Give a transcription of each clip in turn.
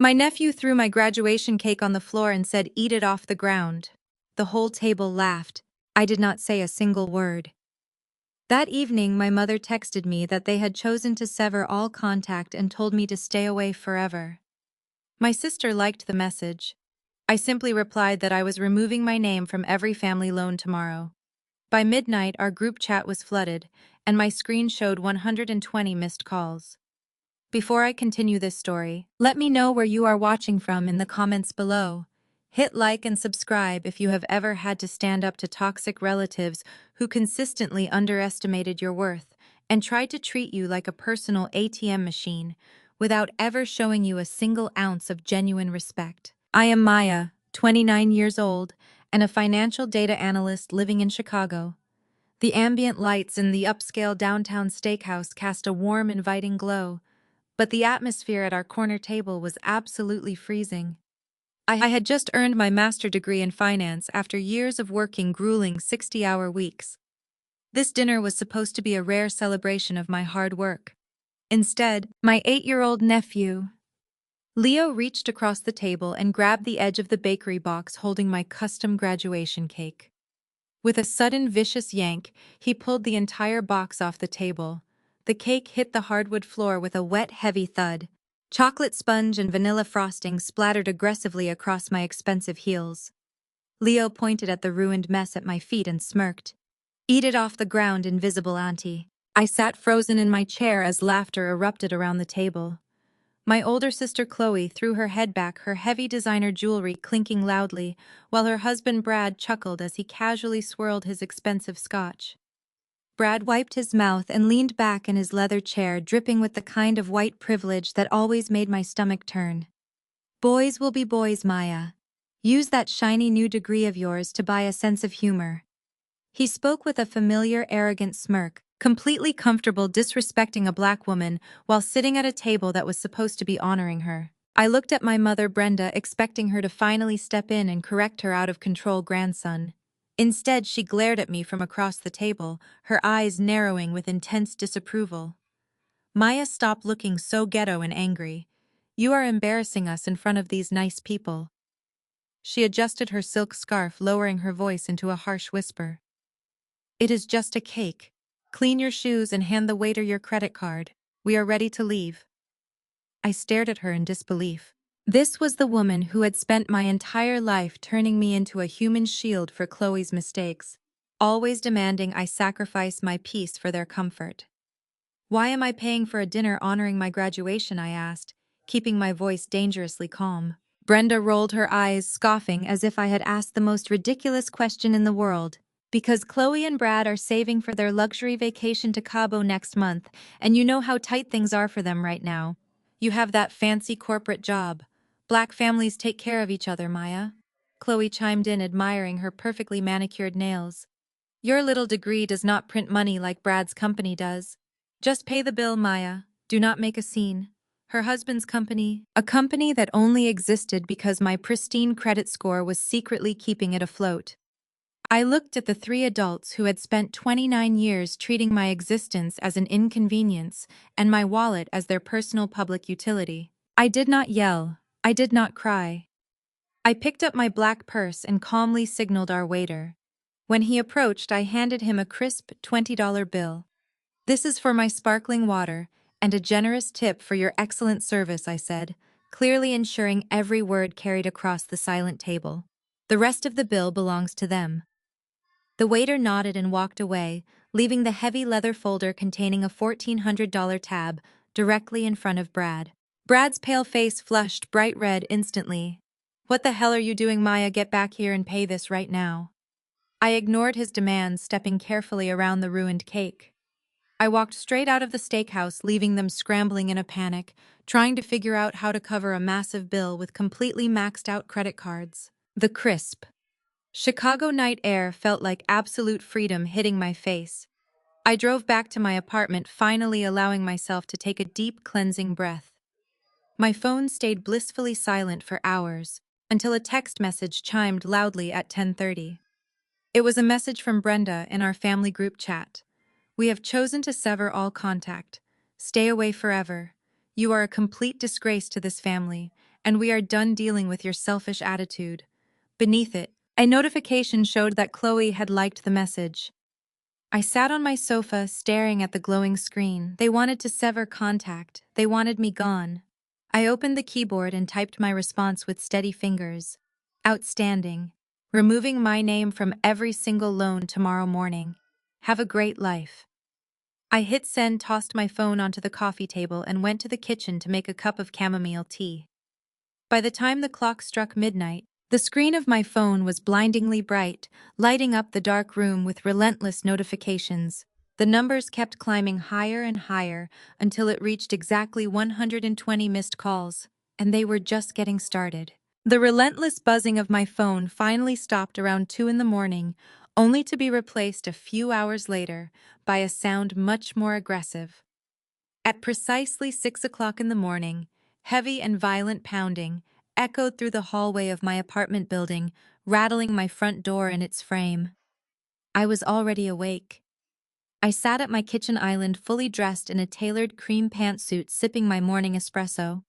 My nephew threw my graduation cake on the floor and said, "Eat it off the ground." The whole table laughed. I did not say a single word. That evening, my mother texted me that they had chosen to sever all contact and told me to stay away forever. My sister liked the message. I simply replied that I was removing my name from every family loan tomorrow. By midnight, our group chat was flooded, and my screen showed 120 missed calls. Before I continue this story, let me know where you are watching from in the comments below. Hit like and subscribe if you have ever had to stand up to toxic relatives who consistently underestimated your worth and tried to treat you like a personal ATM machine without ever showing you a single ounce of genuine respect. I am Maya, 29 years old, and a financial data analyst living in Chicago. The ambient lights in the upscale downtown steakhouse cast a warm, inviting glow, but the atmosphere at our corner table was absolutely freezing. I had just earned my master's degree in finance after years of working grueling 60-hour weeks. This dinner was supposed to be a rare celebration of my hard work. Instead, my 8-year-old nephew, Leo, reached across the table and grabbed the edge of the bakery box holding my custom graduation cake. With a sudden vicious yank, he pulled the entire box off the table. The cake hit the hardwood floor with a wet, heavy thud. Chocolate sponge and vanilla frosting splattered aggressively across my expensive heels. Leo pointed at the ruined mess at my feet and smirked. "Eat it off the ground, invisible auntie." I sat frozen in my chair as laughter erupted around the table. My older sister Chloe threw her head back, her heavy designer jewelry clinking loudly, while her husband Brad chuckled as he casually swirled his expensive scotch. Brad wiped his mouth and leaned back in his leather chair, dripping with the kind of white privilege that always made my stomach turn. "Boys will be boys, Maya. Use that shiny new degree of yours to buy a sense of humor." He spoke with a familiar, arrogant smirk, completely comfortable disrespecting a black woman while sitting at a table that was supposed to be honoring her. I looked at my mother, Brenda, expecting her to finally step in and correct her out-of-control grandson. Instead, she glared at me from across the table, her eyes narrowing with intense disapproval. "Maya, stop looking so ghetto and angry. You are embarrassing us in front of these nice people." She adjusted her silk scarf, lowering her voice into a harsh whisper. "It is just a cake. Clean your shoes and hand the waiter your credit card. We are ready to leave." I stared at her in disbelief. This was the woman who had spent my entire life turning me into a human shield for Chloe's mistakes, always demanding I sacrifice my peace for their comfort. "Why am I paying for a dinner honoring my graduation?" I asked, keeping my voice dangerously calm. Brenda rolled her eyes, scoffing as if I had asked the most ridiculous question in the world. "Because Chloe and Brad are saving for their luxury vacation to Cabo next month, and you know how tight things are for them right now. You have that fancy corporate job. Black families take care of each other, Maya." Chloe chimed in, admiring her perfectly manicured nails. "Your little degree does not print money like Brad's company does. Just pay the bill, Maya. Do not make a scene." Her husband's company, a company that only existed because my pristine credit score was secretly keeping it afloat. I looked at the three adults who had spent 29 years treating my existence as an inconvenience and my wallet as their personal public utility. I did not yell. I did not cry. I picked up my black purse and calmly signaled our waiter. When he approached, I handed him a crisp $20 bill. "This is for my sparkling water and a generous tip for your excellent service," I said, clearly ensuring every word carried across the silent table. "The rest of the bill belongs to them." The waiter nodded and walked away, leaving the heavy leather folder containing a $1,400 tab directly in front of Brad. Brad's pale face flushed bright red instantly. "What the hell are you doing, Maya? Get back here and pay this right now." I ignored his demands, stepping carefully around the ruined cake. I walked straight out of the steakhouse, leaving them scrambling in a panic, trying to figure out how to cover a massive bill with completely maxed out credit cards. The crisp Chicago night air felt like absolute freedom hitting my face. I drove back to my apartment, finally allowing myself to take a deep, cleansing breath. My phone stayed blissfully silent for hours, until a text message chimed loudly at 10:30. It was a message from Brenda in our family group chat. "We have chosen to sever all contact. Stay away forever. You are a complete disgrace to this family, and we are done dealing with your selfish attitude. Beneath it, a notification showed that Chloe had liked the message. I sat on my sofa staring at the glowing screen. They wanted to sever contact. They wanted me gone. I opened the keyboard and typed my response with steady fingers. Outstanding. Removing my name from every single loan tomorrow morning. Have a great life. I hit send, tossed my phone onto the coffee table, and went to the kitchen to make a cup of chamomile tea. By the time the clock struck midnight, the screen of my phone was blindingly bright, lighting up the dark room with relentless notifications. The numbers kept climbing higher and higher until it reached exactly 120 missed calls, and they were just getting started. The relentless buzzing of my phone finally stopped around 2 in the morning, only to be replaced a few hours later by a sound much more aggressive. At precisely 6 o'clock in the morning, heavy and violent pounding echoed through the hallway of my apartment building, rattling my front door in its frame. I was already awake. I sat at my kitchen island fully dressed in a tailored cream pantsuit, sipping my morning espresso.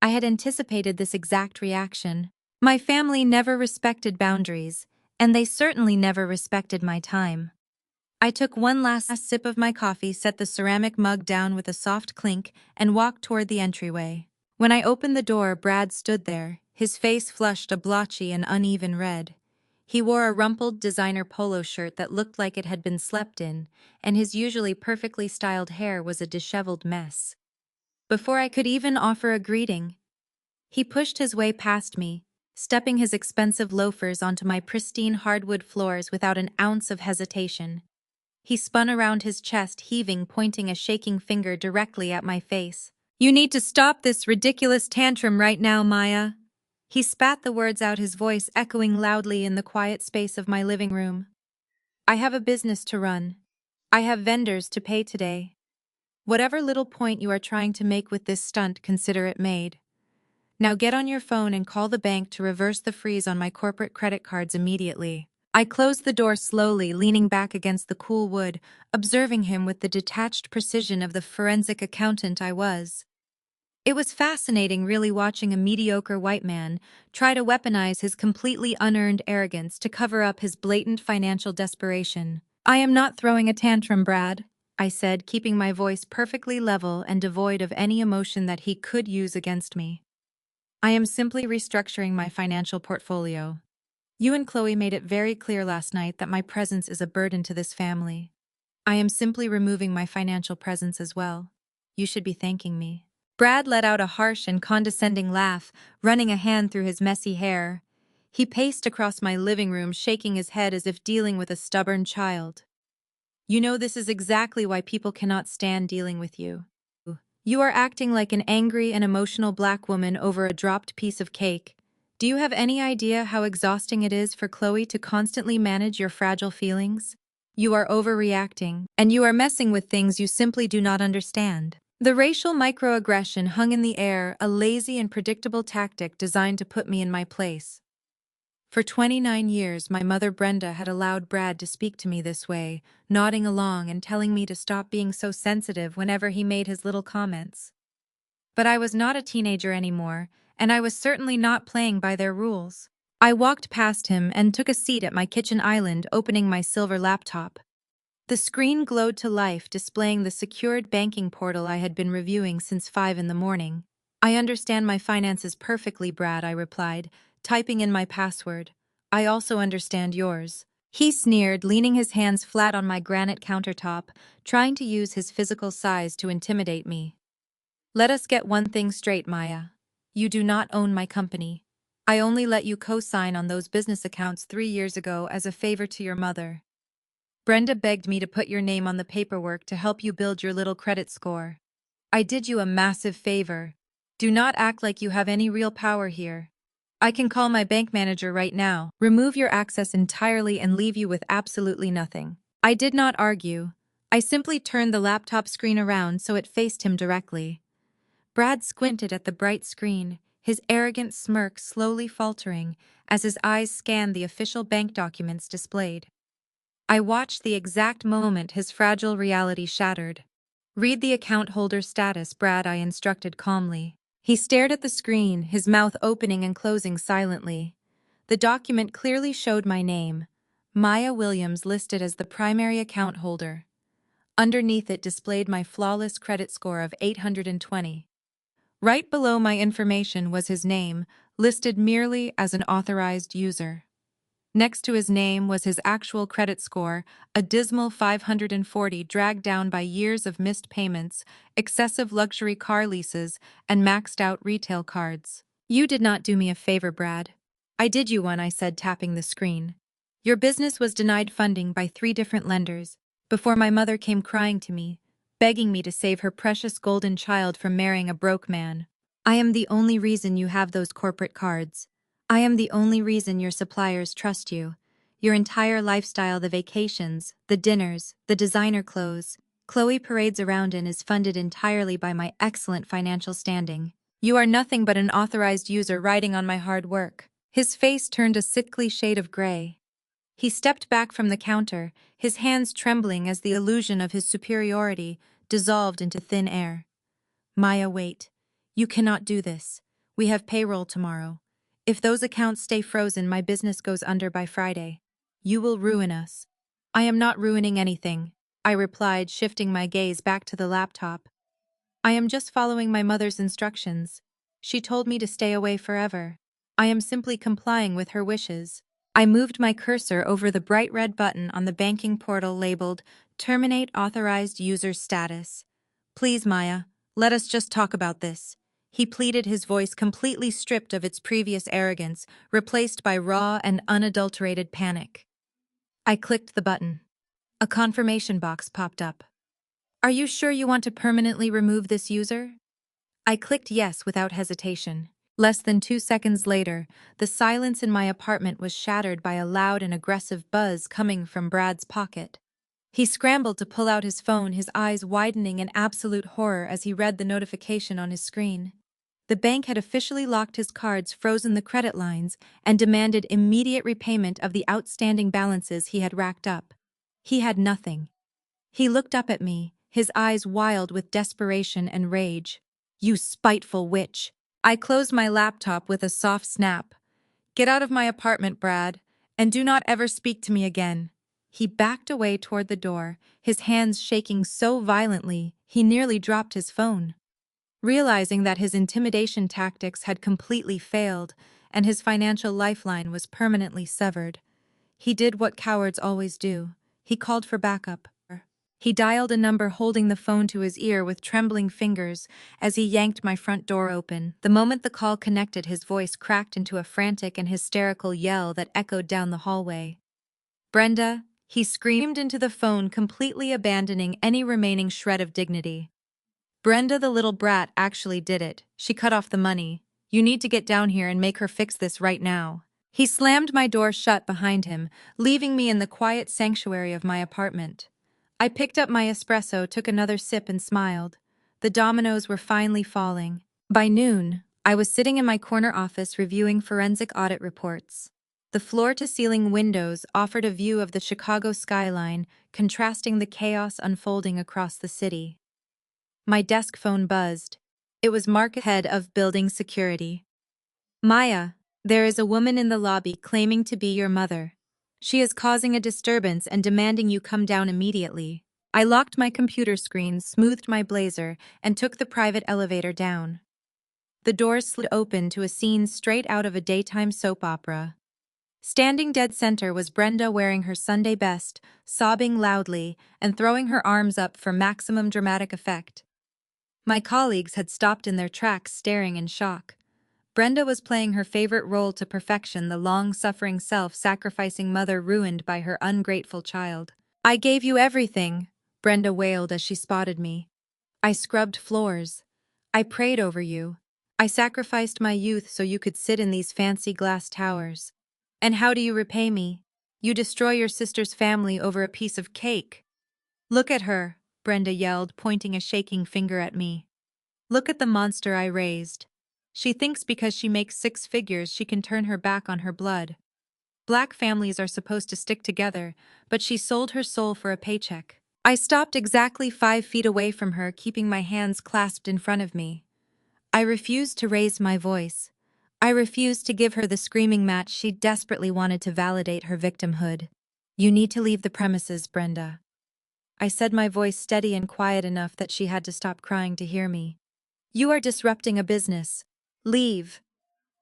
I had anticipated this exact reaction. My family never respected boundaries, and they certainly never respected my time. I took one last sip of my coffee, set the ceramic mug down with a soft clink, and walked toward the entryway. When I opened the door, Brad stood there, his face flushed a blotchy and uneven red. He wore a rumpled designer polo shirt that looked like it had been slept in, and his usually perfectly styled hair was a disheveled mess. Before I could even offer a greeting, he pushed his way past me, stepping his expensive loafers onto my pristine hardwood floors without an ounce of hesitation. He spun around his chest, heaving, pointing a shaking finger directly at my face. "You need to stop this ridiculous tantrum right now, Maya." He spat the words out, his voice echoing loudly in the quiet space of my living room. "I have a business to run. I have vendors to pay today. Whatever little point you are trying to make with this stunt, consider it made. Now get on your phone and call the bank to reverse the freeze on my corporate credit cards immediately." I closed the door slowly, leaning back against the cool wood, observing him with the detached precision of the forensic accountant I was. It was fascinating, really, watching a mediocre white man try to weaponize his completely unearned arrogance to cover up his blatant financial desperation. "I am not throwing a tantrum, Brad," I said, keeping my voice perfectly level and devoid of any emotion that he could use against me. "I am simply restructuring my financial portfolio. You and Chloe made it very clear last night that my presence is a burden to this family. I am simply removing my financial presence as well. You should be thanking me." Brad let out a harsh and condescending laugh, running a hand through his messy hair. He paced across my living room, shaking his head as if dealing with a stubborn child. "You know, this is exactly why people cannot stand dealing with you. You are acting like an angry and emotional black woman over a dropped piece of cake. Do you have any idea how exhausting it is for Chloe to constantly manage your fragile feelings? You are overreacting, and you are messing with things you simply do not understand." The racial microaggression hung in the air, a lazy and predictable tactic designed to put me in my place. For 29 years, my mother Brenda had allowed Brad to speak to me this way, nodding along and telling me to stop being so sensitive whenever he made his little comments. But I was not a teenager anymore, and I was certainly not playing by their rules. I walked past him and took a seat at my kitchen island, opening my silver laptop. The screen glowed to life, displaying the secured banking portal I had been reviewing since 5 in the morning. "I understand my finances perfectly, Brad," I replied, typing in my password. "I also understand yours." He sneered, leaning his hands flat on my granite countertop, trying to use his physical size to intimidate me. "Let us get one thing straight, Maya. You do not own my company. I only let you co-sign on those business accounts 3 years ago as a favor to your mother. Brenda begged me to put your name on the paperwork to help you build your little credit score. I did you a massive favor. Do not act like you have any real power here. I can call my bank manager right now, remove your access entirely, and leave you with absolutely nothing." I did not argue. I simply turned the laptop screen around so it faced him directly. Brad squinted at the bright screen, his arrogant smirk slowly faltering as his eyes scanned the official bank documents displayed. I watched the exact moment his fragile reality shattered. "Read the account holder status, Brad," I instructed calmly. He stared at the screen, his mouth opening and closing silently. The document clearly showed my name, Maya Williams, listed as the primary account holder. Underneath it displayed my flawless credit score of 820. Right below my information was his name, listed merely as an authorized user. Next to his name was his actual credit score, a dismal 540 dragged down by years of missed payments, excessive luxury car leases, and maxed-out retail cards. "You did not do me a favor, Brad. I did you one," I said, tapping the screen. "Your business was denied funding by 3 different lenders before my mother came crying to me, begging me to save her precious golden child from marrying a broke man. I am the only reason you have those corporate cards. I am the only reason your suppliers trust you. Your entire lifestyle, the vacations, the dinners, the designer clothes, Chloe parades around in, is funded entirely by my excellent financial standing. You are nothing but an authorized user riding on my hard work." His face turned a sickly shade of gray. He stepped back from the counter, his hands trembling as the illusion of his superiority dissolved into thin air. "Maya, wait. You cannot do this. We have payroll tomorrow. If those accounts stay frozen, my business goes under by Friday. You will ruin us." "I am not ruining anything," I replied, shifting my gaze back to the laptop. "I am just following my mother's instructions. She told me to stay away forever. I am simply complying with her wishes." I moved my cursor over the bright red button on the banking portal labeled Terminate Authorized User Status. "Please, Maya, let us just talk about this," he pleaded, his voice completely stripped of its previous arrogance, replaced by raw and unadulterated panic. I clicked the button. A confirmation box popped up. "Are you sure you want to permanently remove this user?" I clicked yes without hesitation. Less than 2 seconds later, the silence in my apartment was shattered by a loud and aggressive buzz coming from Brad's pocket. He scrambled to pull out his phone, his eyes widening in absolute horror as he read the notification on his screen. The bank had officially locked his cards, frozen the credit lines, and demanded immediate repayment of the outstanding balances he had racked up. He had nothing. He looked up at me, his eyes wild with desperation and rage. "You spiteful witch." I closed my laptop with a soft snap. "Get out of my apartment, Brad, and do not ever speak to me again." He backed away toward the door, his hands shaking so violently he nearly dropped his phone. Realizing that his intimidation tactics had completely failed and his financial lifeline was permanently severed, he did what cowards always do. He called for backup. He dialed a number, holding the phone to his ear with trembling fingers as he yanked my front door open. The moment the call connected, his voice cracked into a frantic and hysterical yell that echoed down the hallway. "Brenda," he screamed into the phone, completely abandoning any remaining shred of dignity. "Brenda, the little brat, actually did it. She cut off the money. You need to get down here and make her fix this right now." He slammed my door shut behind him, leaving me in the quiet sanctuary of my apartment. I picked up my espresso, took another sip, and smiled. The dominoes were finally falling. By noon, I was sitting in my corner office reviewing forensic audit reports. The floor-to-ceiling windows offered a view of the Chicago skyline, contrasting the chaos unfolding across the city. My desk phone buzzed. It was Mark, head of building security. "Maya, there is a woman in the lobby claiming to be your mother. She is causing a disturbance and demanding you come down immediately." I locked my computer screen, smoothed my blazer, and took the private elevator down. The doors slid open to a scene straight out of a daytime soap opera. Standing dead center was Brenda, wearing her Sunday best, sobbing loudly and throwing her arms up for maximum dramatic effect. My colleagues had stopped in their tracks, staring in shock. Brenda was playing her favorite role to perfection, the long-suffering self-sacrificing mother ruined by her ungrateful child. "I gave you everything," Brenda wailed as she spotted me. "I scrubbed floors. I prayed over you. I sacrificed my youth so you could sit in these fancy glass towers. And how do you repay me? You destroy your sister's family over a piece of cake." "Look at her," Brenda yelled, pointing a shaking finger at me. "Look at the monster I raised. She thinks because she makes 6 figures she can turn her back on her blood. Black families are supposed to stick together, but she sold her soul for a paycheck." I stopped exactly 5 feet away from her, keeping my hands clasped in front of me. I refused to raise my voice. I refused to give her the screaming match she desperately wanted to validate her victimhood. You need to leave the premises, Brenda. I said, my voice steady and quiet enough that she had to stop crying to hear me. You are disrupting a business. Leave.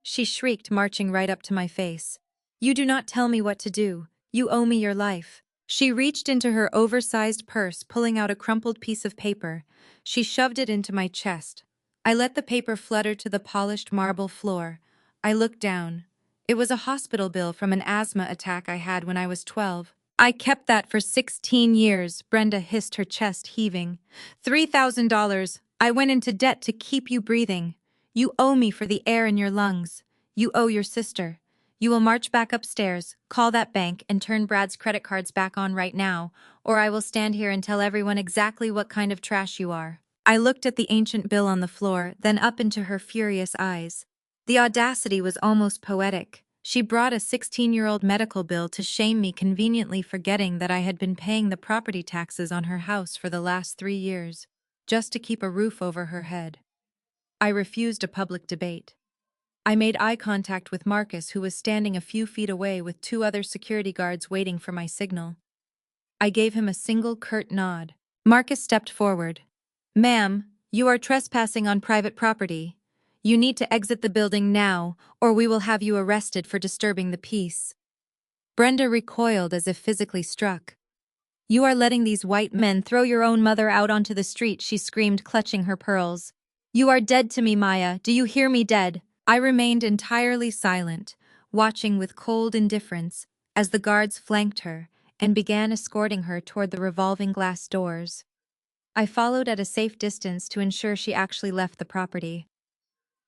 She shrieked, marching right up to my face. You do not tell me what to do. You owe me your life. She reached into her oversized purse, pulling out a crumpled piece of paper. She shoved it into my chest. I let the paper flutter to the polished marble floor. I looked down. It was a hospital bill from an asthma attack I had when I was 12. I kept that for 16 years, Brenda hissed, her chest heaving. $3,000. I went into debt to keep you breathing. You owe me for the air in your lungs. You owe your sister. You will march back upstairs, call that bank, and turn Brad's credit cards back on right now, or I will stand here and tell everyone exactly what kind of trash you are. I looked at the ancient bill on the floor, then up into her furious eyes. The audacity was almost poetic. She brought a 16-year-old medical bill to shame me, conveniently forgetting that I had been paying the property taxes on her house for the last 3 years, just to keep a roof over her head. I refused a public debate. I made eye contact with Marcus, who was standing a few feet away with 2 other security guards waiting for my signal. I gave him a single curt nod. Marcus stepped forward. Ma'am, you are trespassing on private property. You need to exit the building now, or we will have you arrested for disturbing the peace. Brenda recoiled as if physically struck. You are letting these white men throw your own mother out onto the street, she screamed, clutching her pearls. You are dead to me, Maya. Do you hear me? Dead. I remained entirely silent, watching with cold indifference as the guards flanked her and began escorting her toward the revolving glass doors. I followed at a safe distance to ensure she actually left the property.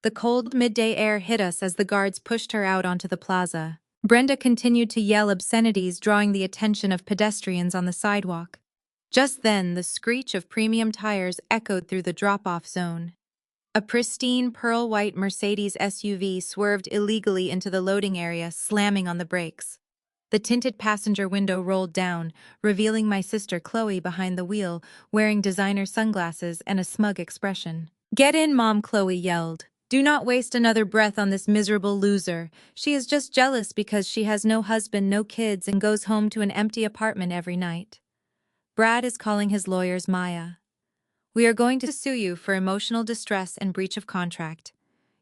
The cold midday air hit us as the guards pushed her out onto the plaza. Brenda continued to yell obscenities, drawing the attention of pedestrians on the sidewalk. Just then, the screech of premium tires echoed through the drop-off zone. A pristine pearl-white Mercedes SUV swerved illegally into the loading area, slamming on the brakes. The tinted passenger window rolled down, revealing my sister Chloe behind the wheel, wearing designer sunglasses and a smug expression. Get in, Mom, Chloe yelled. Do not waste another breath on this miserable loser. She is just jealous because she has no husband, no kids, and goes home to an empty apartment every night. Brad is calling his lawyers, Maya. We are going to sue you for emotional distress and breach of contract.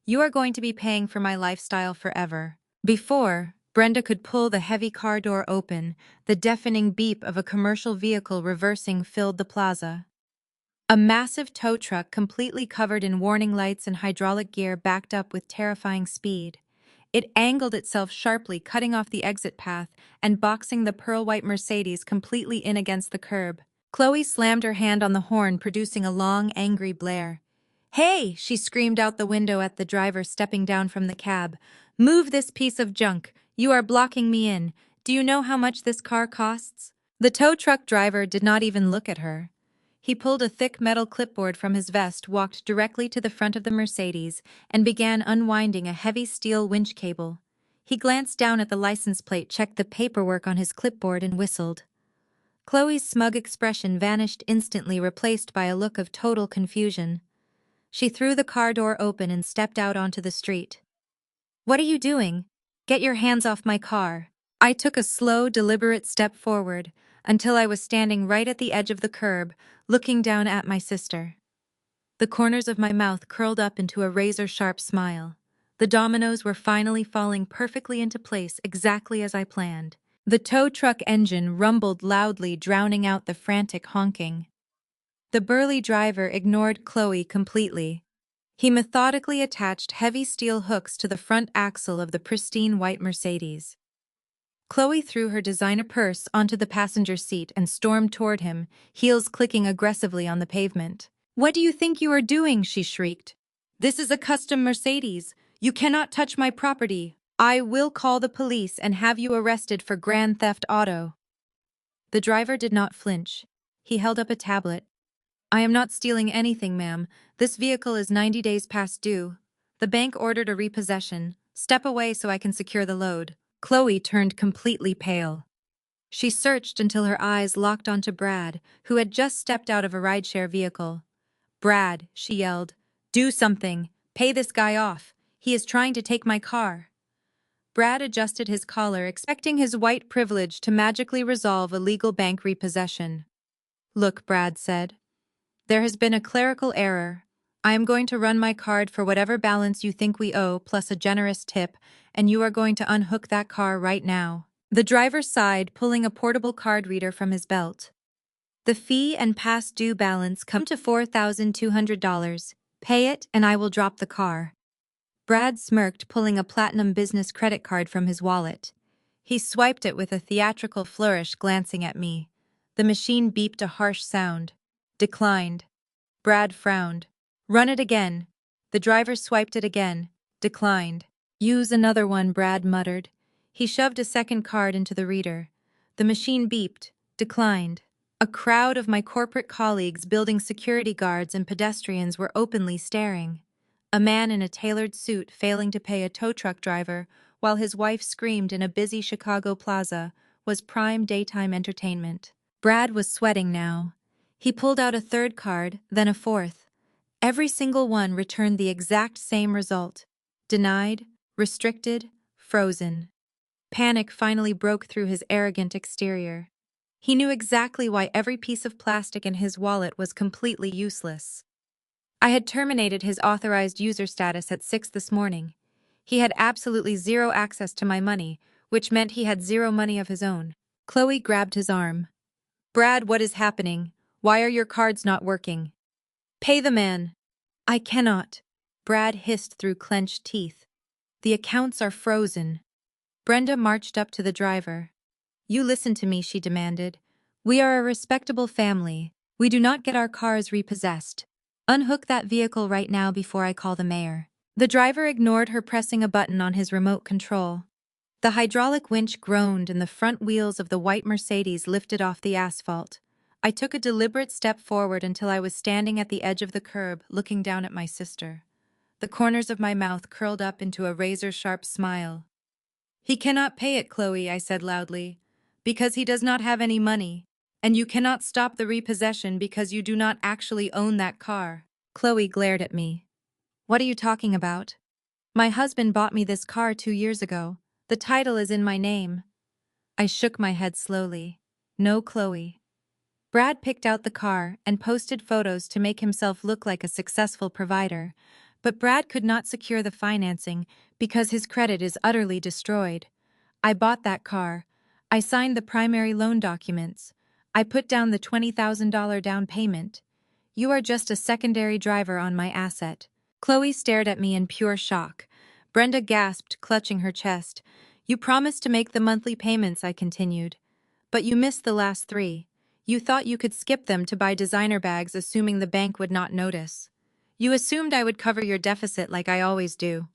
You are going to be paying for my lifestyle forever. Before Brenda could pull the heavy car door open, the deafening beep of a commercial vehicle reversing filled the plaza. A massive tow truck, completely covered in warning lights and hydraulic gear, backed up with terrifying speed. It angled itself sharply, cutting off the exit path and boxing the pearl-white Mercedes completely in against the curb. Chloe slammed her hand on the horn, producing a long, angry blare. Hey, she screamed out the window at the driver stepping down from the cab. Move this piece of junk. You are blocking me in. Do you know how much this car costs? The tow truck driver did not even look at her. He pulled a thick metal clipboard from his vest, walked directly to the front of the Mercedes, and began unwinding a heavy steel winch cable. He glanced down at the license plate, checked the paperwork on his clipboard, and whistled. Chloe's smug expression vanished instantly, replaced by a look of total confusion. She threw the car door open and stepped out onto the street. What are you doing? Get your hands off my car. I took a slow, deliberate step forward, until I was standing right at the edge of the curb, looking down at my sister. The corners of my mouth curled up into a razor-sharp smile. The dominoes were finally falling perfectly into place, exactly as I planned. The tow truck engine rumbled loudly, drowning out the frantic honking. The burly driver ignored Chloe completely. He methodically attached heavy steel hooks to the front axle of the pristine white Mercedes. Chloe threw her designer purse onto the passenger seat and stormed toward him, heels clicking aggressively on the pavement. What do you think you are doing? She shrieked. This is a custom Mercedes. You cannot touch my property. I will call the police and have you arrested for grand theft auto. The driver did not flinch. He held up a tablet. I am not stealing anything, ma'am. This vehicle is 90 days past due. The bank ordered a repossession. Step away so I can secure the load. Chloe turned completely pale. She searched until her eyes locked onto Brad, who had just stepped out of a rideshare vehicle. Brad, she yelled, do something. Pay this guy off. He is trying to take my car. Brad adjusted his collar, expecting his white privilege to magically resolve illegal bank repossession. Look, Brad said. There has been a clerical error. I am going to run my card for whatever balance you think we owe, plus a generous tip, and you are going to unhook that car right now. The driver sighed, pulling a portable card reader from his belt. The fee and past due balance come to $4,200. Pay it, and I will drop the car. Brad smirked, pulling a platinum business credit card from his wallet. He swiped it with a theatrical flourish, glancing at me. The machine beeped a harsh sound. Declined. Brad frowned. Run it again. The driver swiped it again. Declined. Use another one, Brad muttered. He shoved a second card into the reader. The machine beeped. Declined. A crowd of my corporate colleagues, building security guards and pedestrians, were openly staring. A man in a tailored suit failing to pay a tow truck driver, while his wife screamed in a busy Chicago plaza, was prime daytime entertainment. Brad was sweating now. He pulled out a third card, then a fourth. Every single one returned the exact same result. Denied, restricted, frozen. Panic finally broke through his arrogant exterior. He knew exactly why every piece of plastic in his wallet was completely useless. I had terminated his authorized user status at 6 this morning. He had absolutely zero access to my money, which meant he had zero money of his own. Chloe grabbed his arm. Brad, what is happening? Why are your cards not working? Pay the man. I cannot. Brad hissed through clenched teeth. The accounts are frozen. Brenda marched up to the driver. You listen to me, she demanded. We are a respectable family. We do not get our cars repossessed. Unhook that vehicle right now before I call the mayor. The driver ignored her, pressing a button on his remote control. The hydraulic winch groaned and the front wheels of the white Mercedes lifted off the asphalt. I took a deliberate step forward until I was standing at the edge of the curb, looking down at my sister. The corners of my mouth curled up into a razor-sharp smile. He cannot pay it, Chloe, I said loudly, because he does not have any money. And you cannot stop the repossession because you do not actually own that car. Chloe glared at me. What are you talking about? My husband bought me this car 2 years ago. The title is in my name. I shook my head slowly. No, Chloe. Brad picked out the car and posted photos to make himself look like a successful provider. But Brad could not secure the financing because his credit is utterly destroyed. I bought that car. I signed the primary loan documents. I put down the $20,000 down payment. You are just a secondary driver on my asset. Chloe stared at me in pure shock. Brenda gasped, clutching her chest. You promised to make the monthly payments, I continued. But you missed the last 3. You thought you could skip them to buy designer bags, assuming the bank would not notice. You assumed I would cover your deficit like I always do.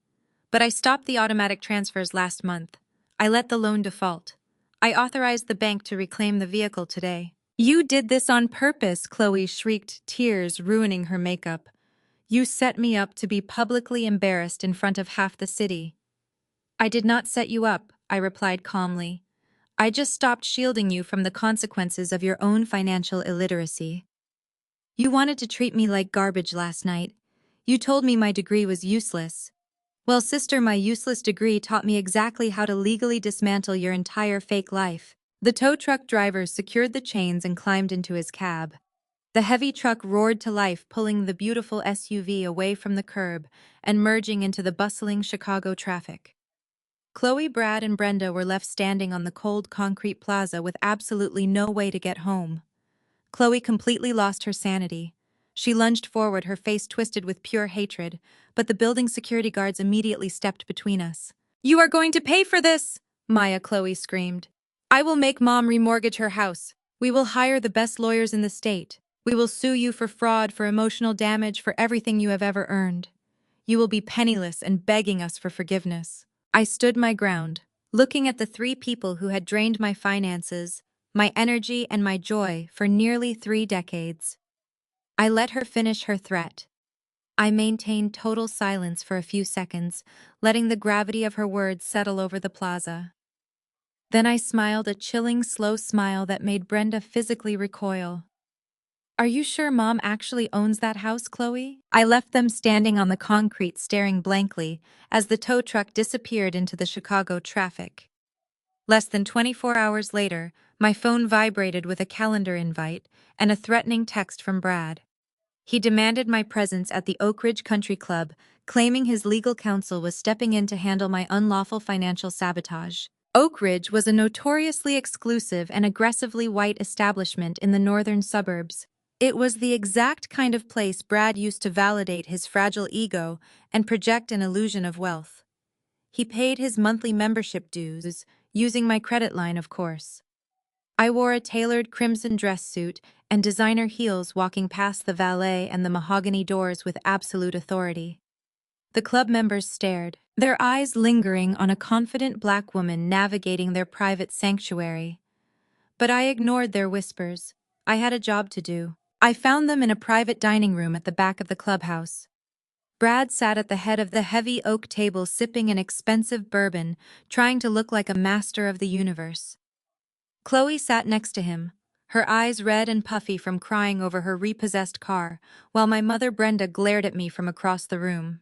But I stopped the automatic transfers last month. I let the loan default. I authorized the bank to reclaim the vehicle today. You did this on purpose, Chloe shrieked, tears ruining her makeup. You set me up to be publicly embarrassed in front of half the city. I did not set you up, I replied calmly. I just stopped shielding you from the consequences of your own financial illiteracy. You wanted to treat me like garbage last night. You told me my degree was useless. Well, sister, my useless degree taught me exactly how to legally dismantle your entire fake life. The tow truck driver secured the chains and climbed into his cab. The heavy truck roared to life, pulling the beautiful SUV away from the curb and merging into the bustling Chicago traffic. Chloe, Brad, and Brenda were left standing on the cold concrete plaza with absolutely no way to get home. Chloe completely lost her sanity. She lunged forward, her face twisted with pure hatred, but the building security guards immediately stepped between us. You are going to pay for this! Maya, Chloe screamed. I will make Mom remortgage her house. We will hire the best lawyers in the state. We will sue you for fraud, for emotional damage, for everything you have ever earned. You will be penniless and begging us for forgiveness. I stood my ground, looking at the 3 people who had drained my finances, my energy, and my joy for nearly 3 decades. I let her finish her threat. I maintained total silence for a few seconds, letting the gravity of her words settle over the plaza. Then I smiled, a chilling, slow smile that made Brenda physically recoil. Are you sure Mom actually owns that house, Chloe? I left them standing on the concrete staring blankly as the tow truck disappeared into the Chicago traffic. Less than 24 hours later, my phone vibrated with a calendar invite and a threatening text from Brad. He demanded my presence at the Oak Ridge Country Club, claiming his legal counsel was stepping in to handle my unlawful financial sabotage. Oak Ridge was a notoriously exclusive and aggressively white establishment in the northern suburbs. It was the exact kind of place Brad used to validate his fragile ego and project an illusion of wealth. He paid his monthly membership dues, using my credit line, of course. I wore a tailored crimson dress suit and designer heels, walking past the valet and the mahogany doors with absolute authority. The club members stared, their eyes lingering on a confident black woman navigating their private sanctuary. But I ignored their whispers. I had a job to do. I found them in a private dining room at the back of the clubhouse. Brad sat at the head of the heavy oak table sipping an expensive bourbon, trying to look like a master of the universe. Chloe sat next to him, her eyes red and puffy from crying over her repossessed car, while my mother Brenda glared at me from across the room.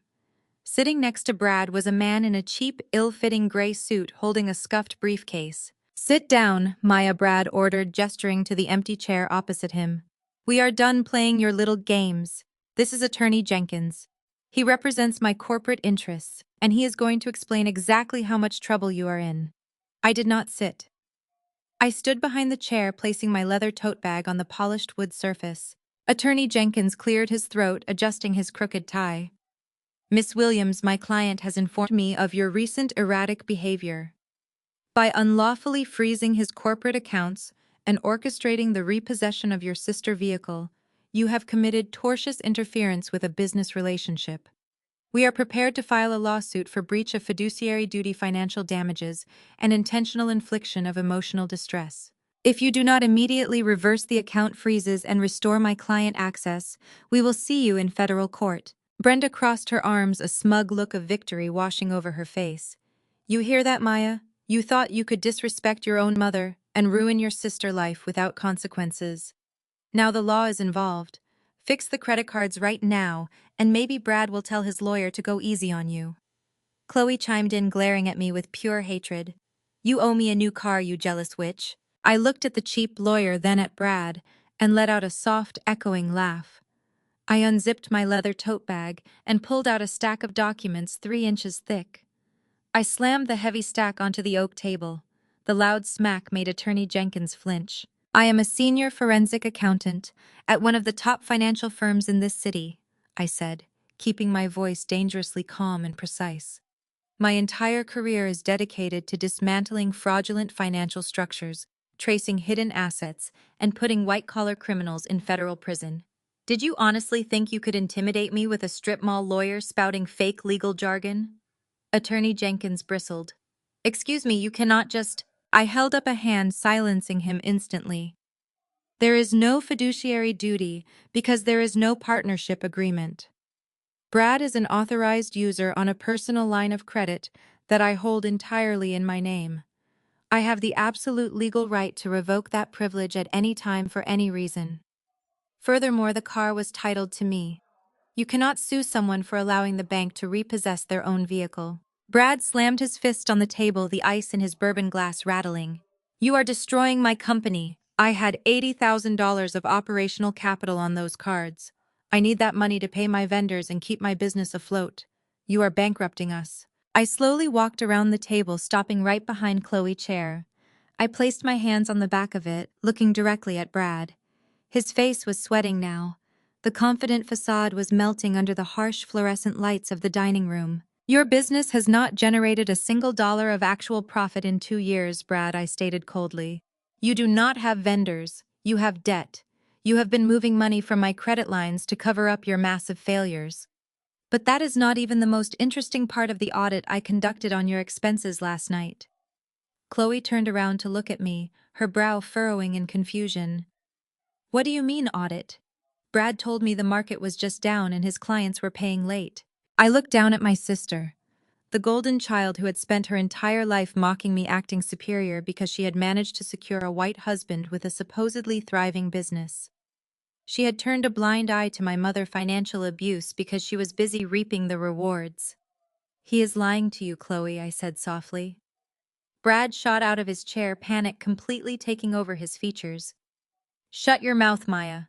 Sitting next to Brad was a man in a cheap, ill-fitting gray suit holding a scuffed briefcase. "Sit down," Maya Brad ordered, gesturing to the empty chair opposite him. "We are done playing your little games. This is Attorney Jenkins. He represents my corporate interests, and he is going to explain exactly how much trouble you are in." I did not sit. I stood behind the chair, placing my leather tote bag on the polished wood surface. Attorney Jenkins cleared his throat, adjusting his crooked tie. "Miss Williams, my client has informed me of your recent erratic behavior. By unlawfully freezing his corporate accounts and orchestrating the repossession of your sister vehicle, you have committed tortious interference with a business relationship. We are prepared to file a lawsuit for breach of fiduciary duty, financial damages, and intentional infliction of emotional distress. If you do not immediately reverse the account freezes and restore my client access, we will see you in federal court." Brenda crossed her arms, a smug look of victory washing over her face. "You hear that, Maya? You thought you could disrespect your own mother and ruin your sister life without consequences. Now the law is involved. Fix the credit cards right now, and maybe Brad will tell his lawyer to go easy on you." Chloe chimed in, glaring at me with pure hatred. "You owe me a new car, you jealous witch." I looked at the cheap lawyer, then at Brad, and let out a soft, echoing laugh. I unzipped my leather tote bag and pulled out a stack of documents 3 inches thick. I slammed the heavy stack onto the oak table. The loud smack made Attorney Jenkins flinch. "I am a senior forensic accountant at one of the top financial firms in this city," I said, keeping my voice dangerously calm and precise. "My entire career is dedicated to dismantling fraudulent financial structures, tracing hidden assets, and putting white-collar criminals in federal prison. Did you honestly think you could intimidate me with a strip mall lawyer spouting fake legal jargon?" Attorney Jenkins bristled. "Excuse me, you cannot just—" I held up a hand, silencing him instantly. "There is no fiduciary duty because there is no partnership agreement. Brad is an authorized user on a personal line of credit that I hold entirely in my name. I have the absolute legal right to revoke that privilege at any time for any reason. Furthermore, the car was titled to me. You cannot sue someone for allowing the bank to repossess their own vehicle." Brad slammed his fist on the table, the ice in his bourbon glass rattling. "You are destroying my company. I had $80,000 of operational capital on those cards. I need that money to pay my vendors and keep my business afloat. You are bankrupting us." I slowly walked around the table, stopping right behind Chloe's chair. I placed my hands on the back of it, looking directly at Brad. His face was sweating now. The confident facade was melting under the harsh fluorescent lights of the dining room. "Your business has not generated a single dollar of actual profit in 2 years, Brad," I stated coldly. "You do not have vendors. You have debt. You have been moving money from my credit lines to cover up your massive failures. But that is not even the most interesting part of the audit I conducted on your expenses last night." Chloe turned around to look at me, her brow furrowing in confusion. "What do you mean, audit? Brad told me the market was just down and his clients were paying late." I looked down at my sister, the golden child who had spent her entire life mocking me, acting superior because she had managed to secure a white husband with a supposedly thriving business. She had turned a blind eye to my mother's financial abuse because she was busy reaping the rewards. "He is lying to you, Chloe," I said softly. Brad shot out of his chair, panic completely taking over his features. "Shut your mouth, Maya.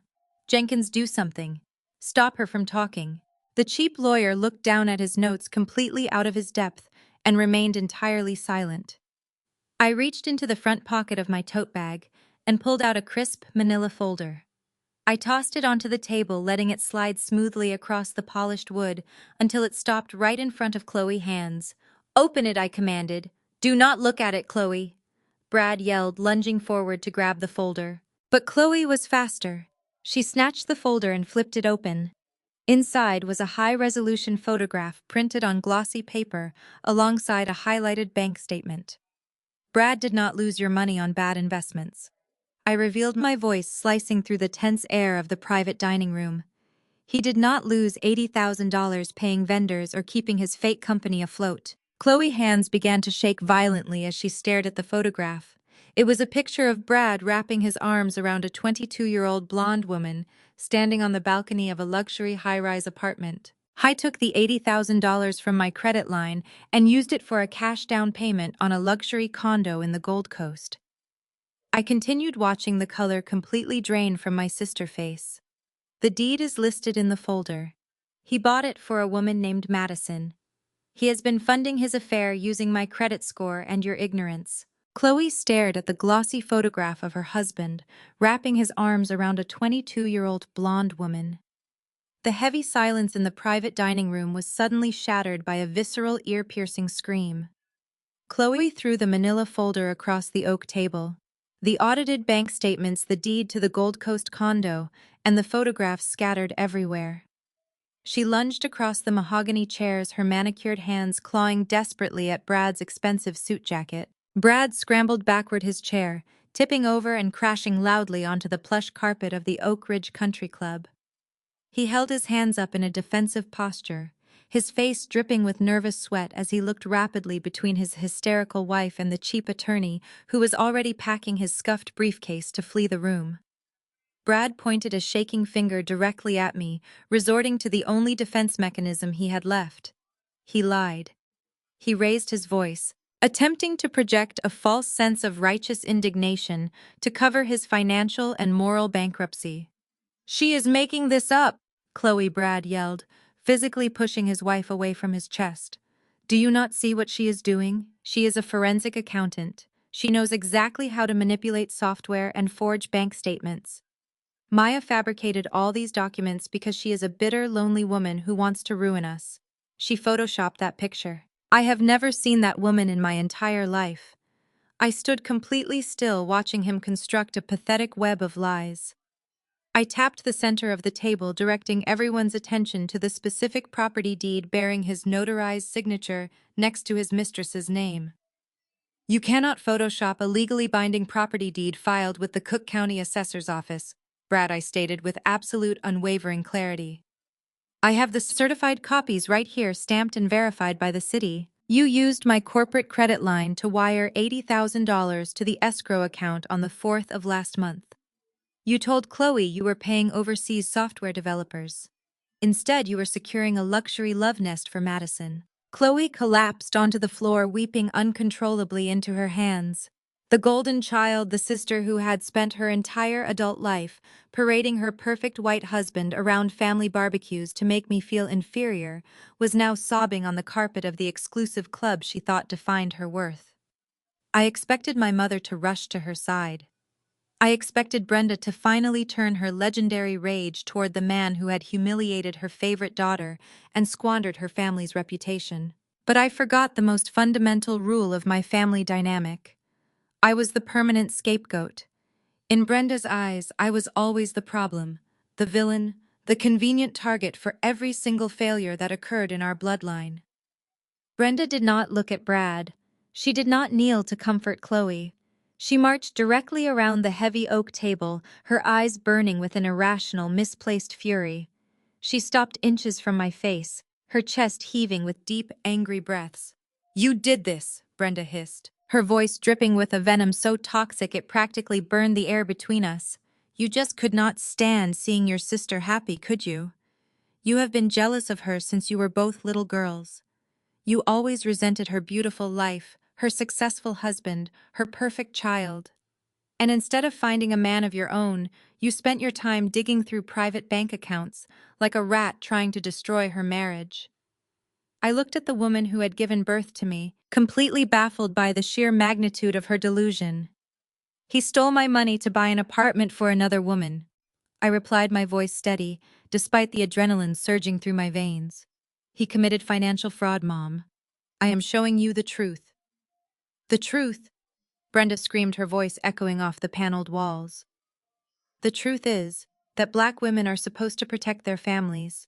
Jenkins, do something. Stop her from talking." The cheap lawyer looked down at his notes completely out of his depth and remained entirely silent. I reached into the front pocket of my tote bag and pulled out a crisp manila folder. I tossed it onto the table, letting it slide smoothly across the polished wood until it stopped right in front of Chloe's hands. "Open it," I commanded. "Do not look at it, Chloe," Brad yelled, lunging forward to grab the folder. But Chloe was faster. She snatched the folder and flipped it open. Inside was a high-resolution photograph printed on glossy paper alongside a highlighted bank statement. "Brad did not lose your money on bad investments," I revealed, my voice slicing through the tense air of the private dining room. "He did not lose $80,000 paying vendors or keeping his fake company afloat." Chloe's hands began to shake violently as she stared at the photograph. It was a picture of Brad wrapping his arms around a 22-year-old blonde woman standing on the balcony of a luxury high-rise apartment. "I took the $80,000 from my credit line and used it for a cash down payment on a luxury condo in the Gold Coast." I continued, watching the color completely drain from my sister's face. "The deed is listed in the folder. He bought it for a woman named Madison. He has been funding his affair using my credit score and your ignorance." Chloe stared at the glossy photograph of her husband, wrapping his arms around a 22-year-old blonde woman. The heavy silence in the private dining room was suddenly shattered by a visceral, ear-piercing scream. Chloe threw the manila folder across the oak table. The audited bank statements, the deed to the Gold Coast condo, and the photographs scattered everywhere. She lunged across the mahogany chairs, her manicured hands clawing desperately at Brad's expensive suit jacket. Brad scrambled backward his chair, tipping over and crashing loudly onto the plush carpet of the Oak Ridge Country Club. He held his hands up in a defensive posture, his face dripping with nervous sweat as he looked rapidly between his hysterical wife and the cheap attorney who was already packing his scuffed briefcase to flee the room. Brad pointed a shaking finger directly at me, resorting to the only defense mechanism he had left. He lied. He raised his voice, attempting to project a false sense of righteous indignation to cover his financial and moral bankruptcy. "She is making this up," Chloe, Brad yelled, physically pushing his wife away from his chest. "Do you not see what she is doing? She is a forensic accountant. She knows exactly how to manipulate software and forge bank statements. Maya fabricated all these documents because she is a bitter, lonely woman who wants to ruin us. She photoshopped that picture. I have never seen that woman in my entire life." I stood completely still, watching him construct a pathetic web of lies. I tapped the center of the table, directing everyone's attention to the specific property deed bearing his notarized signature next to his mistress's name. "You cannot Photoshop a legally binding property deed filed with the Cook County Assessor's Office," Brad, I stated with absolute unwavering clarity. "I have the certified copies right here, stamped and verified by the city. You used my corporate credit line to wire $80,000 to the escrow account on the 4th of last month. You told Chloe you were paying overseas software developers. Instead, you were securing a luxury love nest for Madison." Chloe collapsed onto the floor, weeping uncontrollably into her hands. The golden child, the sister who had spent her entire adult life parading her perfect white husband around family barbecues to make me feel inferior, was now sobbing on the carpet of the exclusive club she thought defined her worth. I expected my mother to rush to her side. I expected Brenda to finally turn her legendary rage toward the man who had humiliated her favorite daughter and squandered her family's reputation. But I forgot the most fundamental rule of my family dynamic. I was the permanent scapegoat. In Brenda's eyes, I was always the problem, the villain, the convenient target for every single failure that occurred in our bloodline. Brenda did not look at Brad. She did not kneel to comfort Chloe. She marched directly around the heavy oak table, her eyes burning with an irrational, misplaced fury. She stopped inches from my face, her chest heaving with deep, angry breaths. "You did this," Brenda hissed, her voice dripping with a venom so toxic it practically burned the air between us. You just could not stand seeing your sister happy, could you? You have been jealous of her since you were both little girls. You always resented her beautiful life, her successful husband, her perfect child. And instead of finding a man of your own, you spent your time digging through private bank accounts, like a rat trying to destroy her marriage. I looked at the woman who had given birth to me, completely baffled by the sheer magnitude of her delusion. He stole my money to buy an apartment for another woman. I replied, my voice steady, despite the adrenaline surging through my veins. He committed financial fraud, Mom. I am showing you the truth. The truth? Brenda screamed, her voice echoing off the paneled walls. The truth is that Black women are supposed to protect their families.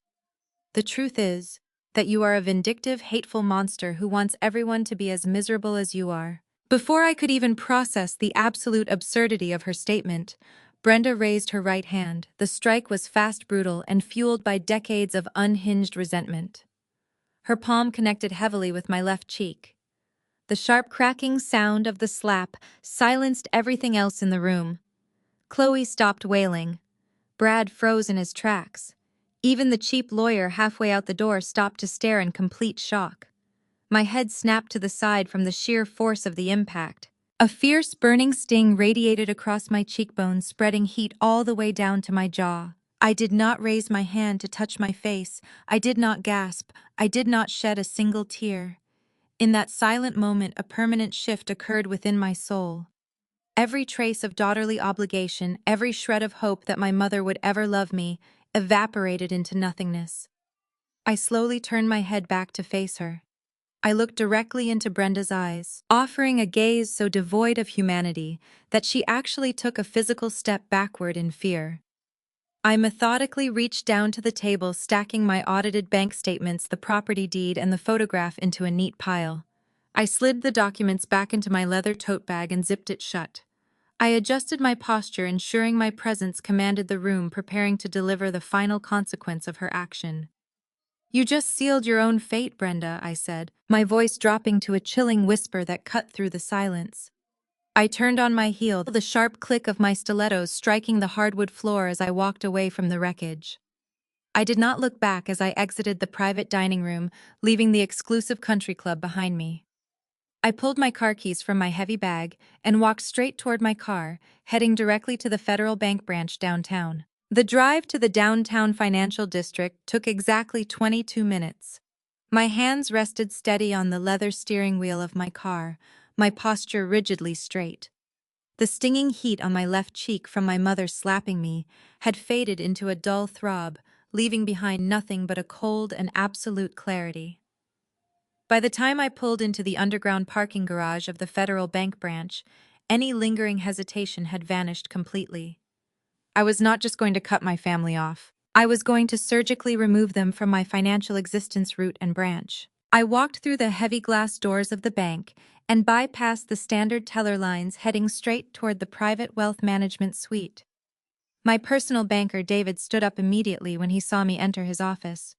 The truth is that you are a vindictive, hateful monster who wants everyone to be as miserable as you are. Before I could even process the absolute absurdity of her statement, Brenda raised her right hand. The strike was fast, brutal, and fueled by decades of unhinged resentment. Her palm connected heavily with my left cheek. The sharp cracking sound of the slap silenced everything else in the room. Chloe stopped wailing. Brad froze in his tracks. Even the cheap lawyer halfway out the door stopped to stare in complete shock. My head snapped to the side from the sheer force of the impact. A fierce, burning sting radiated across my cheekbones, spreading heat all the way down to my jaw. I did not raise my hand to touch my face. I did not gasp. I did not shed a single tear. In that silent moment, a permanent shift occurred within my soul. Every trace of daughterly obligation, every shred of hope that my mother would ever love me, evaporated into nothingness. I slowly turned my head back to face her. I looked directly into Brenda's eyes, offering a gaze so devoid of humanity that she actually took a physical step backward in fear. I methodically reached down to the table, stacking my audited bank statements, the property deed, and the photograph into a neat pile. I slid the documents back into my leather tote bag and zipped it shut. I adjusted my posture, ensuring my presence commanded the room, preparing to deliver the final consequence of her action. You just sealed your own fate, Brenda, I said, my voice dropping to a chilling whisper that cut through the silence. I turned on my heel, the sharp click of my stilettos striking the hardwood floor as I walked away from the wreckage. I did not look back as I exited the private dining room, leaving the exclusive country club behind me. I pulled my car keys from my heavy bag and walked straight toward my car, heading directly to the Federal Bank branch downtown. The drive to the downtown financial district took exactly 22 minutes. My hands rested steady on the leather steering wheel of my car, my posture rigidly straight. The stinging heat on my left cheek from my mother slapping me had faded into a dull throb, leaving behind nothing but a cold and absolute clarity. By the time I pulled into the underground parking garage of the Federal Bank branch, any lingering hesitation had vanished completely. I was not just going to cut my family off. I was going to surgically remove them from my financial existence, root and branch. I walked through the heavy glass doors of the bank and bypassed the standard teller lines, heading straight toward the private wealth management suite. My personal banker, David, stood up immediately when he saw me enter his office.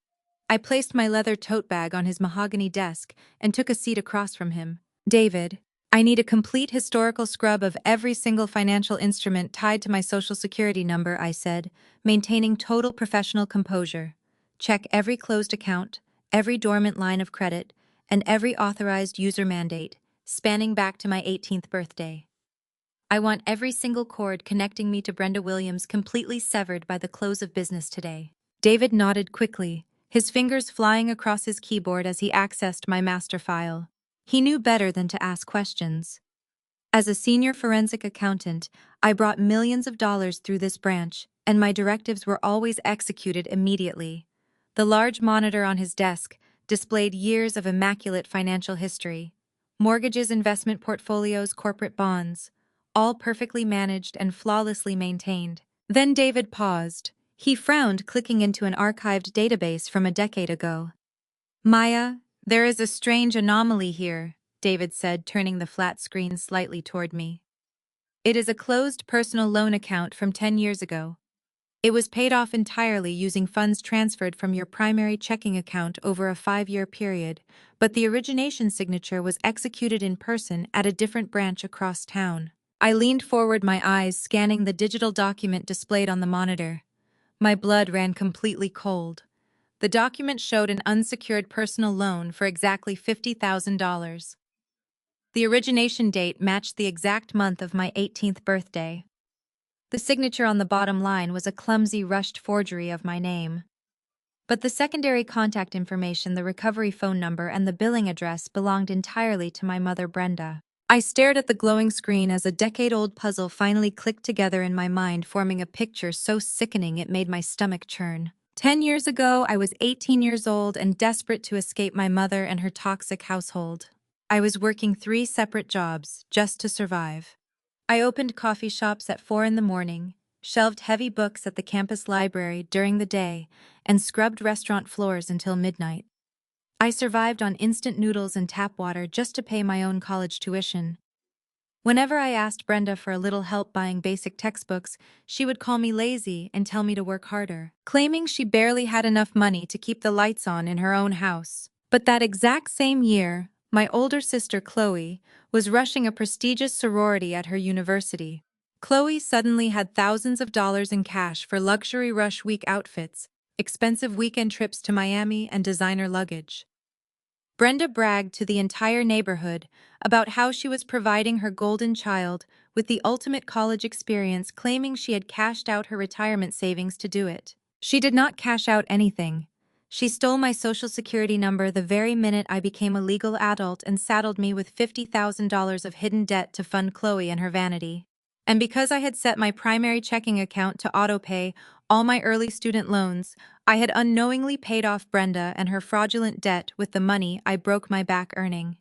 I placed my leather tote bag on his mahogany desk and took a seat across from him. David, I need a complete historical scrub of every single financial instrument tied to my Social Security number, I said, maintaining total professional composure. Check every closed account, every dormant line of credit, and every authorized user mandate, spanning back to my 18th birthday. I want every single cord connecting me to Brenda Williams completely severed by the close of business today. David nodded quickly, his fingers flying across his keyboard as he accessed my master file. He knew better than to ask questions. As a senior forensic accountant, I brought millions of dollars through this branch, and my directives were always executed immediately. The large monitor on his desk displayed years of immaculate financial history. Mortgages, investment portfolios, corporate bonds, all perfectly managed and flawlessly maintained. Then David paused. He frowned, clicking into an archived database from a decade ago. Maya, there is a strange anomaly here, David said, turning the flat screen slightly toward me. It is a closed personal loan account from 10 years ago. It was paid off entirely using funds transferred from your primary checking account over a 5-year period, but the origination signature was executed in person at a different branch across town. I leaned forward, my eyes scanning the digital document displayed on the monitor. My blood ran completely cold. The document showed an unsecured personal loan for exactly $50,000. The origination date matched the exact month of my 18th birthday. The signature on the bottom line was a clumsy, rushed forgery of my name. But the secondary contact information, the recovery phone number, and the billing address belonged entirely to my mother, Brenda. I stared at the glowing screen as a decade-old puzzle finally clicked together in my mind, forming a picture so sickening it made my stomach churn. 10 years ago, I was 18 years old and desperate to escape my mother and her toxic household. I was working 3 separate jobs just to survive. I opened coffee shops at 4 in the morning, shelved heavy books at the campus library during the day, and scrubbed restaurant floors until midnight. I survived on instant noodles and tap water just to pay my own college tuition. Whenever I asked Brenda for a little help buying basic textbooks, she would call me lazy and tell me to work harder, claiming she barely had enough money to keep the lights on in her own house. But that exact same year, my older sister Chloe was rushing a prestigious sorority at her university. Chloe suddenly had thousands of dollars in cash for luxury rush week outfits, expensive weekend trips to Miami, and designer luggage. Brenda bragged to the entire neighborhood about how she was providing her golden child with the ultimate college experience, claiming she had cashed out her retirement savings to do it. She did not cash out anything. She stole my social security number the very minute I became a legal adult and saddled me with $50,000 of hidden debt to fund Chloe and her vanity. And because I had set my primary checking account to autopay all my early student loans, I had unknowingly paid off Brenda and her fraudulent debt with the money I broke my back earning.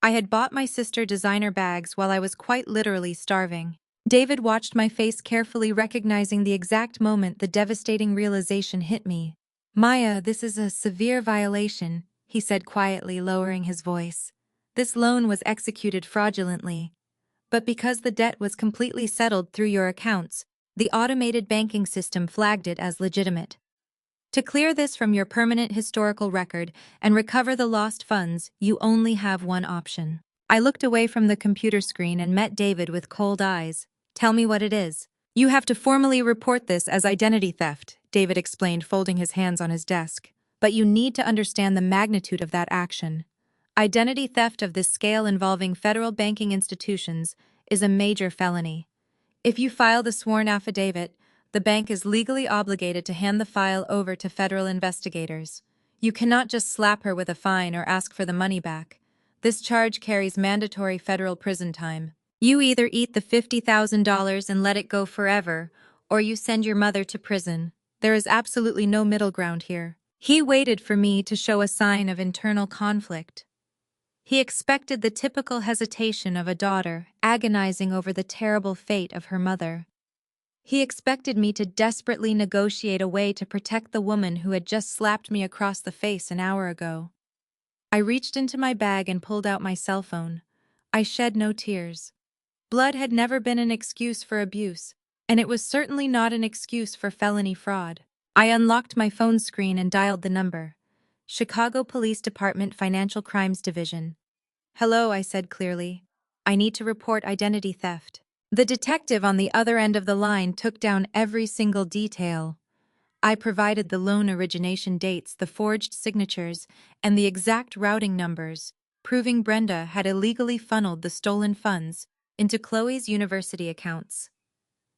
I had bought my sister designer bags while I was quite literally starving. David watched my face carefully, recognizing the exact moment the devastating realization hit me. "Maya, this is a severe violation," he said quietly, lowering his voice. "This loan was executed fraudulently. But because the debt was completely settled through your accounts, the automated banking system flagged it as legitimate. To clear this from your permanent historical record and recover the lost funds, you only have one option." I looked away from the computer screen and met David with cold eyes. "Tell me what it is." "You have to formally report this as identity theft," David explained, folding his hands on his desk. "But you need to understand the magnitude of that action. Identity theft of this scale involving federal banking institutions is a major felony. If you file the sworn affidavit, the bank is legally obligated to hand the file over to federal investigators. You cannot just slap her with a fine or ask for the money back. This charge carries mandatory federal prison time. You either eat the $50,000 and let it go forever, or you send your mother to prison. There is absolutely no middle ground here." He waited for me to show a sign of internal conflict. He expected the typical hesitation of a daughter agonizing over the terrible fate of her mother. He expected me to desperately negotiate a way to protect the woman who had just slapped me across the face an hour ago. I reached into my bag and pulled out my cell phone. I shed no tears. Blood had never been an excuse for abuse, and it was certainly not an excuse for felony fraud. I unlocked my phone screen and dialed the number. Chicago Police Department Financial Crimes Division. "Hello," I said clearly. "I need to report identity theft." The detective on the other end of the line took down every single detail. I provided the loan origination dates, the forged signatures, and the exact routing numbers, proving Brenda had illegally funneled the stolen funds into Chloe's university accounts.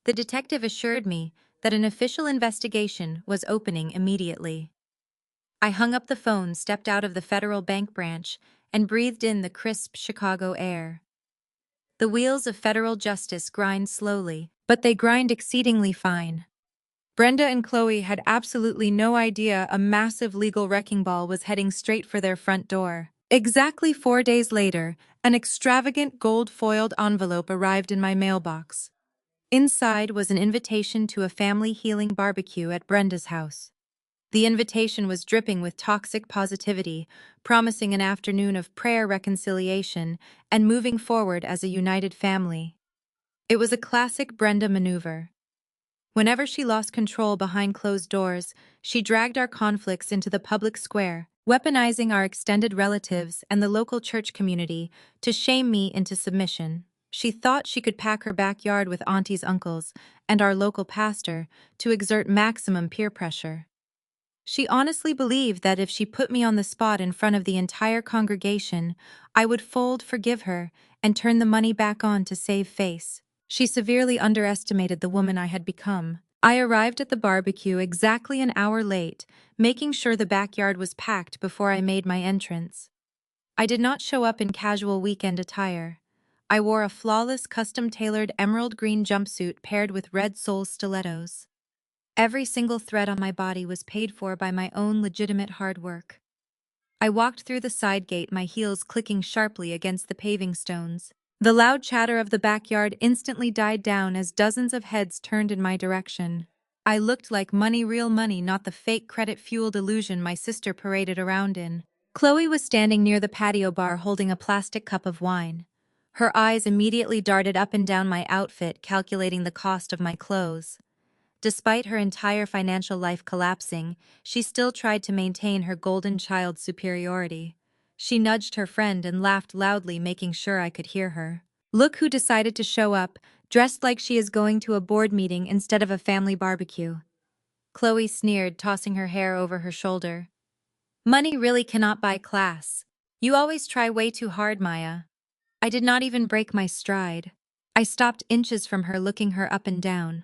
The detective assured me that an official investigation was opening immediately. I hung up the phone, stepped out of the Federal Bank branch, and breathed in the crisp Chicago air. The wheels of federal justice grind slowly, but they grind exceedingly fine. Brenda and Chloe had absolutely no idea a massive legal wrecking ball was heading straight for their front door. Exactly 4 days later, an extravagant gold-foiled envelope arrived in my mailbox. Inside was an invitation to a family healing barbecue at Brenda's house. The invitation was dripping with toxic positivity, promising an afternoon of prayer, reconciliation, and moving forward as a united family. It was a classic Brenda maneuver. Whenever she lost control behind closed doors, she dragged our conflicts into the public square, weaponizing our extended relatives and the local church community to shame me into submission. She thought she could pack her backyard with Auntie's uncles and our local pastor to exert maximum peer pressure. She honestly believed that if she put me on the spot in front of the entire congregation, I would fold, forgive her, and turn the money back on to save face. She severely underestimated the woman I had become. I arrived at the barbecue exactly an hour late, making sure the backyard was packed before I made my entrance. I did not show up in casual weekend attire. I wore a flawless custom-tailored emerald green jumpsuit paired with red sole stilettos. Every single thread on my body was paid for by my own legitimate hard work. I walked through the side gate, my heels clicking sharply against the paving stones. The loud chatter of the backyard instantly died down as dozens of heads turned in my direction. I looked like money, real money, not the fake credit-fueled illusion my sister paraded around in. Chloe was standing near the patio bar holding a plastic cup of wine. Her eyes immediately darted up and down my outfit, calculating the cost of my clothes. Despite her entire financial life collapsing, she still tried to maintain her golden child superiority. She nudged her friend and laughed loudly, making sure I could hear her. Look who decided to show up, dressed like she is going to a board meeting instead of a family barbecue. Chloe sneered, tossing her hair over her shoulder. Money really cannot buy class. You always try way too hard, Maya. I did not even break my stride. I stopped inches from her, looking her up and down.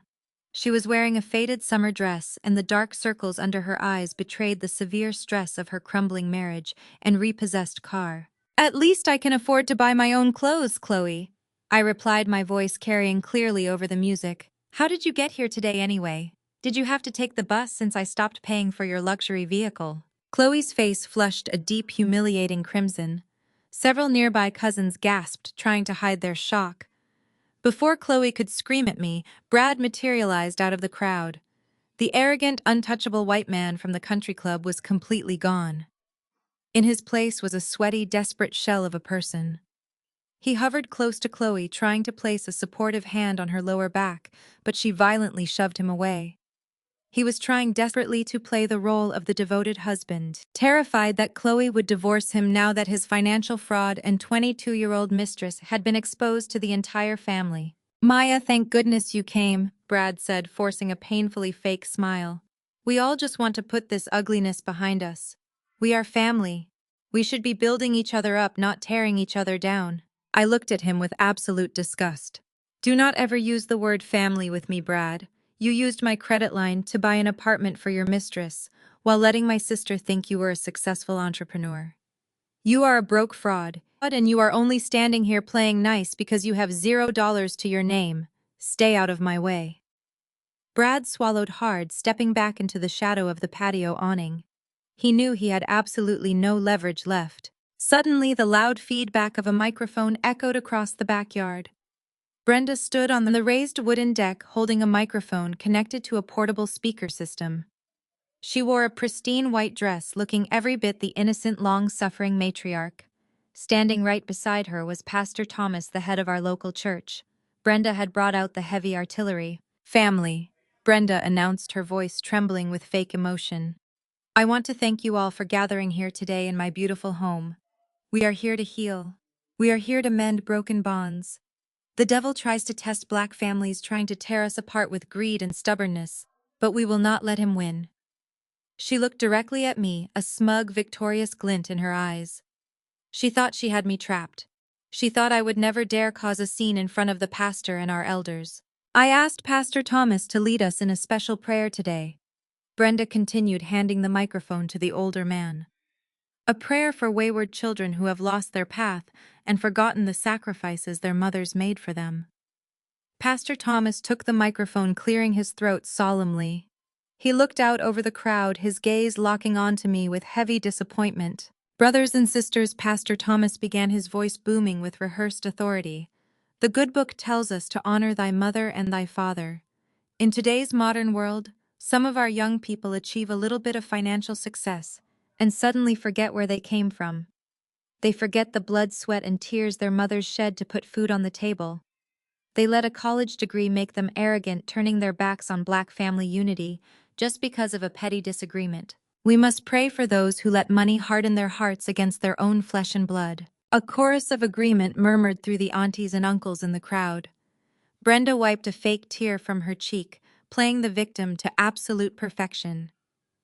She was wearing a faded summer dress, and the dark circles under her eyes betrayed the severe stress of her crumbling marriage and repossessed car. At least I can afford to buy my own clothes, Chloe, I replied, my voice carrying clearly over the music. How did you get here today anyway? Did you have to take the bus since I stopped paying for your luxury vehicle? Chloe's face flushed a deep, humiliating crimson. Several nearby cousins gasped, trying to hide their shock. Before Chloe could scream at me, Brad materialized out of the crowd. The arrogant, untouchable white man from the country club was completely gone. In his place was a sweaty, desperate shell of a person. He hovered close to Chloe, trying to place a supportive hand on her lower back, but she violently shoved him away. He was trying desperately to play the role of the devoted husband, terrified that Chloe would divorce him now that his financial fraud and 22-year-old mistress had been exposed to the entire family. Maya, thank goodness you came, Brad said, forcing a painfully fake smile. We all just want to put this ugliness behind us. We are family. We should be building each other up, not tearing each other down. I looked at him with absolute disgust. Do not ever use the word family with me, Brad. You used my credit line to buy an apartment for your mistress, while letting my sister think you were a successful entrepreneur. You are a broke fraud, and you are only standing here playing nice because you have $0 to your name. Stay out of my way. Brad swallowed hard, stepping back into the shadow of the patio awning. He knew he had absolutely no leverage left. Suddenly, the loud feedback of a microphone echoed across the backyard. Brenda stood on the raised wooden deck holding a microphone connected to a portable speaker system. She wore a pristine white dress, looking every bit the innocent, long-suffering matriarch. Standing right beside her was Pastor Thomas, the head of our local church. Brenda had brought out the heavy artillery. Family, Brenda announced, her voice trembling with fake emotion. I want to thank you all for gathering here today in my beautiful home. We are here to heal. We are here to mend broken bonds. The devil tries to test Black families, trying to tear us apart with greed and stubbornness, but we will not let him win. She looked directly at me, a smug, victorious glint in her eyes. She thought she had me trapped. She thought I would never dare cause a scene in front of the pastor and our elders. I asked Pastor Thomas to lead us in a special prayer today. Brenda continued, handing the microphone to the older man. A prayer for wayward children who have lost their path and forgotten the sacrifices their mothers made for them. Pastor Thomas took the microphone, clearing his throat solemnly. He looked out over the crowd, his gaze locking onto me with heavy disappointment. Brothers and sisters, Pastor Thomas began, his voice booming with rehearsed authority. The good book tells us to honor thy mother and thy father. In today's modern world, some of our young people achieve a little bit of financial success and suddenly forget where they came from. They forget the blood, sweat, and tears their mothers shed to put food on the table. They let a college degree make them arrogant, turning their backs on Black family unity just because of a petty disagreement. We must pray for those who let money harden their hearts against their own flesh and blood. A chorus of agreement murmured through the aunties and uncles in the crowd. Brenda wiped a fake tear from her cheek, playing the victim to absolute perfection.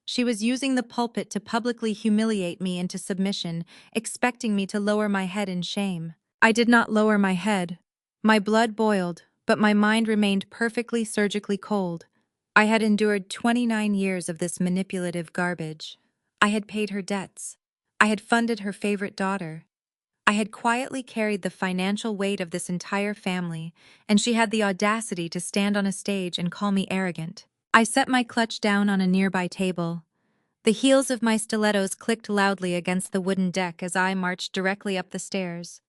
She was using the pulpit to publicly humiliate me into submission, expecting me to lower my head in shame. I did not lower my head. My blood boiled, but my mind remained perfectly surgically cold. I had endured 29 years of this manipulative garbage. I had paid her debts. I had funded her favorite daughter. I had quietly carried the financial weight of this entire family, and she had the audacity to stand on a stage and call me arrogant. I set my clutch down on a nearby table. The heels of my stilettos clicked loudly against the wooden deck as I marched directly up the stairs.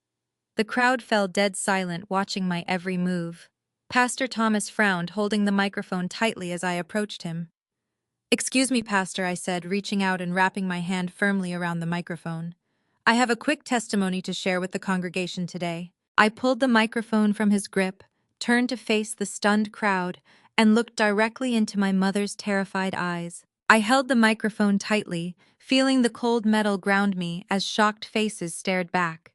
The crowd fell dead silent, watching my every move. Pastor Thomas frowned, holding the microphone tightly as I approached him. "Excuse me, Pastor," I said, reaching out and wrapping my hand firmly around the microphone. "I have a quick testimony to share with the congregation today." I pulled the microphone from his grip, turned to face the stunned crowd, and looked directly into my mother's terrified eyes. I held the microphone tightly, feeling the cold metal ground me as shocked faces stared back.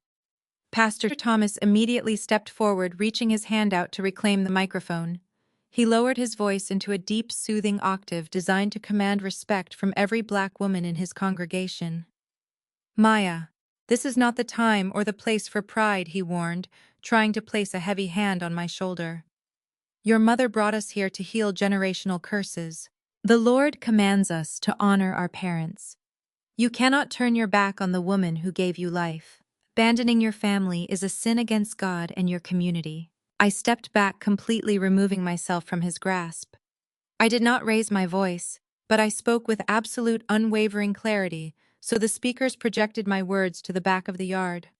Pastor Thomas immediately stepped forward, reaching his hand out to reclaim the microphone. He lowered his voice into a deep, soothing octave designed to command respect from every black woman in his congregation. "Maya, this is not the time or the place for pride," he warned, trying to place a heavy hand on my shoulder. "Your mother brought us here to heal generational curses. The Lord commands us to honor our parents. You cannot turn your back on the woman who gave you life. Abandoning your family is a sin against God and your community." I stepped back, completely removing myself from his grasp. I did not raise my voice, but I spoke with absolute unwavering clarity, so the speakers projected my words to the back of the yard.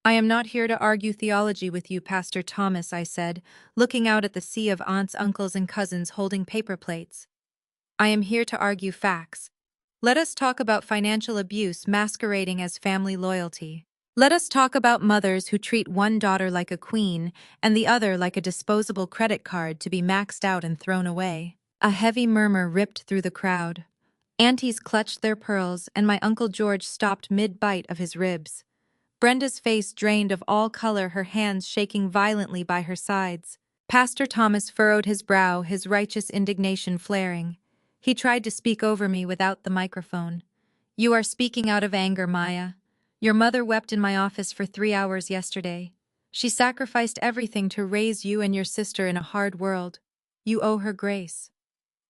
"I am not here to argue theology with you, Pastor Thomas," I said, looking out at the sea of aunts, uncles, and cousins holding paper plates. "I am here to argue facts. Let us talk about financial abuse masquerading as family loyalty. Let us talk about mothers who treat one daughter like a queen and the other like a disposable credit card to be maxed out and thrown away." A heavy murmur ripped through the crowd. Aunties clutched their pearls, and my Uncle George stopped mid-bite of his ribs. Brenda's face drained of all color, her hands shaking violently by her sides. Pastor Thomas furrowed his brow, his righteous indignation flaring. He tried to speak over me without the microphone. "You are speaking out of anger, Maya. Your mother wept in my office for 3 hours yesterday. She sacrificed everything to raise you and your sister in a hard world. You owe her grace."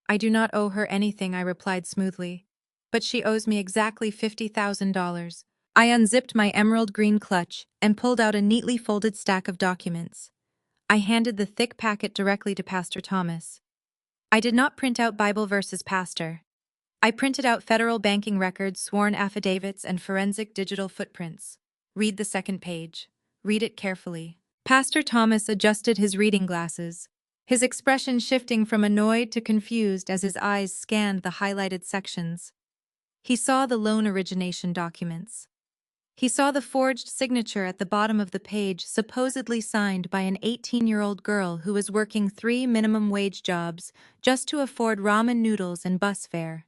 "I do not owe her anything," I replied smoothly. "But she owes me exactly $50,000. I unzipped my emerald green clutch and pulled out a neatly folded stack of documents. I handed the thick packet directly to Pastor Thomas. "I did not print out Bible verses, Pastor. I printed out federal banking records, sworn affidavits, and forensic digital footprints. Read the second page. Read it carefully." Pastor Thomas adjusted his reading glasses, his expression shifting from annoyed to confused as his eyes scanned the highlighted sections. He saw the loan origination documents. He saw the forged signature at the bottom of the page, supposedly signed by an 18-year-old girl who was working 3 minimum wage jobs just to afford ramen noodles and bus fare.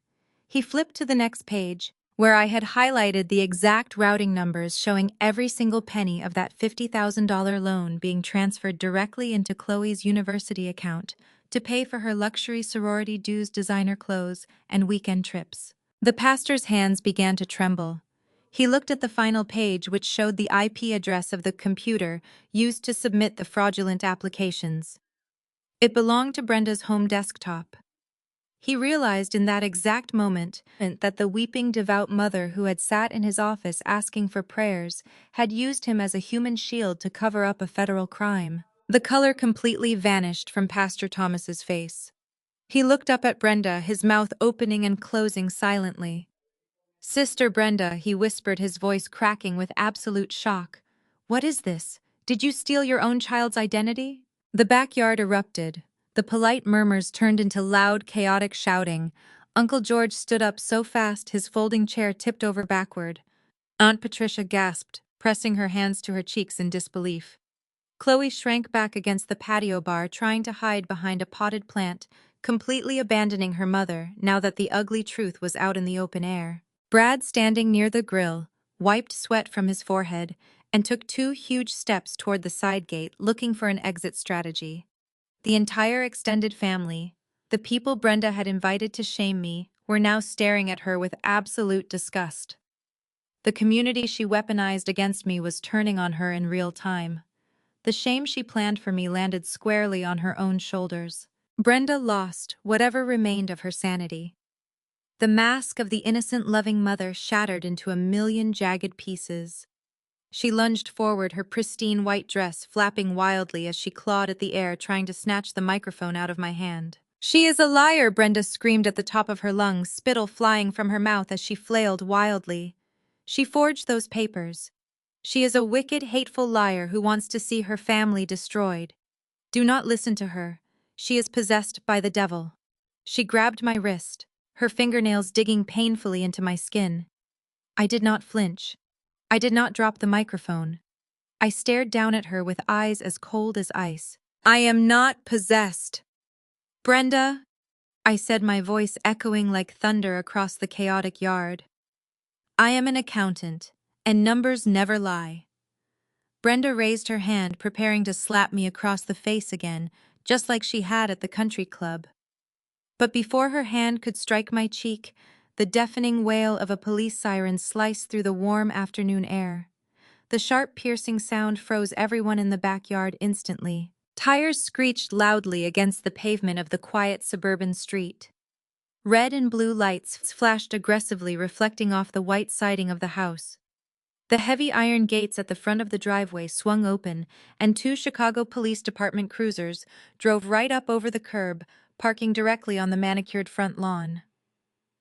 He flipped to the next page, where I had highlighted the exact routing numbers showing every single penny of that $50,000 loan being transferred directly into Chloe's university account to pay for her luxury sorority dues, designer clothes, and weekend trips. The pastor's hands began to tremble. He looked at the final page, which showed the IP address of the computer used to submit the fraudulent applications. It belonged to Brenda's home desktop. He realized in that exact moment that the weeping, devout mother who had sat in his office asking for prayers had used him as a human shield to cover up a federal crime. The color completely vanished from Pastor Thomas's face. He looked up at Brenda, his mouth opening and closing silently. "Sister Brenda," he whispered, his voice cracking with absolute shock. "What is this? Did you steal your own child's identity?" The backyard erupted. The polite murmurs turned into loud, chaotic shouting. Uncle George stood up so fast his folding chair tipped over backward. Aunt Patricia gasped, pressing her hands to her cheeks in disbelief. Chloe shrank back against the patio bar, trying to hide behind a potted plant, completely abandoning her mother now that the ugly truth was out in the open air. Brad, standing near the grill, wiped sweat from his forehead and took 2 huge steps toward the side gate, looking for an exit strategy. The entire extended family, the people Brenda had invited to shame me, were now staring at her with absolute disgust. The community she weaponized against me was turning on her in real time. The shame she planned for me landed squarely on her own shoulders. Brenda lost whatever remained of her sanity. The mask of the innocent, loving mother shattered into a million jagged pieces. She lunged forward, her pristine white dress flapping wildly as she clawed at the air, trying to snatch the microphone out of my hand. "She is a liar!" Brenda screamed at the top of her lungs, spittle flying from her mouth as she flailed wildly. "She forged those papers. She is a wicked, hateful liar who wants to see her family destroyed. Do not listen to her. She is possessed by the devil." She grabbed my wrist, her fingernails digging painfully into my skin. I did not flinch. I did not drop the microphone. I stared down at her with eyes as cold as ice. "I am not possessed. Brenda," I said, my voice echoing like thunder across the chaotic yard. "I am an accountant, and numbers never lie." Brenda raised her hand, preparing to slap me across the face again, just like she had at the country club. But before her hand could strike my cheek, the deafening wail of a police siren sliced through the warm afternoon air. The sharp, piercing sound froze everyone in the backyard instantly. Tires screeched loudly against the pavement of the quiet suburban street. Red and blue lights flashed aggressively, reflecting off the white siding of the house. The heavy iron gates at the front of the driveway swung open, and 2 Chicago Police Department cruisers drove right up over the curb, parking directly on the manicured front lawn.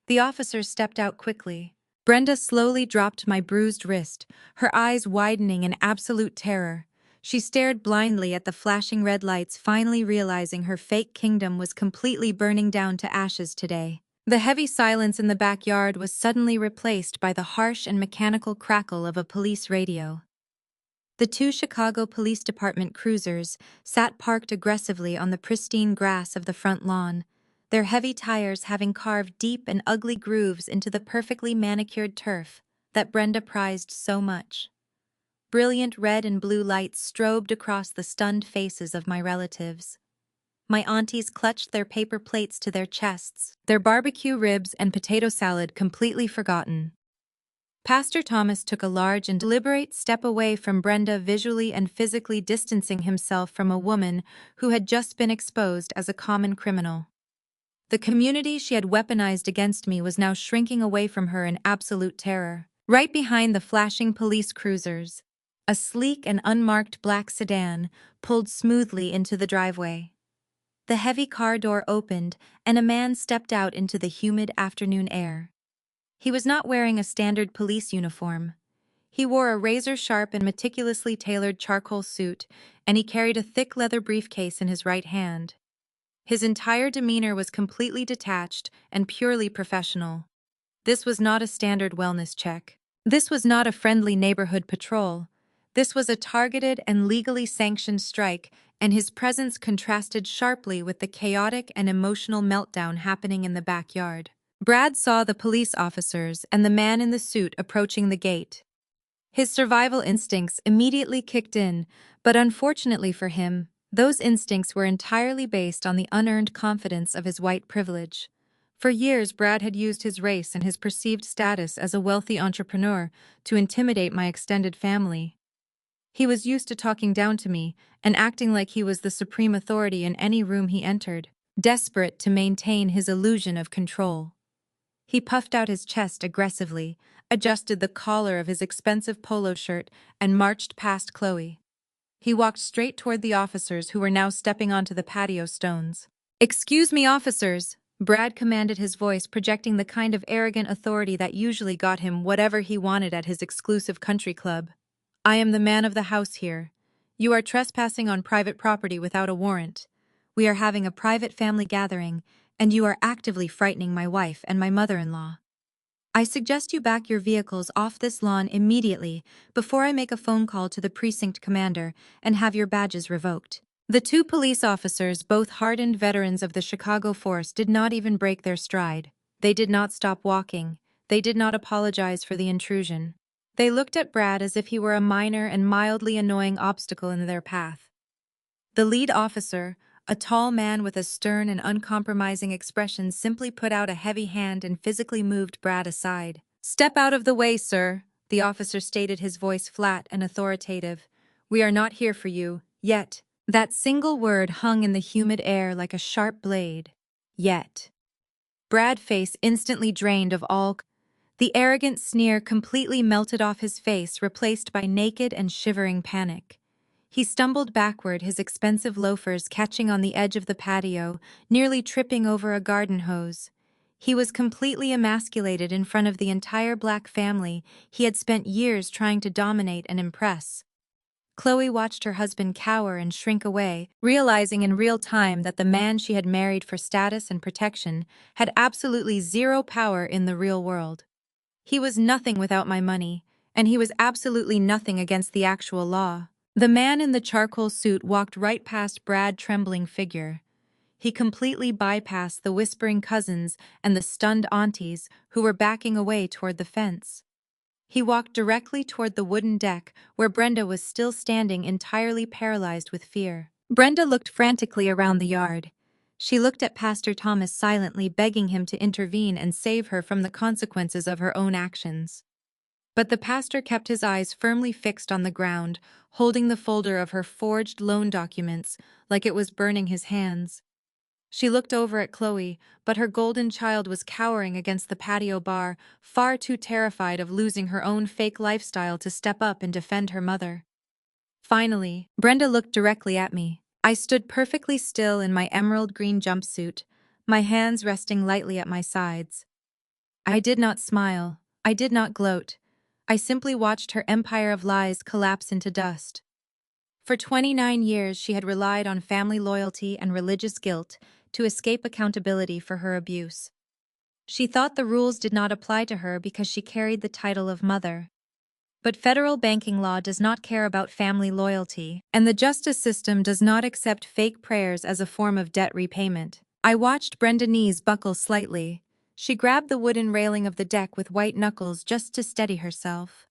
The officers stepped out quickly. Brenda slowly dropped my bruised wrist, her eyes widening in absolute terror. She stared blindly at the flashing red lights, finally realizing her fake kingdom was completely burning down to ashes today. The heavy silence in the backyard was suddenly replaced by the harsh and mechanical crackle of a police radio. The 2 Chicago Police Department cruisers sat parked aggressively on the pristine grass of the front lawn, their heavy tires having carved deep and ugly grooves into the perfectly manicured turf that Brenda prized so much. Brilliant red and blue lights strobed across the stunned faces of my relatives. My aunties clutched their paper plates to their chests, their barbecue ribs and potato salad completely forgotten. Pastor Thomas took a large and deliberate step away from Brenda, visually and physically distancing himself from a woman who had just been exposed as a common criminal. The community she had weaponized against me was now shrinking away from her in absolute terror. Right behind the flashing police cruisers, a sleek and unmarked black sedan pulled smoothly into the driveway. The heavy car door opened, and a man stepped out into the humid afternoon air. He was not wearing a standard police uniform. He wore a razor-sharp and meticulously tailored charcoal suit, and he carried a thick leather briefcase in his right hand. His entire demeanor was completely detached and purely professional. This was not a standard wellness check. This was not a friendly neighborhood patrol. This was a targeted and legally sanctioned strike, and his presence contrasted sharply with the chaotic and emotional meltdown happening in the backyard. Brad saw the police officers and the man in the suit approaching the gate. His survival instincts immediately kicked in, but unfortunately for him, those instincts were entirely based on the unearned confidence of his white privilege. For years, Brad had used his race and his perceived status as a wealthy entrepreneur to intimidate my extended family. He was used to talking down to me and acting like he was the supreme authority in any room he entered, desperate to maintain his illusion of control. He puffed out his chest aggressively, adjusted the collar of his expensive polo shirt, and marched past Chloe. He walked straight toward the officers who were now stepping onto the patio stones. "Excuse me, officers," Brad commanded, his voice projecting the kind of arrogant authority that usually got him whatever he wanted at his exclusive country club. "I am the man of the house here. You are trespassing on private property without a warrant. We are having a private family gathering, and you are actively frightening my wife and my mother-in-law. I suggest you back your vehicles off this lawn immediately before I make a phone call to the precinct commander and have your badges revoked." The 2 police officers, both hardened veterans of the Chicago force, did not even break their stride. They did not stop walking. They did not apologize for the intrusion. They looked at Brad as if he were a minor and mildly annoying obstacle in their path. The lead officer, a tall man with a stern and uncompromising expression, simply put out a heavy hand and physically moved Brad aside. "Step out of the way, sir," the officer stated, his voice flat and authoritative. "We are not here for you, yet." That single word hung in the humid air like a sharp blade. Yet. Brad's face instantly drained of all. The arrogant sneer completely melted off his face, replaced by naked and shivering panic. He stumbled backward, his expensive loafers catching on the edge of the patio, nearly tripping over a garden hose. He was completely emasculated in front of the entire black family he had spent years trying to dominate and impress. Chloe watched her husband cower and shrink away, realizing in real time that the man she had married for status and protection had absolutely zero power in the real world. "He was nothing without my money, and he was absolutely nothing against the actual law." The man in the charcoal suit walked right past Brad's trembling figure. He completely bypassed the whispering cousins and the stunned aunties who were backing away toward the fence. He walked directly toward the wooden deck where Brenda was still standing, entirely paralyzed with fear. Brenda looked frantically around the yard. She looked at Pastor Thomas silently, begging him to intervene and save her from the consequences of her own actions. But the pastor kept his eyes firmly fixed on the ground, holding the folder of her forged loan documents like it was burning his hands. She looked over at Chloe, but her golden child was cowering against the patio bar, far too terrified of losing her own fake lifestyle to step up and defend her mother. Finally, Brenda looked directly at me. I stood perfectly still in my emerald green jumpsuit, my hands resting lightly at my sides. I did not smile. I did not gloat. I simply watched her empire of lies collapse into dust. For 29 years, she had relied on family loyalty and religious guilt to escape accountability for her abuse. She thought the rules did not apply to her because she carried the title of mother. But federal banking law does not care about family loyalty, and the justice system does not accept fake prayers as a form of debt repayment. I watched Brenda's knees buckle slightly. She grabbed the wooden railing of the deck with white knuckles just to steady herself.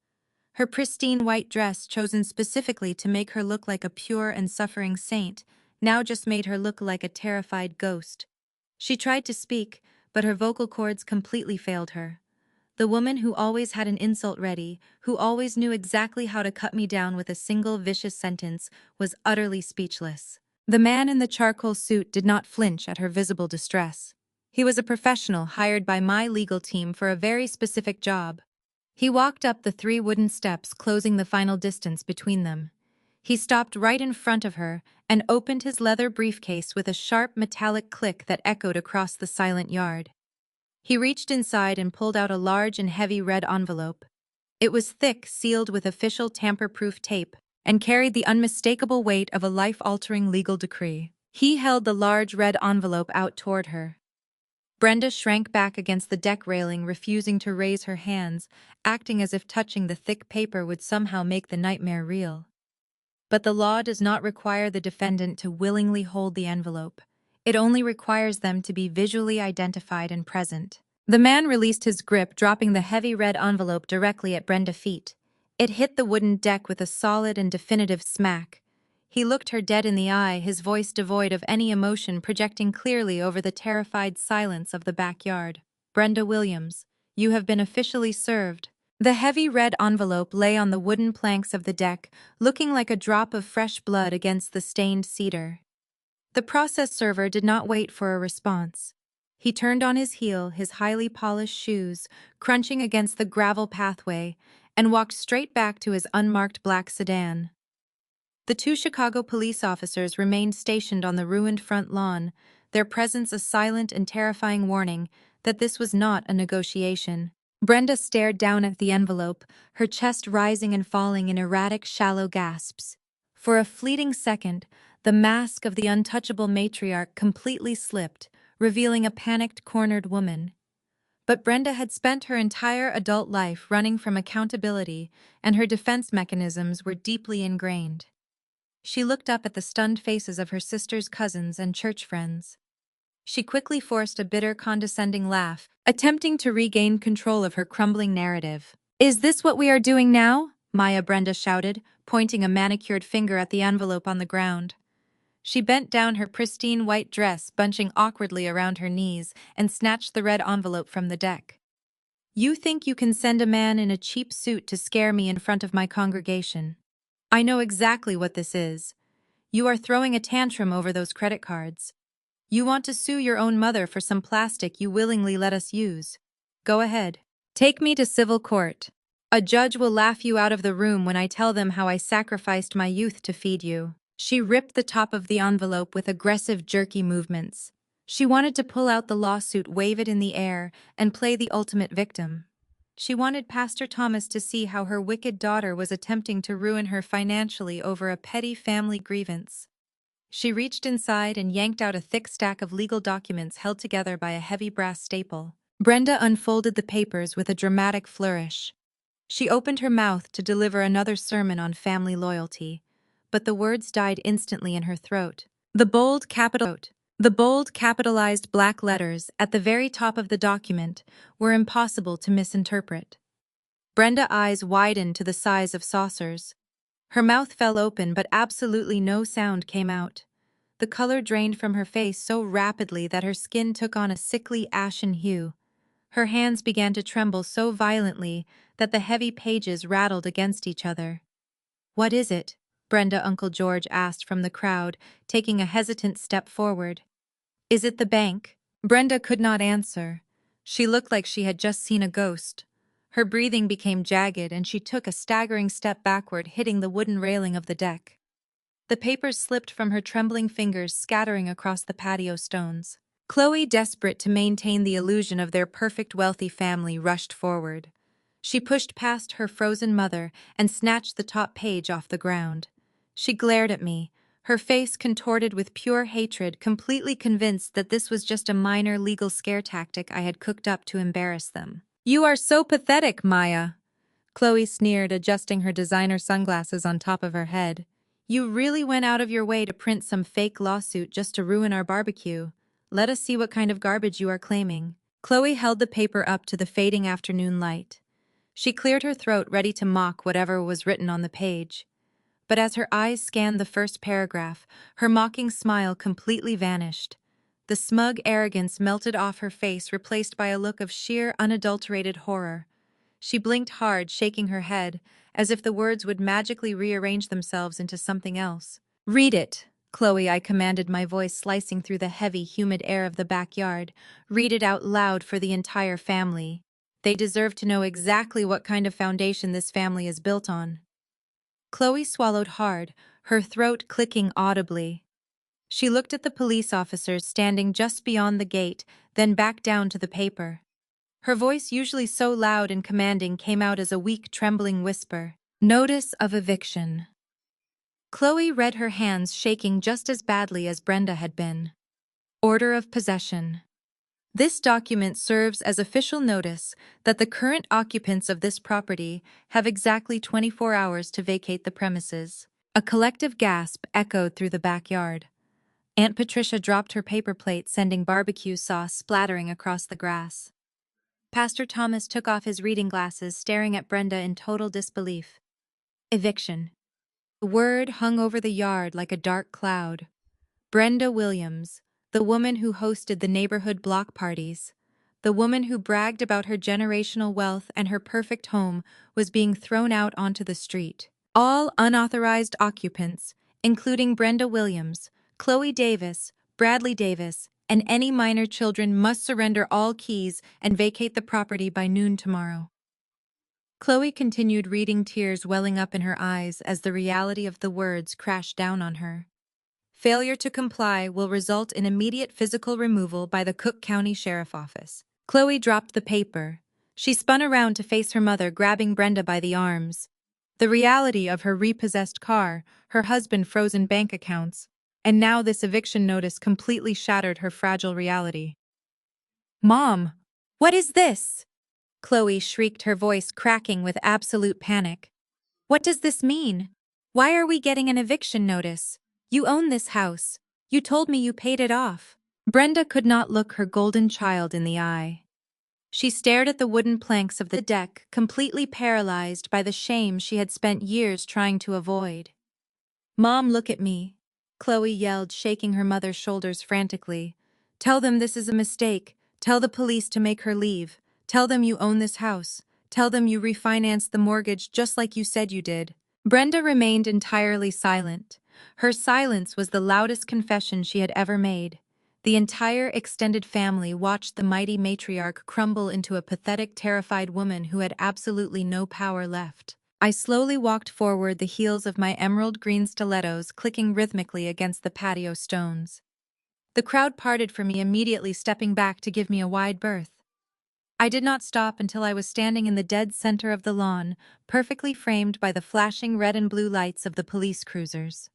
Her pristine white dress, chosen specifically to make her look like a pure and suffering saint, now just made her look like a terrified ghost. She tried to speak, but her vocal cords completely failed her. The woman who always had an insult ready, who always knew exactly how to cut me down with a single vicious sentence, was utterly speechless. The man in the charcoal suit did not flinch at her visible distress. He was a professional hired by my legal team for a very specific job. He walked up the 3 wooden steps, closing the final distance between them. He stopped right in front of her and opened his leather briefcase with a sharp metallic click that echoed across the silent yard. He reached inside and pulled out a large and heavy red envelope. It was thick, sealed with official tamper-proof tape, and carried the unmistakable weight of a life-altering legal decree. He held the large red envelope out toward her. Brenda shrank back against the deck railing, refusing to raise her hands, acting as if touching the thick paper would somehow make the nightmare real. But the law does not require the defendant to willingly hold the envelope. It only requires them to be visually identified and present. The man released his grip, dropping the heavy red envelope directly at Brenda's feet. It hit the wooden deck with a solid and definitive smack. He looked her dead in the eye, his voice devoid of any emotion, projecting clearly over the terrified silence of the backyard. "Brenda Williams, you have been officially served." The heavy red envelope lay on the wooden planks of the deck, looking like a drop of fresh blood against the stained cedar. The process server did not wait for a response. He turned on his heel, his highly polished shoes crunching against the gravel pathway, and walked straight back to his unmarked black sedan. The 2 Chicago police officers remained stationed on the ruined front lawn, their presence a silent and terrifying warning that this was not a negotiation. Brenda stared down at the envelope, her chest rising and falling in erratic, shallow gasps. For a fleeting second, the mask of the untouchable matriarch completely slipped, revealing a panicked, cornered woman. But Brenda had spent her entire adult life running from accountability, and her defense mechanisms were deeply ingrained. She looked up at the stunned faces of her sister's cousins and church friends. She quickly forced a bitter, condescending laugh, attempting to regain control of her crumbling narrative. Is this what we are doing now? Brenda shouted, pointing a manicured finger at the envelope on the ground. She bent down her pristine white dress, bunching awkwardly around her knees, and snatched the red envelope from the deck. You think you can send a man in a cheap suit to scare me in front of my congregation? I know exactly what this is. You are throwing a tantrum over those credit cards. You want to sue your own mother for some plastic you willingly let us use. Go ahead. Take me to civil court. A judge will laugh you out of the room when I tell them how I sacrificed my youth to feed you. She ripped the top of the envelope with aggressive, jerky movements. She wanted to pull out the lawsuit, wave it in the air, and play the ultimate victim. She wanted Pastor Thomas to see how her wicked daughter was attempting to ruin her financially over a petty family grievance. She reached inside and yanked out a thick stack of legal documents held together by a heavy brass staple. Brenda unfolded the papers with a dramatic flourish. She opened her mouth to deliver another sermon on family loyalty, but the words died instantly in her throat. The bold capitalized black letters at the very top of the document were impossible to misinterpret. Brenda's eyes widened to the size of saucers. Her mouth fell open, but absolutely no sound came out. The color drained from her face so rapidly that her skin took on a sickly ashen hue. Her hands began to tremble so violently that the heavy pages rattled against each other. "What is it?" Brenda Uncle George asked from the crowd, taking a hesitant step forward. "Is it the bank?" Brenda could not answer. She looked like she had just seen a ghost. Her breathing became jagged and she took a staggering step backward, hitting the wooden railing of the deck. The papers slipped from her trembling fingers, scattering across the patio stones. Chloe, desperate to maintain the illusion of their perfect wealthy family, rushed forward. She pushed past her frozen mother and snatched the top page off the ground. She glared at me, her face contorted with pure hatred, completely convinced that this was just a minor legal scare tactic I had cooked up to embarrass them. "You are so pathetic, Maya," Chloe sneered, adjusting her designer sunglasses on top of her head. "You really went out of your way to print some fake lawsuit just to ruin our barbecue. Let us see what kind of garbage you are claiming." Chloe held the paper up to the fading afternoon light. She cleared her throat, ready to mock whatever was written on the page. But as her eyes scanned the first paragraph, her mocking smile completely vanished. The smug arrogance melted off her face, replaced by a look of sheer, unadulterated horror. She blinked hard, shaking her head, as if the words would magically rearrange themselves into something else. "Read it, Chloe," I commanded, my voice slicing through the heavy, humid air of the backyard. "Read it out loud for the entire family. They deserve to know exactly what kind of foundation this family is built on." Chloe swallowed hard, her throat clicking audibly. She looked at the police officers standing just beyond the gate, then back down to the paper. Her voice, usually so loud and commanding, came out as a weak, trembling whisper. "Notice of eviction." Chloe read, her hands shaking just as badly as Brenda had been. "Order of possession. This document serves as official notice that the current occupants of this property have exactly 24 hours to vacate the premises." A collective gasp echoed through the backyard. Aunt Patricia dropped her paper plate, sending barbecue sauce splattering across the grass. Pastor Thomas took off his reading glasses, staring at Brenda in total disbelief. Eviction. The word hung over the yard like a dark cloud. Brenda Williams, the woman who hosted the neighborhood block parties, the woman who bragged about her generational wealth and her perfect home, was being thrown out onto the street. All unauthorized occupants, including Brenda Williams, Chloe Davis, Bradley Davis, and any minor children, must surrender all keys and vacate the property by noon tomorrow. Chloe continued reading, tears welling up in her eyes as the reality of the words crashed down on her. Failure to comply will result in immediate physical removal by the Cook County Sheriff Office. Chloe dropped the paper. She spun around to face her mother, grabbing Brenda by the arms. The reality of her repossessed car, her husband's frozen bank accounts, and now this eviction notice completely shattered her fragile reality. "Mom, what is this?" Chloe shrieked, her voice cracking with absolute panic. "What does this mean? Why are we getting an eviction notice? You own this house. You told me you paid it off." Brenda could not look her golden child in the eye. She stared at the wooden planks of the deck, completely paralyzed by the shame she had spent years trying to avoid. "Mom, look at me," Chloe yelled, shaking her mother's shoulders frantically. "Tell them this is a mistake. Tell the police to make her leave. Tell them you own this house. Tell them you refinanced the mortgage just like you said you did." Brenda remained entirely silent. Her silence was the loudest confession she had ever made. The entire extended family watched the mighty matriarch crumble into a pathetic, terrified woman who had absolutely no power left. I slowly walked forward, the heels of my emerald green stilettos clicking rhythmically against the patio stones. The crowd parted for me, immediately stepping back to give me a wide berth. I did not stop until I was standing in the dead center of the lawn, perfectly framed by the flashing red and blue lights of the police cruisers.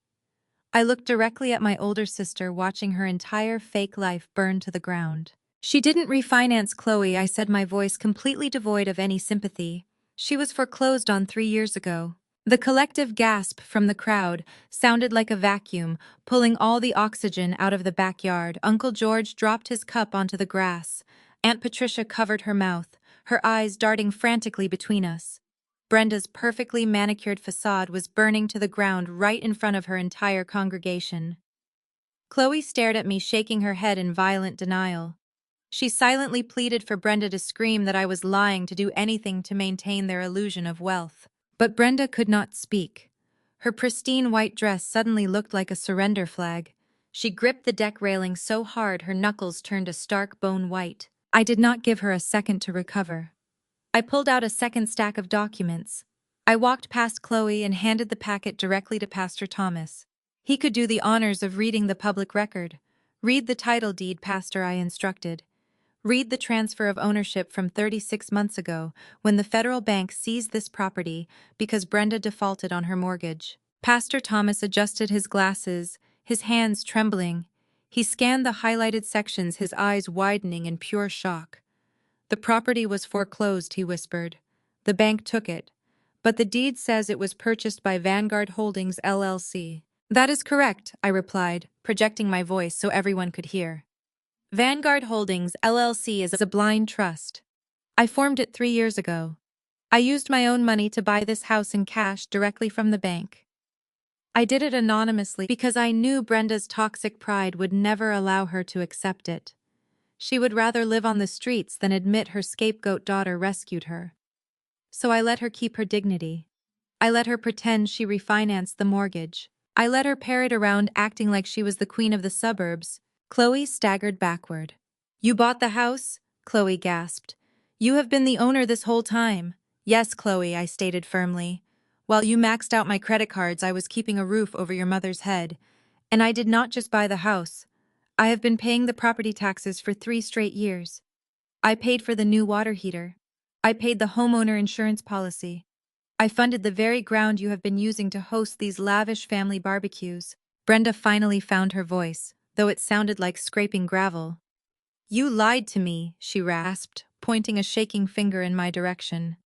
I looked directly at my older sister, watching her entire fake life burn to the ground. "She didn't refinance, Chloe," I said, my voice completely devoid of any sympathy. "She was foreclosed on 3 years ago." The collective gasp from the crowd sounded like a vacuum, pulling all the oxygen out of the backyard. Uncle George dropped his cup onto the grass. Aunt Patricia covered her mouth, her eyes darting frantically between us. Brenda's perfectly manicured facade was burning to the ground right in front of her entire congregation. Chloe stared at me, shaking her head in violent denial. She silently pleaded for Brenda to scream that I was lying, to do anything to maintain their illusion of wealth. But Brenda could not speak. Her pristine white dress suddenly looked like a surrender flag. She gripped the deck railing so hard her knuckles turned a stark bone white. I did not give her a second to recover. I pulled out a second stack of documents. I walked past Chloe and handed the packet directly to Pastor Thomas. He could do the honors of reading the public record. "Read the title deed, Pastor," I instructed. "Read the transfer of ownership from 36 months ago, when the federal bank seized this property because Brenda defaulted on her mortgage." Pastor Thomas adjusted his glasses, his hands trembling. He scanned the highlighted sections, his eyes widening in pure shock. "The property was foreclosed," he whispered. "The bank took it. But the deed says it was purchased by Vanguard Holdings, LLC. "That is correct," I replied, projecting my voice so everyone could hear. "Vanguard Holdings, LLC is a blind trust. I formed it 3 years ago. I used my own money to buy this house in cash directly from the bank. I did it anonymously because I knew Brenda's toxic pride would never allow her to accept it. She would rather live on the streets than admit her scapegoat daughter rescued her. So I let her keep her dignity. I let her pretend she refinanced the mortgage. I let her parrot around acting like she was the queen of the suburbs." Chloe staggered backward. "You bought the house?" Chloe gasped. "You have been the owner this whole time." "Yes, Chloe," I stated firmly. "While you maxed out my credit cards, I was keeping a roof over your mother's head. And I did not just buy the house. I have been paying the property taxes for 3 straight years. I paid for the new water heater. I paid the homeowner insurance policy. I funded the very ground you have been using to host these lavish family barbecues." Brenda finally found her voice, though it sounded like scraping gravel. "You lied to me," she rasped, pointing a shaking finger in my direction.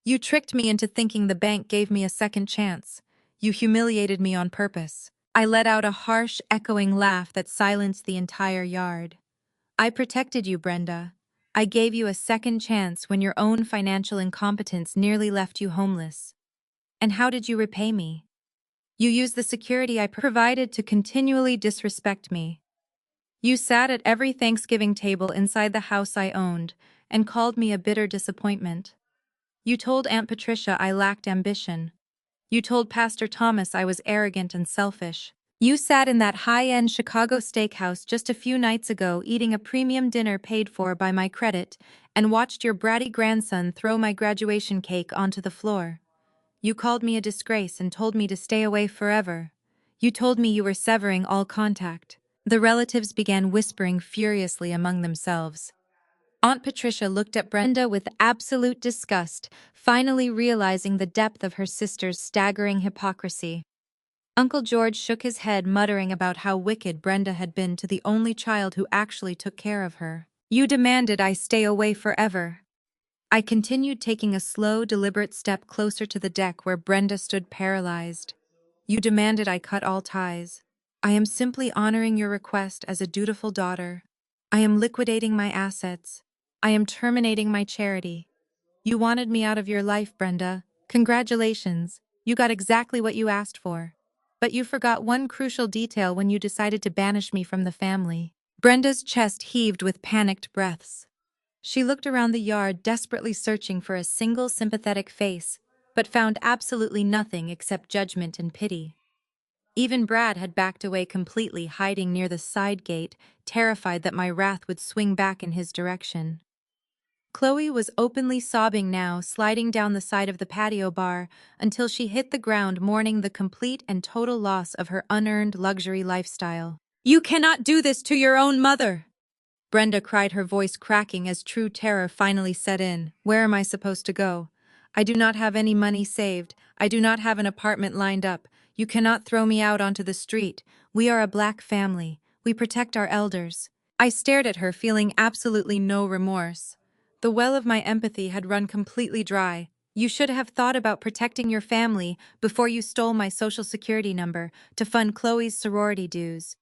"You tricked me into thinking the bank gave me a second chance. You humiliated me on purpose." I let out a harsh, echoing laugh that silenced the entire yard. "I protected you, Brenda. I gave you a second chance when your own financial incompetence nearly left you homeless. And how did you repay me? You used the security I provided to continually disrespect me. You sat at every Thanksgiving table inside the house I owned and called me a bitter disappointment. You told Aunt Patricia I lacked ambition. You told Pastor Thomas I was arrogant and selfish. You sat in that high-end Chicago steakhouse just a few nights ago eating a premium dinner paid for by my credit and watched your bratty grandson throw my graduation cake onto the floor. You called me a disgrace and told me to stay away forever. You told me you were severing all contact." The relatives began whispering furiously among themselves. Aunt Patricia looked at Brenda with absolute disgust, finally realizing the depth of her sister's staggering hypocrisy. Uncle George shook his head, muttering about how wicked Brenda had been to the only child who actually took care of her. "You demanded I stay away forever." I continued, taking a slow, deliberate step closer to the deck where Brenda stood paralyzed. "You demanded I cut all ties. I am simply honoring your request as a dutiful daughter. I am liquidating my assets. I am terminating my charity. You wanted me out of your life, Brenda. Congratulations. You got exactly what you asked for. But you forgot one crucial detail when you decided to banish me from the family. Brenda's chest heaved with panicked breaths. She looked around the yard, desperately searching for a single sympathetic face, but found absolutely nothing except judgment and pity. Even Brad had backed away completely, hiding near the side gate, terrified that my wrath would swing back in his direction. Chloe was openly sobbing now, sliding down the side of the patio bar until she hit the ground, mourning the complete and total loss of her unearned luxury lifestyle. "You cannot do this to your own mother!" Brenda cried, her voice cracking as true terror finally set in. "Where am I supposed to go? I do not have any money saved. I do not have an apartment lined up. You cannot throw me out onto the street. We are a black family. We protect our elders." I stared at her, feeling absolutely no remorse. The well of my empathy had run completely dry. "You should have thought about protecting your family before you stole my social security number to fund Chloe's sorority dues.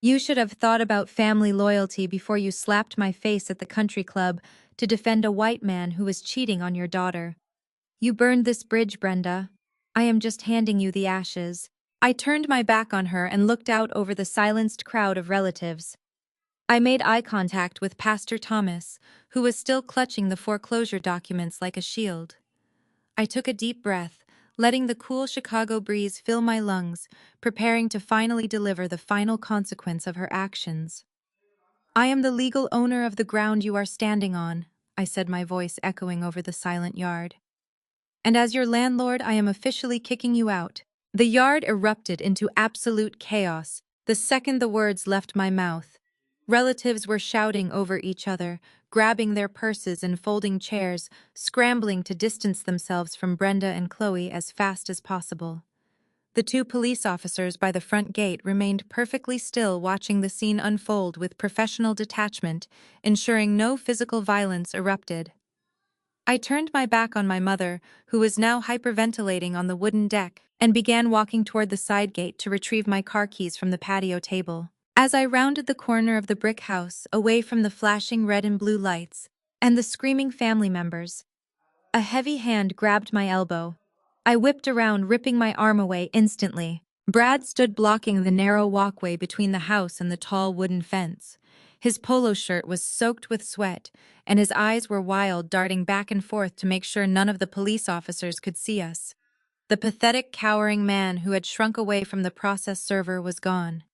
You should have thought about family loyalty before you slapped my face at the country club to defend a white man who was cheating on your daughter. You burned this bridge, Brenda. I am just handing you the ashes." I turned my back on her and looked out over the silenced crowd of relatives. I made eye contact with Pastor Thomas, who was still clutching the foreclosure documents like a shield. I took a deep breath, letting the cool Chicago breeze fill my lungs, preparing to finally deliver the final consequence of her actions. "I am the legal owner of the ground you are standing on," I said, my voice echoing over the silent yard. "And as your landlord, I am officially kicking you out." The yard erupted into absolute chaos the second the words left my mouth. Relatives were shouting over each other, grabbing their purses and folding chairs, scrambling to distance themselves from Brenda and Chloe as fast as possible. The two police officers by the front gate remained perfectly still, watching the scene unfold with professional detachment, ensuring no physical violence erupted. I turned my back on my mother, who was now hyperventilating on the wooden deck, and began walking toward the side gate to retrieve my car keys from the patio table. As I rounded the corner of the brick house, away from the flashing red and blue lights and the screaming family members, a heavy hand grabbed my elbow. I whipped around, ripping my arm away instantly. Brad stood blocking the narrow walkway between the house and the tall wooden fence. His polo shirt was soaked with sweat, and his eyes were wild, darting back and forth to make sure none of the police officers could see us. The pathetic, cowering man who had shrunk away from the process server was gone.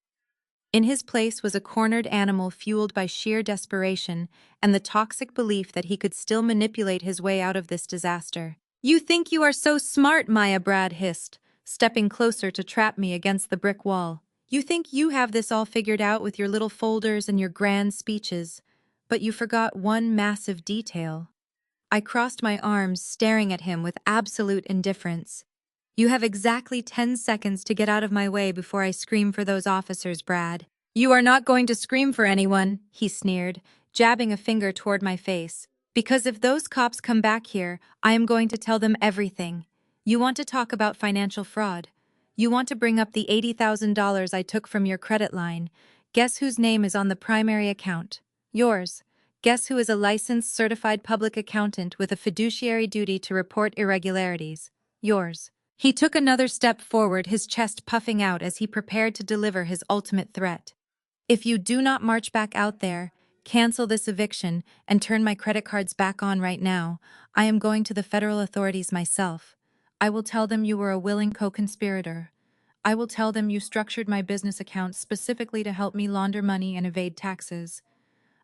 In his place was a cornered animal fueled by sheer desperation and the toxic belief that he could still manipulate his way out of this disaster. "You think you are so smart, Maya," Brad hissed, stepping closer to trap me against the brick wall. "You think you have this all figured out with your little folders and your grand speeches, but you forgot one massive detail." I crossed my arms, staring at him with absolute indifference. "You have exactly 10 seconds to get out of my way before I scream for those officers, Brad." "You are not going to scream for anyone," he sneered, jabbing a finger toward my face. "Because if those cops come back here, I am going to tell them everything. You want to talk about financial fraud? You want to bring up the $80,000 I took from your credit line? Guess whose name is on the primary account? Yours. Guess who is a licensed certified public accountant with a fiduciary duty to report irregularities? Yours." He took another step forward, his chest puffing out as he prepared to deliver his ultimate threat. "If you do not march back out there, cancel this eviction, and turn my credit cards back on right now, I am going to the federal authorities myself. I will tell them you were a willing co-conspirator. I will tell them you structured my business account specifically to help me launder money and evade taxes.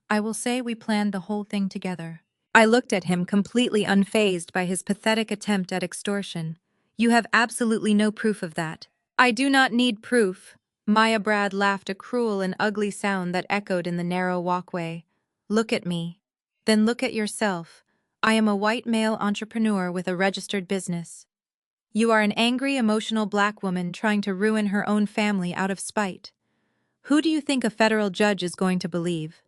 I will say we planned the whole thing together." I looked at him, completely unfazed by his pathetic attempt at extortion. "You have absolutely no proof of that." "I do not need proof." Maya Brad laughed, a cruel and ugly sound that echoed in the narrow walkway. "Look at me. Then look at yourself. I am a white male entrepreneur with a registered business. You are an angry, emotional black woman trying to ruin her own family out of spite. Who do you think a federal judge is going to believe?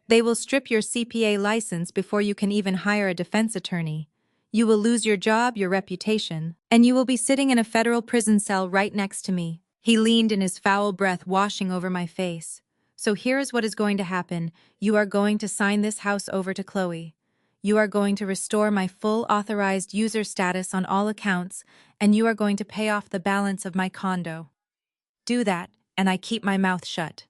They will strip your CPA license before you can even hire a defense attorney. You will lose your job, your reputation, and you will be sitting in a federal prison cell right next to me." He leaned in, his foul breath washing over my face. So here is what is going to happen. You are going to sign this house over to Chloe. You are going to restore my full authorized user status on all accounts, and you are going to pay off the balance of my condo. Do that, and I keep my mouth shut.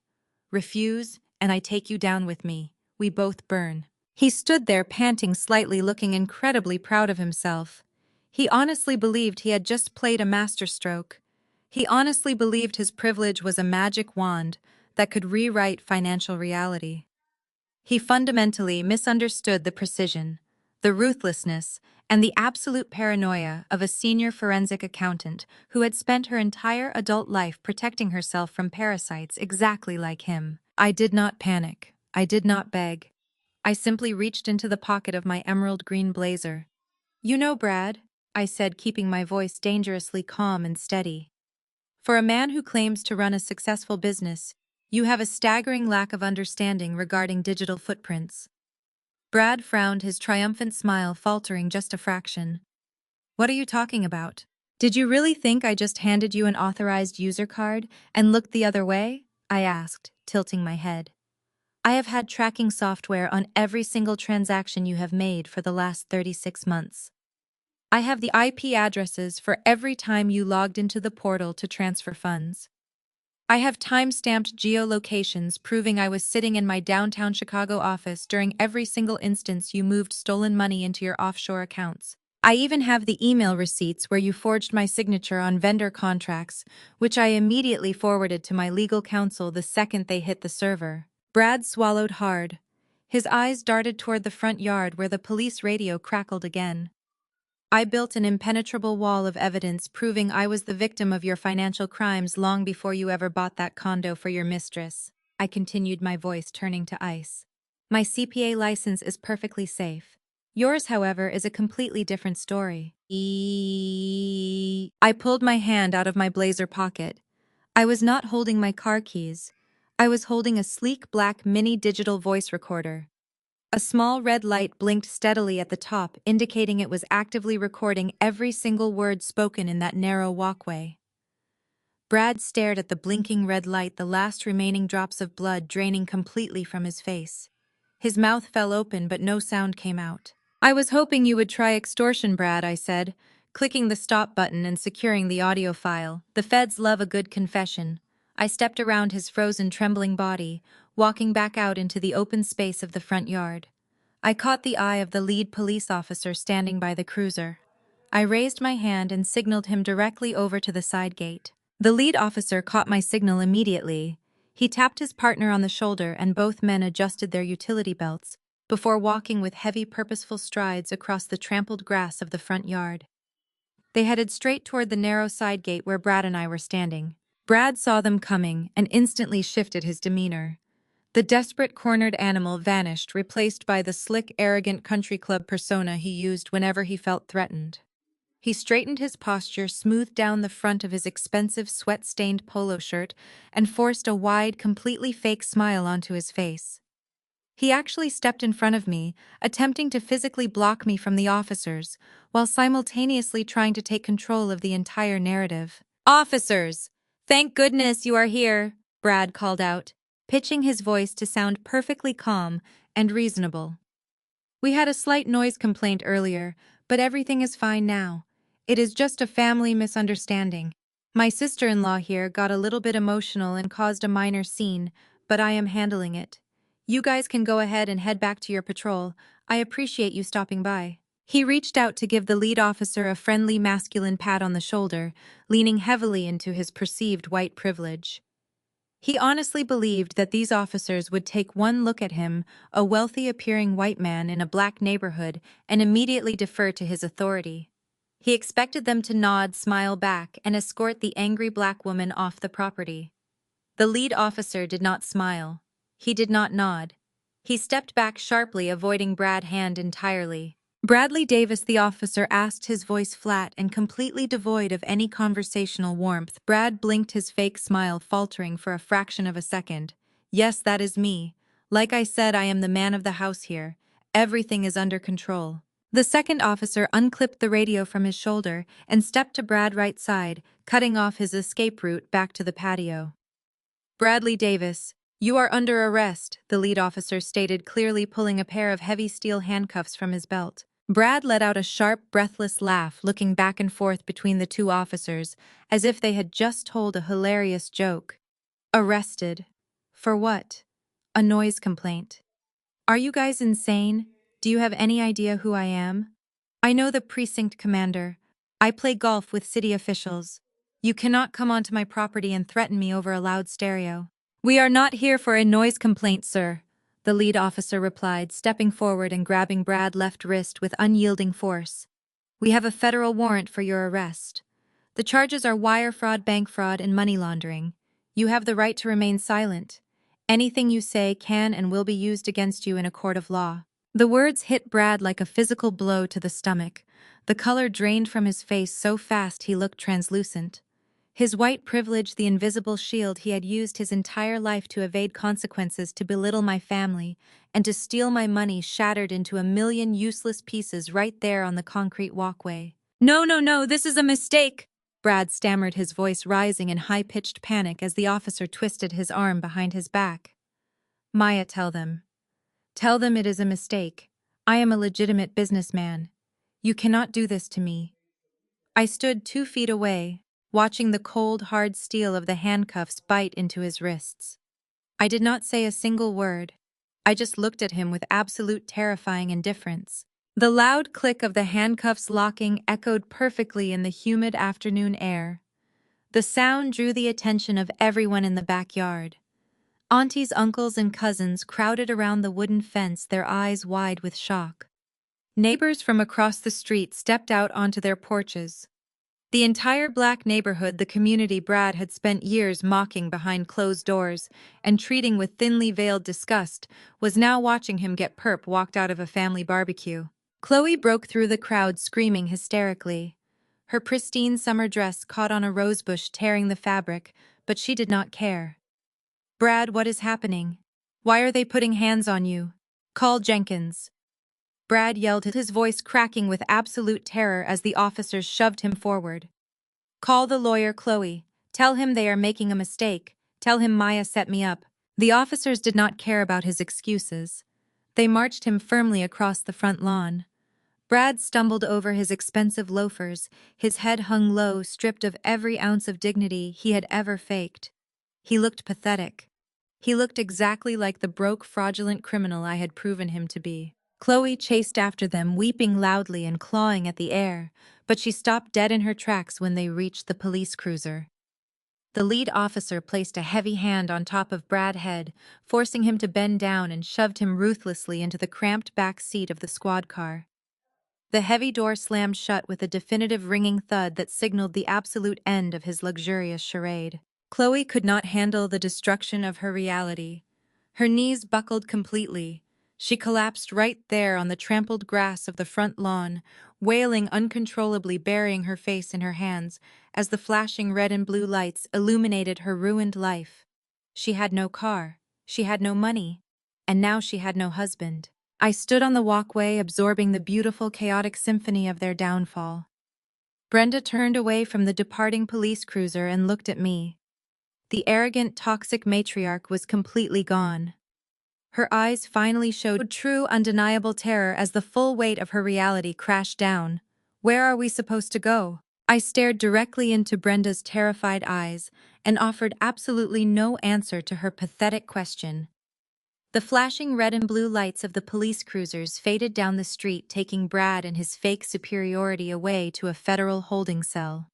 Refuse, and I take you down with me. We both burn. He stood there panting slightly, looking incredibly proud of himself. He honestly believed he had just played a masterstroke. He honestly believed his privilege was a magic wand that could rewrite financial reality. He fundamentally misunderstood the precision, the ruthlessness, and the absolute paranoia of a senior forensic accountant who had spent her entire adult life protecting herself from parasites exactly like him. I did not panic. I did not beg. I simply reached into the pocket of my emerald green blazer. "You know, Brad," I said, keeping my voice dangerously calm and steady. "For a man who claims to run a successful business, you have a staggering lack of understanding regarding digital footprints." Brad frowned, his triumphant smile faltering just a fraction. "What are you talking about? Did you really think I just handed you an authorized user card and looked the other way?" I asked, tilting my head. "I have had tracking software on every single transaction you have made for the last 36 months. I have the IP addresses for every time you logged into the portal to transfer funds. I have time-stamped geolocations proving I was sitting in my downtown Chicago office during every single instance you moved stolen money into your offshore accounts. I even have the email receipts where you forged my signature on vendor contracts, which I immediately forwarded to my legal counsel the second they hit the server." Brad swallowed hard. His eyes darted toward the front yard where the police radio crackled again. "I built an impenetrable wall of evidence proving I was the victim of your financial crimes long before you ever bought that condo for your mistress," I continued, my voice turning to ice. "My CPA license is perfectly safe. Yours, however, is a completely different story." I pulled my hand out of my blazer pocket. I was not holding my car keys. I was holding a sleek black mini digital voice recorder. A small red light blinked steadily at the top, indicating it was actively recording every single word spoken in that narrow walkway. Brad stared at the blinking red light, the last remaining drops of blood draining completely from his face. His mouth fell open, but no sound came out. "I was hoping you would try extortion, Brad," I said, clicking the stop button and securing the audio file. "The feds love a good confession." I stepped around his frozen, trembling body, walking back out into the open space of the front yard. I caught the eye of the lead police officer standing by the cruiser. I raised my hand and signaled him directly over to the side gate. The lead officer caught my signal immediately. He tapped his partner on the shoulder and both men adjusted their utility belts before walking with heavy, purposeful strides across the trampled grass of the front yard. They headed straight toward the narrow side gate where Brad and I were standing. Brad saw them coming and instantly shifted his demeanor. The desperate, cornered animal vanished, replaced by the slick, arrogant country club persona he used whenever he felt threatened. He straightened his posture, smoothed down the front of his expensive, sweat-stained polo shirt, and forced a wide, completely fake smile onto his face. He actually stepped in front of me, attempting to physically block me from the officers, while simultaneously trying to take control of the entire narrative. "Officers! Thank goodness you are here," Brad called out, pitching his voice to sound perfectly calm and reasonable. "We had a slight noise complaint earlier, but everything is fine now. It is just a family misunderstanding. My sister-in-law here got a little bit emotional and caused a minor scene, but I am handling it. You guys can go ahead and head back to your patrol. I appreciate you stopping by." He reached out to give the lead officer a friendly masculine pat on the shoulder, leaning heavily into his perceived white privilege. He honestly believed that these officers would take one look at him, a wealthy-appearing white man in a black neighborhood, and immediately defer to his authority. He expected them to nod, smile back, and escort the angry black woman off the property. The lead officer did not smile. He did not nod. He stepped back sharply, avoiding Brad's hand entirely. "Bradley Davis," the officer asked, his voice flat and completely devoid of any conversational warmth. Brad blinked, his fake smile faltering for a fraction of a second. "Yes, that is me. Like I said, I am the man of the house here. Everything is under control." The second officer unclipped the radio from his shoulder and stepped to Brad's right side, cutting off his escape route back to the patio. "Bradley Davis, "You are under arrest," the lead officer stated, clearly pulling a pair of heavy steel handcuffs from his belt. Brad let out a sharp, breathless laugh, looking back and forth between the two officers, as if they had just told a hilarious joke. "Arrested? For what?" "A noise complaint." "Are you guys insane? Do you have any idea who I am?" "I know the precinct commander. I play golf with city officials. You cannot come onto my property and threaten me over a loud stereo." "We are not here for a noise complaint, sir," the lead officer replied, stepping forward and grabbing Brad's left wrist with unyielding force. "We have a federal warrant for your arrest. The charges are wire fraud, bank fraud, and money laundering. You have the right to remain silent. Anything you say can and will be used against you in a court of law." The words hit Brad like a physical blow to the stomach. The color drained from his face so fast he looked translucent. His white privilege, the invisible shield he had used his entire life to evade consequences, to belittle my family, and to steal my money, shattered into a million useless pieces right there on the concrete walkway. "No, no, no, this is a mistake!" Brad stammered, his voice rising in high-pitched panic as the officer twisted his arm behind his back. "Maya, tell them. Tell them it is a mistake. I am a legitimate businessman. You cannot do this to me." I stood 2 feet away, watching the cold, hard steel of the handcuffs bite into his wrists. I did not say a single word. I just looked at him with absolute terrifying indifference. The loud click of the handcuffs locking echoed perfectly in the humid afternoon air. The sound drew the attention of everyone in the backyard. Aunties, uncles, and cousins crowded around the wooden fence, their eyes wide with shock. Neighbors from across the street stepped out onto their porches. The entire black neighborhood, the community Brad had spent years mocking behind closed doors and treating with thinly veiled disgust, was now watching him get walked out of a family barbecue. Chloe broke through the crowd, screaming hysterically. Her pristine summer dress caught on a rosebush, tearing the fabric, but she did not care. "Brad, what is happening? Why are they putting hands on you? Call Jenkins." Brad yelled, his voice cracking with absolute terror as the officers shoved him forward. "Call the lawyer, Chloe. Tell him they are making a mistake. Tell him Maya set me up." The officers did not care about his excuses. They marched him firmly across the front lawn. Brad stumbled over his expensive loafers, his head hung low, stripped of every ounce of dignity he had ever faked. He looked pathetic. He looked exactly like the broke, fraudulent criminal I had proven him to be. Chloe chased after them, weeping loudly and clawing at the air, but she stopped dead in her tracks when they reached the police cruiser. The lead officer placed a heavy hand on top of Brad's head, forcing him to bend down, and shoved him ruthlessly into the cramped back seat of the squad car. The heavy door slammed shut with a definitive ringing thud that signaled the absolute end of his luxurious charade. Chloe could not handle the destruction of her reality. Her knees buckled completely. She collapsed right there on the trampled grass of the front lawn, wailing uncontrollably, burying her face in her hands as the flashing red and blue lights illuminated her ruined life. She had no car, she had no money, and now she had no husband. I stood on the walkway, absorbing the beautiful, chaotic symphony of their downfall. Brenda turned away from the departing police cruiser and looked at me. The arrogant, toxic matriarch was completely gone. Her eyes finally showed true, undeniable terror as the full weight of her reality crashed down. "Where are we supposed to go?" I stared directly into Brenda's terrified eyes and offered absolutely no answer to her pathetic question. The flashing red and blue lights of the police cruisers faded down the street, taking Brad and his fake superiority away to a federal holding cell.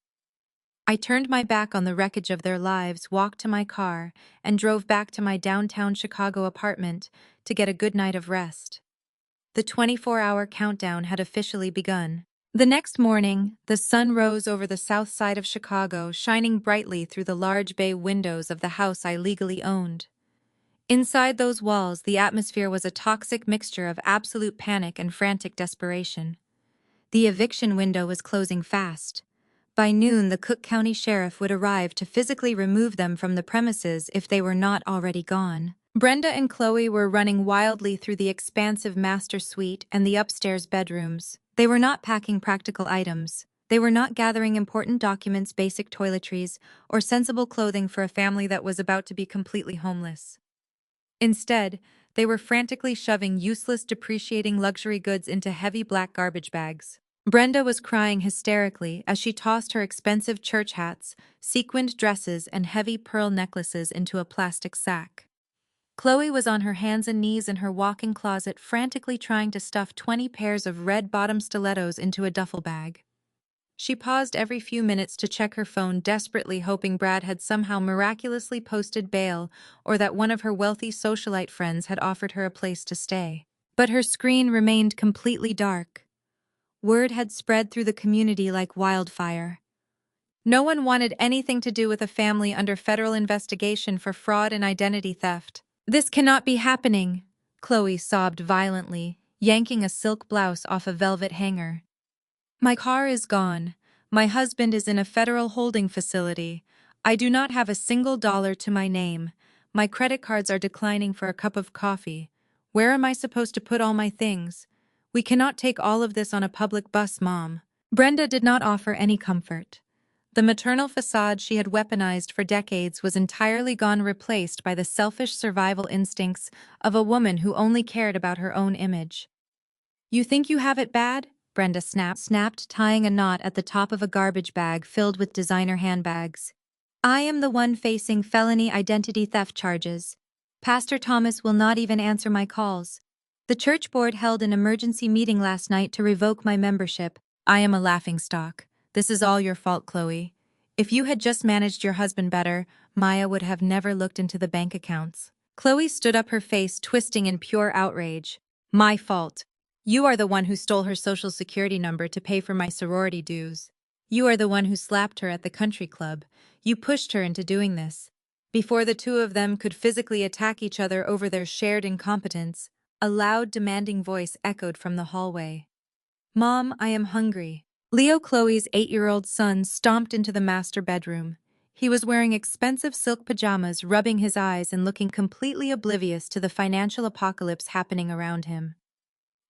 I turned my back on the wreckage of their lives, walked to my car, and drove back to my downtown Chicago apartment to get a good night of rest. The 24-hour countdown had officially begun. The next morning, the sun rose over the south side of Chicago, shining brightly through the large bay windows of the house I legally owned. Inside those walls, the atmosphere was a toxic mixture of absolute panic and frantic desperation. The eviction window was closing fast. By noon, the Cook County Sheriff would arrive to physically remove them from the premises if they were not already gone. Brenda and Chloe were running wildly through the expansive master suite and the upstairs bedrooms. They were not packing practical items. They were not gathering important documents, basic toiletries, or sensible clothing for a family that was about to be completely homeless. Instead, they were frantically shoving useless, depreciating luxury goods into heavy black garbage bags. Brenda was crying hysterically as she tossed her expensive church hats, sequined dresses, and heavy pearl necklaces into a plastic sack. Chloe was on her hands and knees in her walk-in closet frantically trying to stuff 20 pairs of red-bottom stilettos into a duffel bag. She paused every few minutes to check her phone, desperately hoping Brad had somehow miraculously posted bail or that one of her wealthy socialite friends had offered her a place to stay. But her screen remained completely dark. Word had spread through the community like wildfire. No one wanted anything to do with a family under federal investigation for fraud and identity theft. "This cannot be happening," Chloe sobbed violently, yanking a silk blouse off a velvet hanger. "My car is gone. My husband is in a federal holding facility. I do not have a single dollar to my name. My credit cards are declining for a cup of coffee. Where am I supposed to put all my things? We cannot take all of this on a public bus, Mom." Brenda did not offer any comfort. The maternal facade she had weaponized for decades was entirely gone, replaced by the selfish survival instincts of a woman who only cared about her own image. "You think you have it bad?" Brenda snapped, tying a knot at the top of a garbage bag filled with designer handbags. "I am the one facing felony identity theft charges. Pastor Thomas will not even answer my calls. The church board held an emergency meeting last night to revoke my membership. I am a laughingstock. This is all your fault, Chloe. If you had just managed your husband better, Maya would have never looked into the bank accounts." Chloe stood up, her face twisting in pure outrage. "My fault. You are the one who stole her social security number to pay for my sorority dues. You are the one who slapped her at the country club. You pushed her into doing this." Before the two of them could physically attack each other over their shared incompetence, a loud, demanding voice echoed from the hallway. "Mom, I am hungry." Leo, Chloe's 8-year-old son, stomped into the master bedroom. He was wearing expensive silk pajamas, rubbing his eyes and looking completely oblivious to the financial apocalypse happening around him.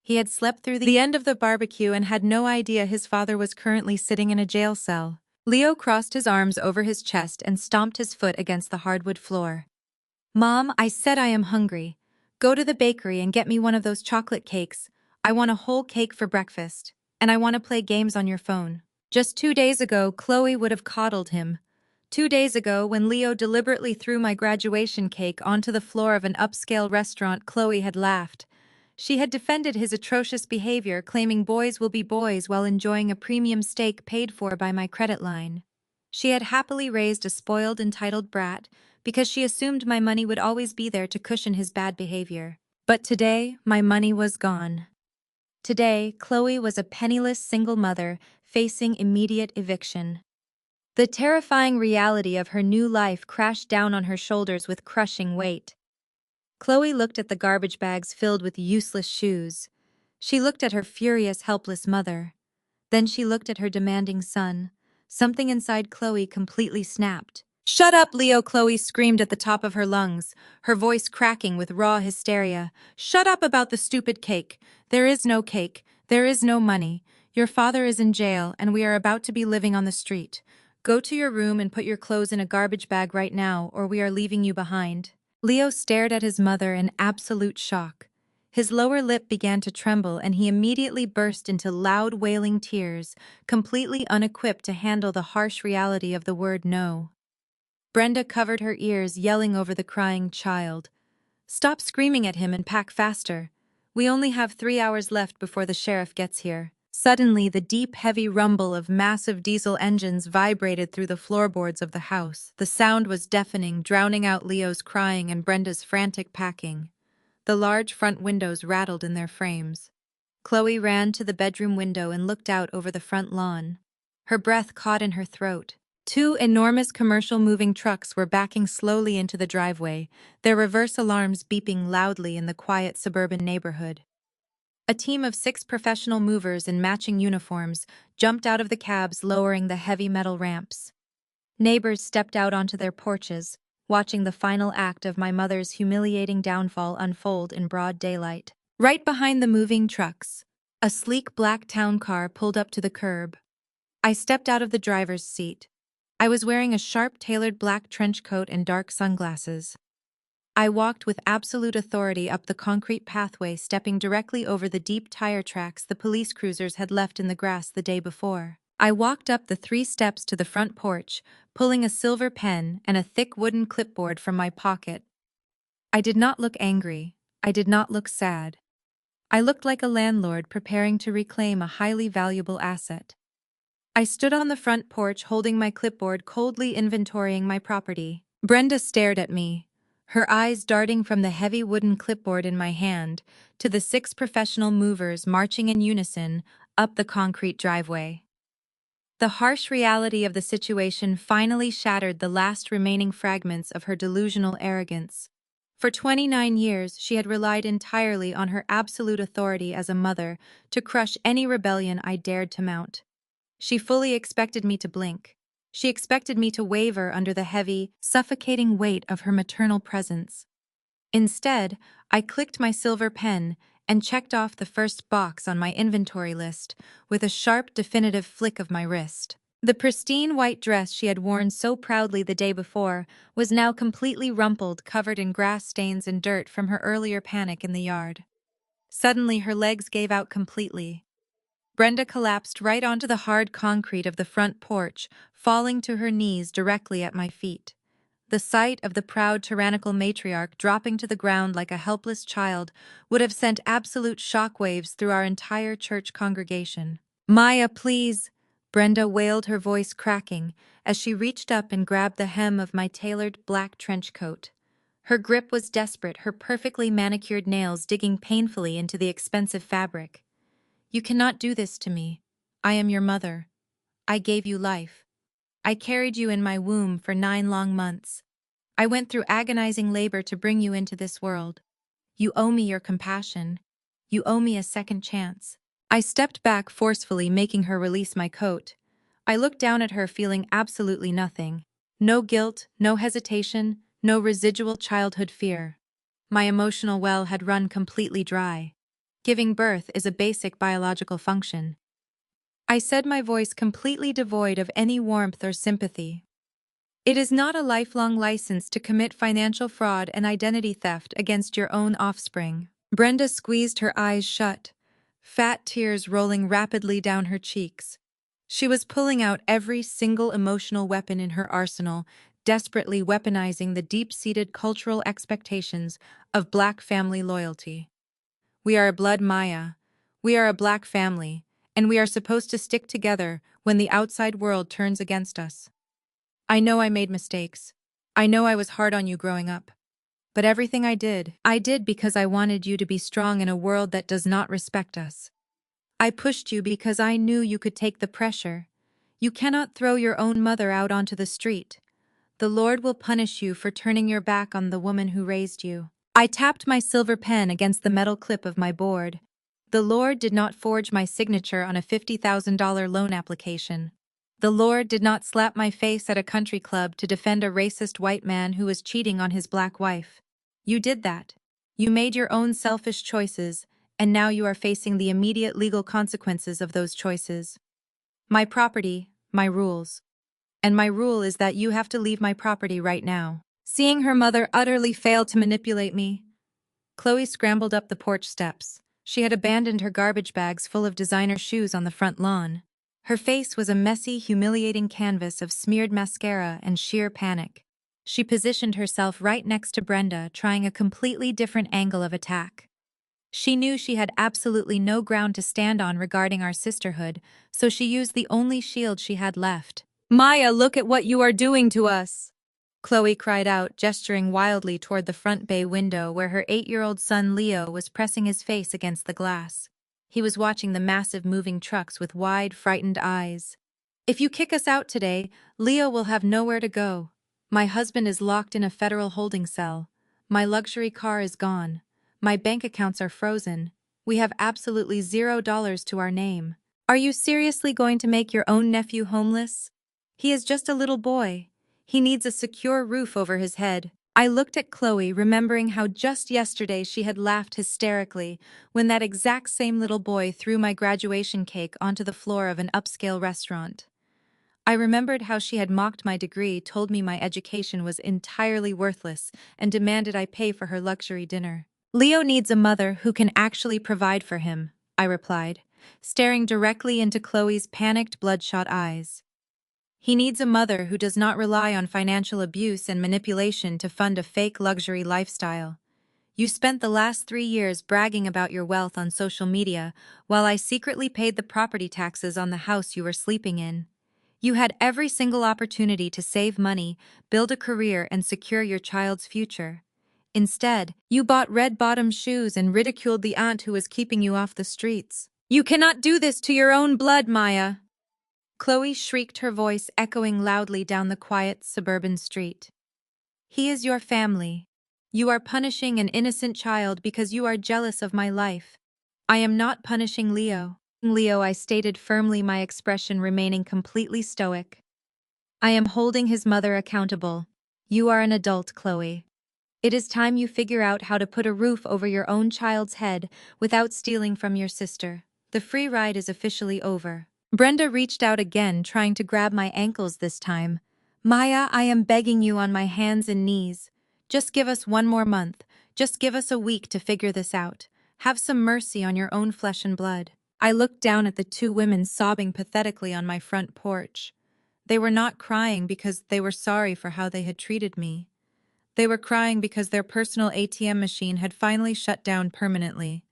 He had slept through the end of the barbecue and had no idea his father was currently sitting in a jail cell. Leo crossed his arms over his chest and stomped his foot against the hardwood floor. "Mom, I said I am hungry. Go to the bakery and get me one of those chocolate cakes. I want a whole cake for breakfast. And I want to play games on your phone." Just 2 days ago, Chloe would have coddled him. 2 days ago, when Leo deliberately threw my graduation cake onto the floor of an upscale restaurant, Chloe had laughed. She had defended his atrocious behavior, claiming boys will be boys while enjoying a premium steak paid for by my credit line. She had happily raised a spoiled, entitled brat because she assumed my money would always be there to cushion his bad behavior. But today, my money was gone. Today, Chloe was a penniless single mother facing immediate eviction. The terrifying reality of her new life crashed down on her shoulders with crushing weight. Chloe looked at the garbage bags filled with useless shoes. She looked at her furious, helpless mother. Then she looked at her demanding son. Something inside Chloe completely snapped. "Shut up, Leo!" Chloe screamed at the top of her lungs, her voice cracking with raw hysteria. "Shut up about the stupid cake. There is no cake. There is no money. Your father is in jail, and we are about to be living on the street. Go to your room and put your clothes in a garbage bag right now, or we are leaving you behind." Leo stared at his mother in absolute shock. His lower lip began to tremble, and he immediately burst into loud, wailing tears, completely unequipped to handle the harsh reality of the word no. Brenda covered her ears, yelling over the crying child. "Stop screaming at him and pack faster. We only have 3 hours left before the sheriff gets here." Suddenly, the deep, heavy rumble of massive diesel engines vibrated through the floorboards of the house. The sound was deafening, drowning out Leo's crying and Brenda's frantic packing. The large front windows rattled in their frames. Chloe ran to the bedroom window and looked out over the front lawn. Her breath caught in her throat. 2 enormous commercial moving trucks were backing slowly into the driveway, their reverse alarms beeping loudly in the quiet suburban neighborhood. A team of 6 professional movers in matching uniforms jumped out of the cabs, lowering the heavy metal ramps. Neighbors stepped out onto their porches, watching the final act of my mother's humiliating downfall unfold in broad daylight. Right behind the moving trucks, a sleek black town car pulled up to the curb. I stepped out of the driver's seat. I was wearing a sharp, tailored black trench coat and dark sunglasses. I walked with absolute authority up the concrete pathway, stepping directly over the deep tire tracks the police cruisers had left in the grass the day before. I walked up the 3 steps to the front porch, pulling a silver pen and a thick wooden clipboard from my pocket. I did not look angry. I did not look sad. I looked like a landlord preparing to reclaim a highly valuable asset. I stood on the front porch holding my clipboard, coldly inventorying my property. Brenda stared at me, her eyes darting from the heavy wooden clipboard in my hand to the 6 professional movers marching in unison up the concrete driveway. The harsh reality of the situation finally shattered the last remaining fragments of her delusional arrogance. For 29 years, she had relied entirely on her absolute authority as a mother to crush any rebellion I dared to mount. She fully expected me to blink. She expected me to waver under the heavy, suffocating weight of her maternal presence. Instead, I clicked my silver pen and checked off the first box on my inventory list with a sharp, definitive flick of my wrist. The pristine white dress she had worn so proudly the day before was now completely rumpled, covered in grass stains and dirt from her earlier panic in the yard. Suddenly, her legs gave out completely. Brenda collapsed right onto the hard concrete of the front porch, falling to her knees directly at my feet. The sight of the proud, tyrannical matriarch dropping to the ground like a helpless child would have sent absolute shockwaves through our entire church congregation. "Maya, please," Brenda wailed, her voice cracking, as she reached up and grabbed the hem of my tailored black trench coat. Her grip was desperate, her perfectly manicured nails digging painfully into the expensive fabric. "You cannot do this to me. I am your mother. I gave you life. I carried you in my womb for 9 long months. I went through agonizing labor to bring you into this world. You owe me your compassion. You owe me a second chance." I stepped back forcefully, making her release my coat. I looked down at her, feeling absolutely nothing. No guilt, no hesitation, no residual childhood fear. My emotional well had run completely dry. Giving birth is a basic biological function. I said, my voice completely devoid of any warmth or sympathy. It is not a lifelong license to commit financial fraud and identity theft against your own offspring. Brenda squeezed her eyes shut, fat tears rolling rapidly down her cheeks. She was pulling out every single emotional weapon in her arsenal, desperately weaponizing the deep-seated cultural expectations of Black family loyalty. "We are a blood Maya. We are a Black family, and we are supposed to stick together when the outside world turns against us. I know I made mistakes. I know I was hard on you growing up. But everything I did because I wanted you to be strong in a world that does not respect us. I pushed you because I knew you could take the pressure. You cannot throw your own mother out onto the street. The Lord will punish you for turning your back on the woman who raised you." I tapped my silver pen against the metal clip of my board. The Lord did not forge my signature on a $50,000 loan application. The Lord did not slap my face at a country club to defend a racist white man who was cheating on his Black wife. You did that. You made your own selfish choices, and now you are facing the immediate legal consequences of those choices. My property, my rules. And my rule is that you have to leave my property right now. Seeing her mother utterly fail to manipulate me, Chloe scrambled up the porch steps. She had abandoned her garbage bags full of designer shoes on the front lawn. Her face was a messy, humiliating canvas of smeared mascara and sheer panic. She positioned herself right next to Brenda, trying a completely different angle of attack. She knew she had absolutely no ground to stand on regarding our sisterhood, so she used the only shield she had left. "Maya, look at what you are doing to us!" Chloe cried out, gesturing wildly toward the front bay window where her 8-year-old son Leo was pressing his face against the glass. He was watching the massive moving trucks with wide, frightened eyes. "If you kick us out today, Leo will have nowhere to go. My husband is locked in a federal holding cell. My luxury car is gone. My bank accounts are frozen. We have absolutely $0 to our name. Are you seriously going to make your own nephew homeless? He is just a little boy. He needs a secure roof over his head." I looked at Chloe, remembering how just yesterday she had laughed hysterically when that exact same little boy threw my graduation cake onto the floor of an upscale restaurant. I remembered how she had mocked my degree, told me my education was entirely worthless, and demanded I pay for her luxury dinner. Leo needs a mother who can actually provide for him, I replied, staring directly into Chloe's panicked, bloodshot eyes. He needs a mother who does not rely on financial abuse and manipulation to fund a fake luxury lifestyle. You spent the last 3 years bragging about your wealth on social media, while I secretly paid the property taxes on the house you were sleeping in. You had every single opportunity to save money, build a career, and secure your child's future. Instead, you bought red-bottom shoes and ridiculed the aunt who was keeping you off the streets. You cannot do this to your own blood, Maya! Chloe shrieked, her voice echoing loudly down the quiet suburban street. He is your family. You are punishing an innocent child because you are jealous of my life. I am not punishing Leo. Leo, I stated firmly, my expression remaining completely stoic. I am holding his mother accountable. You are an adult, Chloe. It is time you figure out how to put a roof over your own child's head without stealing from your sister. The free ride is officially over. Brenda reached out again, trying to grab my ankles this time. Maya, I am begging you on my hands and knees. Just give us 1 more month. Just give us a week to figure this out. Have some mercy on your own flesh and blood. I looked down at the two women sobbing pathetically on my front porch. They were not crying because they were sorry for how they had treated me. They were crying because their personal ATM machine had finally shut down permanently.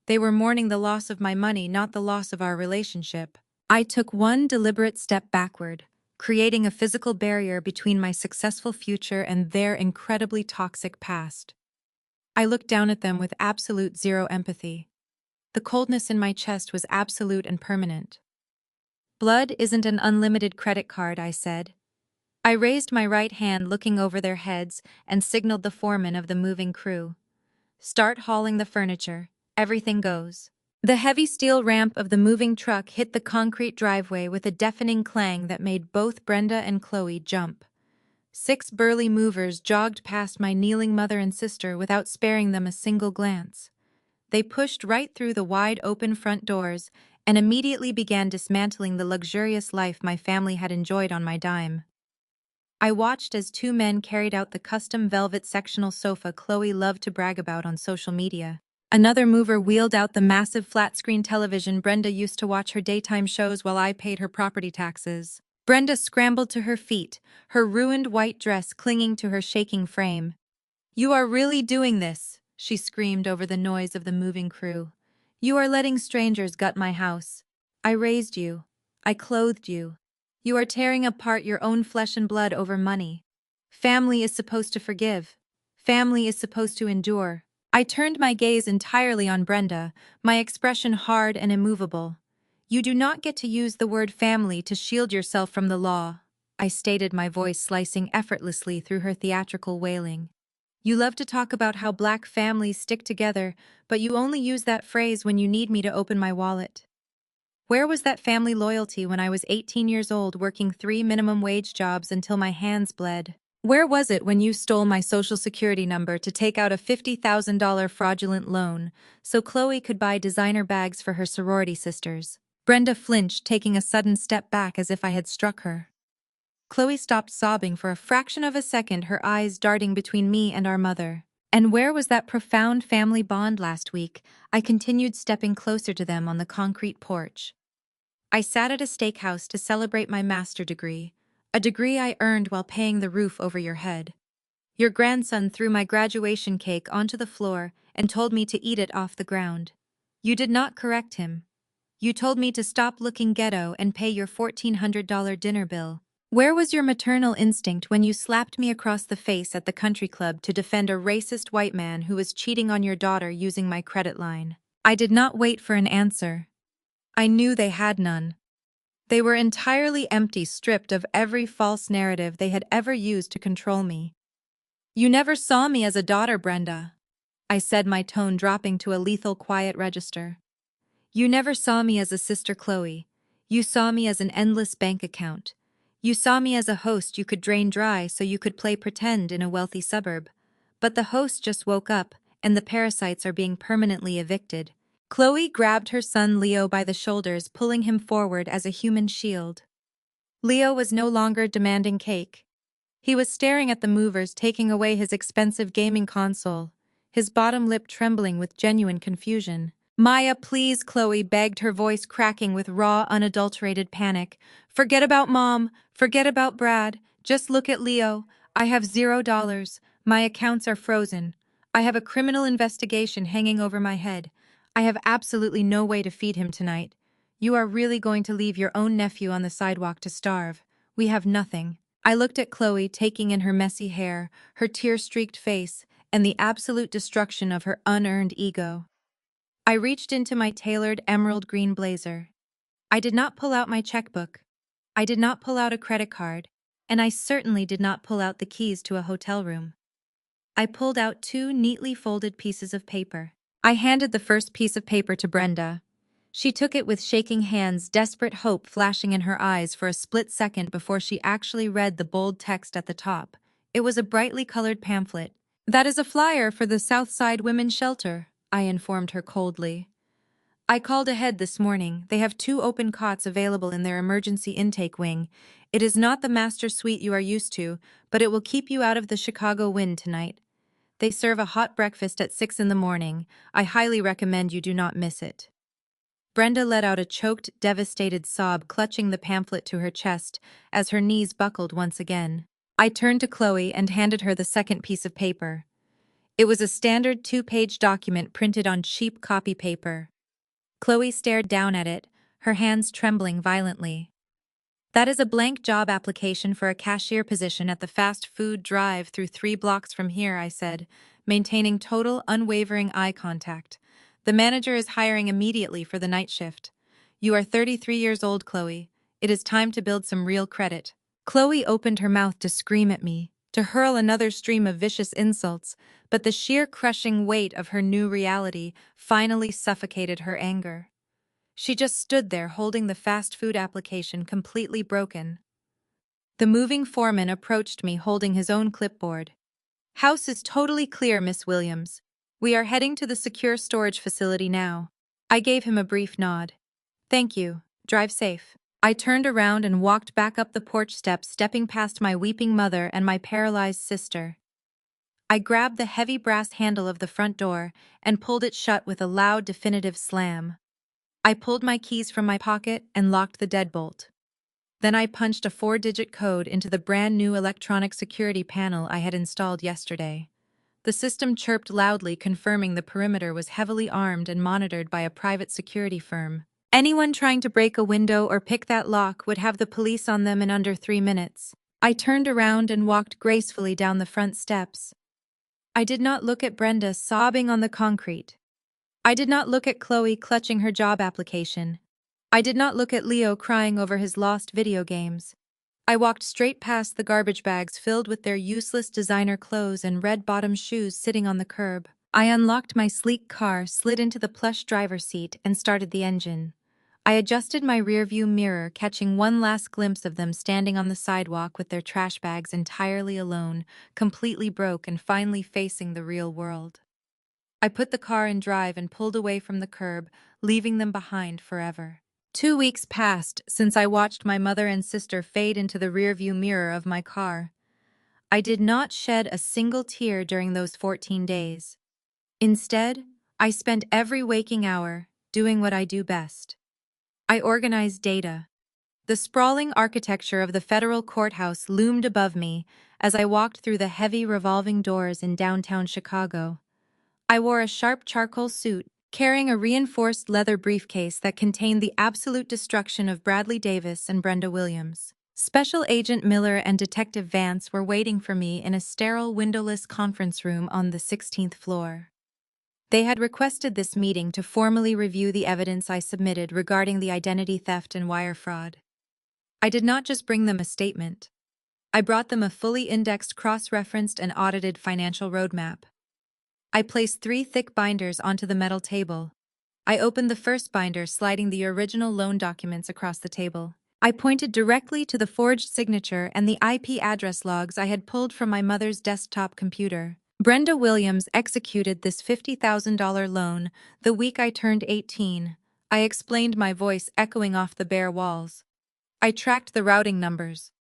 They were mourning the loss of my money, not the loss of our relationship. I took one deliberate step backward, creating a physical barrier between my successful future and their incredibly toxic past. I looked down at them with absolute zero empathy. The coldness in my chest was absolute and permanent. Blood isn't an unlimited credit card, I said. I raised my right hand, looking over their heads, and signaled the foreman of the moving crew. Start hauling the furniture. Everything goes. The heavy steel ramp of the moving truck hit the concrete driveway with a deafening clang that made both Brenda and Chloe jump. 6 burly movers jogged past my kneeling mother and sister without sparing them a single glance. They pushed right through the wide-open front doors and immediately began dismantling the luxurious life my family had enjoyed on my dime. I watched as 2 men carried out the custom velvet sectional sofa Chloe loved to brag about on social media. Another mover wheeled out the massive flat-screen television Brenda used to watch her daytime shows while I paid her property taxes. Brenda scrambled to her feet, her ruined white dress clinging to her shaking frame. "You are really doing this," she screamed over the noise of the moving crew. "You are letting strangers gut my house. I raised you. I clothed you. You are tearing apart your own flesh and blood over money. Family is supposed to forgive. Family is supposed to endure." I turned my gaze entirely on Brenda, my expression hard and immovable. "You do not get to use the word family to shield yourself from the law," I stated, my voice slicing effortlessly through her theatrical wailing. "You love to talk about how black families stick together, but you only use that phrase when you need me to open my wallet. Where was that family loyalty when I was 18 years old working 3 minimum wage jobs until my hands bled? Where was it when you stole my social security number to take out a $50,000 fraudulent loan so Chloe could buy designer bags for her sorority sisters?" Brenda flinched, taking a sudden step back as if I had struck her. Chloe stopped sobbing for a fraction of a second, her eyes darting between me and our mother. "And where was that profound family bond last week?" I continued, stepping closer to them on the concrete porch. "I sat at a steakhouse to celebrate my master degree, a degree I earned while paying the roof over your head. Your grandson threw my graduation cake onto the floor and told me to eat it off the ground. You did not correct him. You told me to stop looking ghetto and pay your $1,400 dinner bill. Where was your maternal instinct when you slapped me across the face at the country club to defend a racist white man who was cheating on your daughter using my credit line?" I did not wait for an answer. I knew they had none. They were entirely empty, stripped of every false narrative they had ever used to control me. "You never saw me as a daughter, Brenda," I said, my tone dropping to a lethal quiet register. "You never saw me as a sister, Chloe. You saw me as an endless bank account. You saw me as a host you could drain dry so you could play pretend in a wealthy suburb. But the host just woke up, and the parasites are being permanently evicted." Chloe grabbed her son Leo by the shoulders, pulling him forward as a human shield. Leo was no longer demanding cake. He was staring at the movers taking away his expensive gaming console, his bottom lip trembling with genuine confusion. Maya, please, Chloe begged, her voice cracking with raw, unadulterated panic. Forget about Mom. Forget about Brad. Just look at Leo. I have $0. My accounts are frozen. I have a criminal investigation hanging over my head. I have absolutely no way to feed him tonight. You are really going to leave your own nephew on the sidewalk to starve. We have nothing. I looked at Chloe, taking in her messy hair, her tear-streaked face, and the absolute destruction of her unearned ego. I reached into my tailored emerald green blazer. I did not pull out my checkbook. I did not pull out a credit card, and I certainly did not pull out the keys to a hotel room. I pulled out two neatly folded pieces of paper. I handed the first piece of paper to Brenda. She took it with shaking hands, desperate hope flashing in her eyes for a split second before she actually read the bold text at the top. It was a brightly colored pamphlet. That is a flyer for the Southside Women's Shelter, I informed her coldly. I called ahead this morning. They have 2 open cots available in their emergency intake wing. It is not the master suite you are used to, but it will keep you out of the Chicago wind tonight. They serve a hot breakfast at 6 in the morning. I highly recommend you do not miss it. Brenda let out a choked, devastated sob, clutching the pamphlet to her chest as her knees buckled once again. I turned to Chloe and handed her the second piece of paper. It was a standard 2-page document printed on cheap copy paper. Chloe stared down at it, her hands trembling violently. That is a blank job application for a cashier position at the fast food drive-through 3 blocks from here, I said, maintaining total, unwavering eye contact. The manager is hiring immediately for the night shift. You are 33 years old, Chloe. It is time to build some real credit. Chloe opened her mouth to scream at me, to hurl another stream of vicious insults, but the sheer crushing weight of her new reality finally suffocated her anger. She just stood there holding the fast food application completely broken. The moving foreman approached me holding his own clipboard. House is totally clear, Miss Williams. We are heading to the secure storage facility now. I gave him a brief nod. Thank you. Drive safe. I turned around and walked back up the porch steps, stepping past my weeping mother and my paralyzed sister. I grabbed the heavy brass handle of the front door and pulled it shut with a loud, definitive slam. I pulled my keys from my pocket and locked the deadbolt. Then I punched a 4-digit code into the brand-new electronic security panel I had installed yesterday. The system chirped loudly, confirming the perimeter was heavily armed and monitored by a private security firm. Anyone trying to break a window or pick that lock would have the police on them in under 3 minutes. I turned around and walked gracefully down the front steps. I did not look at Brenda sobbing on the concrete. I did not look at Chloe clutching her job application. I did not look at Leo crying over his lost video games. I walked straight past the garbage bags filled with their useless designer clothes and red-bottom shoes sitting on the curb. I unlocked my sleek car, slid into the plush driver's seat, and started the engine. I adjusted my rearview mirror, catching one last glimpse of them standing on the sidewalk with their trash bags entirely alone, completely broke and finally facing the real world. I put the car in drive and pulled away from the curb, leaving them behind forever. 2 weeks passed since I watched my mother and sister fade into the rearview mirror of my car. I did not shed a single tear during those 14 days. Instead, I spent every waking hour doing what I do best. I organized data. The sprawling architecture of the federal courthouse loomed above me as I walked through the heavy revolving doors in downtown Chicago. I wore a sharp charcoal suit, carrying a reinforced leather briefcase that contained the absolute destruction of Bradley Davis and Brenda Williams. Special Agent Miller and Detective Vance were waiting for me in a sterile, windowless conference room on the 16th floor. They had requested this meeting to formally review the evidence I submitted regarding the identity theft and wire fraud. I did not just bring them a statement. I brought them a fully indexed, cross-referenced, and audited financial roadmap. I placed 3 thick binders onto the metal table. I opened the first binder, sliding the original loan documents across the table. I pointed directly to the forged signature and the IP address logs I had pulled from my mother's desktop computer. Brenda Williams executed this $50,000 loan the week I turned 18. I explained, my voice echoing off the bare walls. I tracked the routing numbers.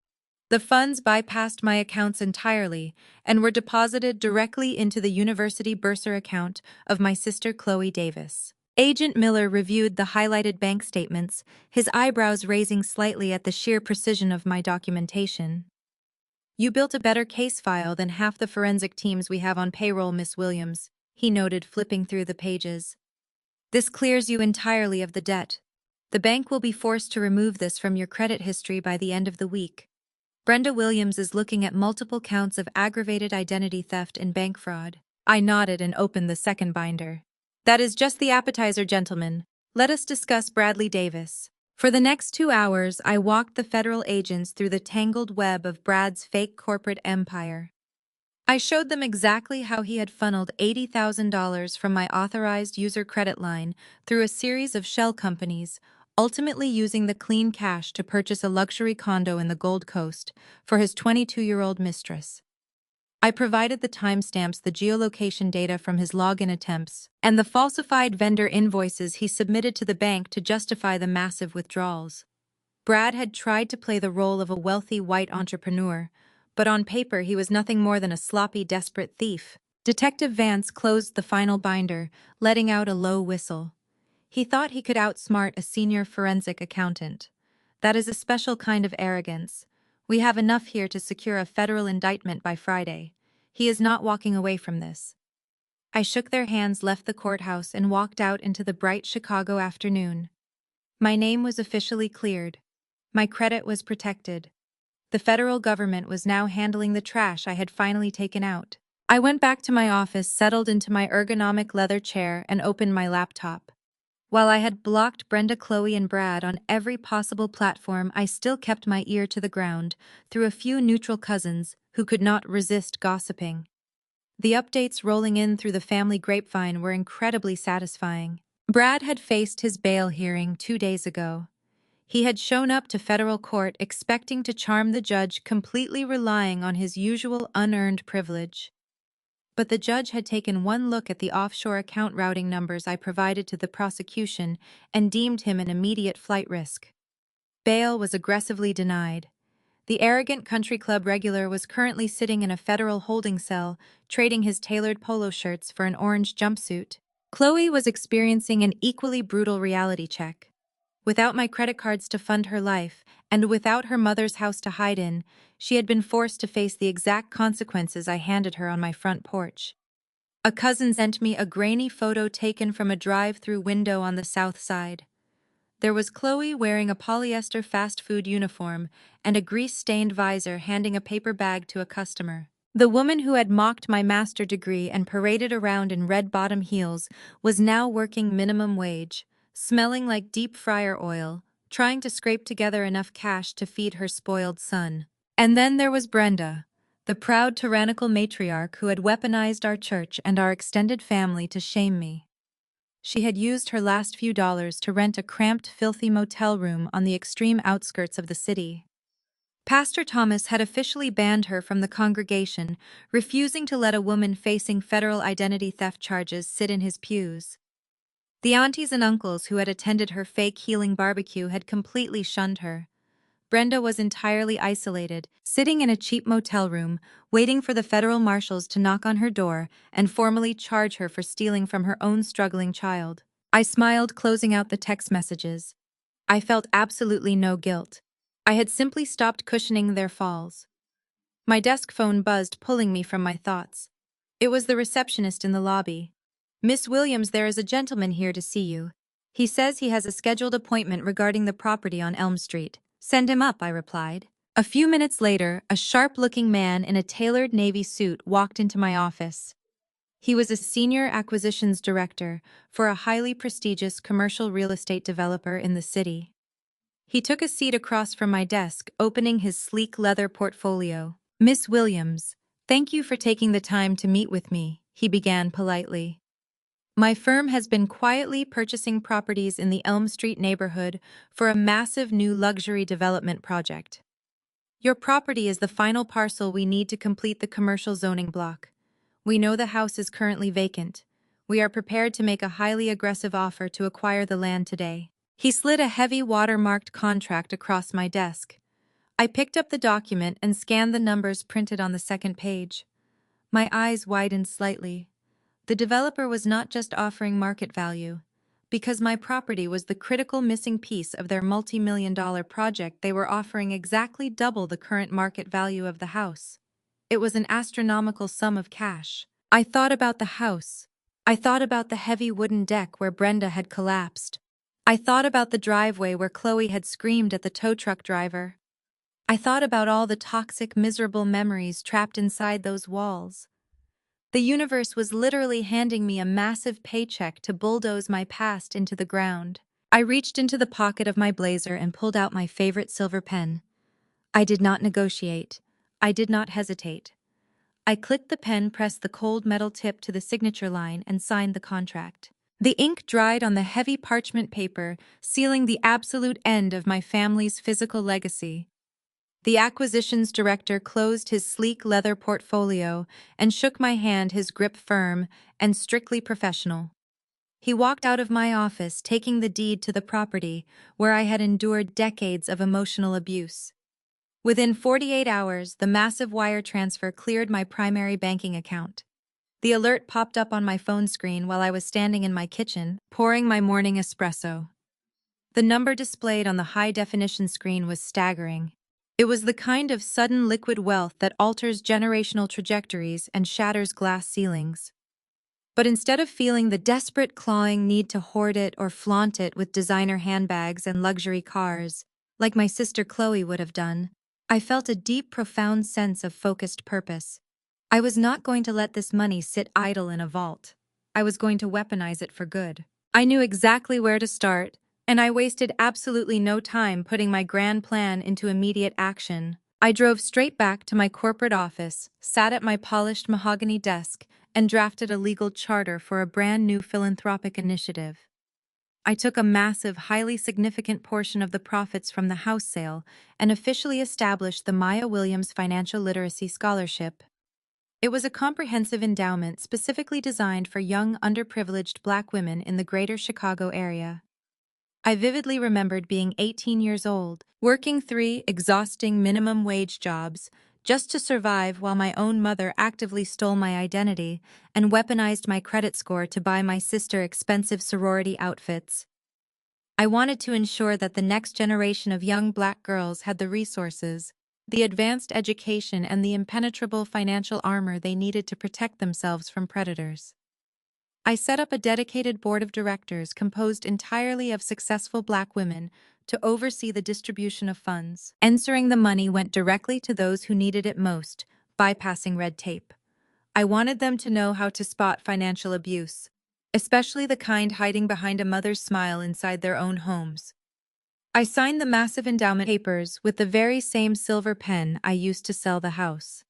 The funds bypassed my accounts entirely and were deposited directly into the university bursar account of my sister Chloe Davis. Agent Miller reviewed the highlighted bank statements, his eyebrows raising slightly at the sheer precision of my documentation. "You built a better case file than half the forensic teams we have on payroll, Miss Williams," he noted, flipping through the pages. "This clears you entirely of the debt. The bank will be forced to remove this from your credit history by the end of the week. Brenda Williams is looking at multiple counts of aggravated identity theft and bank fraud." I nodded and opened the second binder. "That is just the appetizer, gentlemen. Let us discuss Bradley Davis." For the next 2 hours, I walked the federal agents through the tangled web of Brad's fake corporate empire. I showed them exactly how he had funneled $80,000 from my authorized user credit line through a series of shell companies, ultimately using the clean cash to purchase a luxury condo in the Gold Coast for his 22-year-old mistress. I provided the timestamps, the geolocation data from his login attempts, and the falsified vendor invoices he submitted to the bank to justify the massive withdrawals. Brad had tried to play the role of a wealthy white entrepreneur, but on paper he was nothing more than a sloppy, desperate thief. Detective Vance closed the final binder, letting out a low whistle. He thought he could outsmart a senior forensic accountant. That is a special kind of arrogance. We have enough here to secure a federal indictment by Friday. He is not walking away from this. I shook their hands, left the courthouse, and walked out into the bright Chicago afternoon. My name was officially cleared. My credit was protected. The federal government was now handling the trash I had finally taken out. I went back to my office, settled into my ergonomic leather chair, and opened my laptop. While I had blocked Brenda, Chloe, and Brad on every possible platform, I still kept my ear to the ground through a few neutral cousins who could not resist gossiping. The updates rolling in through the family grapevine were incredibly satisfying. Brad had faced his bail hearing 2 days ago. He had shown up to federal court expecting to charm the judge, completely relying on his usual unearned privilege. But the judge had taken one look at the offshore account routing numbers I provided to the prosecution and deemed him an immediate flight risk. Bail was aggressively denied. The arrogant country club regular was currently sitting in a federal holding cell, trading his tailored polo shirts for an orange jumpsuit. Chloe was experiencing an equally brutal reality check. Without my credit cards to fund her life, and without her mother's house to hide in, she had been forced to face the exact consequences I handed her on my front porch. A cousin sent me a grainy photo taken from a drive-through window on the south side. There was Chloe wearing a polyester fast food uniform and a grease-stained visor, handing a paper bag to a customer. The woman who had mocked my master's degree and paraded around in red-bottom heels was now working minimum wage, smelling like deep fryer oil, trying to scrape together enough cash to feed her spoiled son. And then there was Brenda, the proud tyrannical matriarch who had weaponized our church and our extended family to shame me. She had used her last few dollars to rent a cramped, filthy motel room on the extreme outskirts of the city. Pastor Thomas had officially banned her from the congregation, refusing to let a woman facing federal identity theft charges sit in his pews. The aunties and uncles who had attended her fake healing barbecue had completely shunned her. Brenda was entirely isolated, sitting in a cheap motel room, waiting for the federal marshals to knock on her door and formally charge her for stealing from her own struggling child. I smiled, closing out the text messages. I felt absolutely no guilt. I had simply stopped cushioning their falls. My desk phone buzzed, pulling me from my thoughts. It was the receptionist in the lobby. "Miss Williams, there is a gentleman here to see you. He says he has a scheduled appointment regarding the property on Elm Street." "Send him up," I replied. A few minutes later, a sharp-looking man in a tailored navy suit walked into my office. He was a senior acquisitions director for a highly prestigious commercial real estate developer in the city. He took a seat across from my desk, opening his sleek leather portfolio. "Miss Williams, thank you for taking the time to meet with me," he began politely. "My firm has been quietly purchasing properties in the Elm Street neighborhood for a massive new luxury development project. Your property is the final parcel we need to complete the commercial zoning block. We know the house is currently vacant. We are prepared to make a highly aggressive offer to acquire the land today." He slid a heavy watermarked contract across my desk. I picked up the document and scanned the numbers printed on the second page. My eyes widened slightly. The developer was not just offering market value. Because my property was the critical missing piece of their multi-million-dollar project, they were offering exactly double the current market value of the house. It was an astronomical sum of cash. I thought about the house. I thought about the heavy wooden deck where Brenda had collapsed. I thought about the driveway where Chloe had screamed at the tow truck driver. I thought about all the toxic, miserable memories trapped inside those walls. The universe was literally handing me a massive paycheck to bulldoze my past into the ground. I reached into the pocket of my blazer and pulled out my favorite silver pen. I did not negotiate. I did not hesitate. I clicked the pen, pressed the cold metal tip to the signature line, and signed the contract. The ink dried on the heavy parchment paper, sealing the absolute end of my family's physical legacy. The acquisitions director closed his sleek leather portfolio and shook my hand, his grip firm and strictly professional. He walked out of my office, taking the deed to the property where I had endured decades of emotional abuse. Within 48 hours, the massive wire transfer cleared my primary banking account. The alert popped up on my phone screen while I was standing in my kitchen, pouring my morning espresso. The number displayed on the high-definition screen was staggering. It was the kind of sudden liquid wealth that alters generational trajectories and shatters glass ceilings. But instead of feeling the desperate clawing need to hoard it or flaunt it with designer handbags and luxury cars, like my sister Chloe would have done, I felt a deep, profound sense of focused purpose. I was not going to let this money sit idle in a vault. I was going to weaponize it for good. I knew exactly where to start, and I wasted absolutely no time putting my grand plan into immediate action. I drove straight back to my corporate office, sat at my polished mahogany desk, and drafted a legal charter for a brand new philanthropic initiative. I took a massive, highly significant portion of the profits from the house sale and officially established the Maya Williams Financial Literacy Scholarship. It was a comprehensive endowment specifically designed for young, underprivileged Black women in the greater Chicago area. I vividly remembered being 18 years old, working 3 exhausting minimum wage jobs just to survive while my own mother actively stole my identity and weaponized my credit score to buy my sister expensive sorority outfits. I wanted to ensure that the next generation of young Black girls had the resources, the advanced education, and the impenetrable financial armor they needed to protect themselves from predators. I set up a dedicated board of directors composed entirely of successful Black women to oversee the distribution of funds. Ensuring the money went directly to those who needed it most, bypassing red tape. I wanted them to know how to spot financial abuse, especially the kind hiding behind a mother's smile inside their own homes. I signed the massive endowment papers with the very same silver pen I used to sell the house.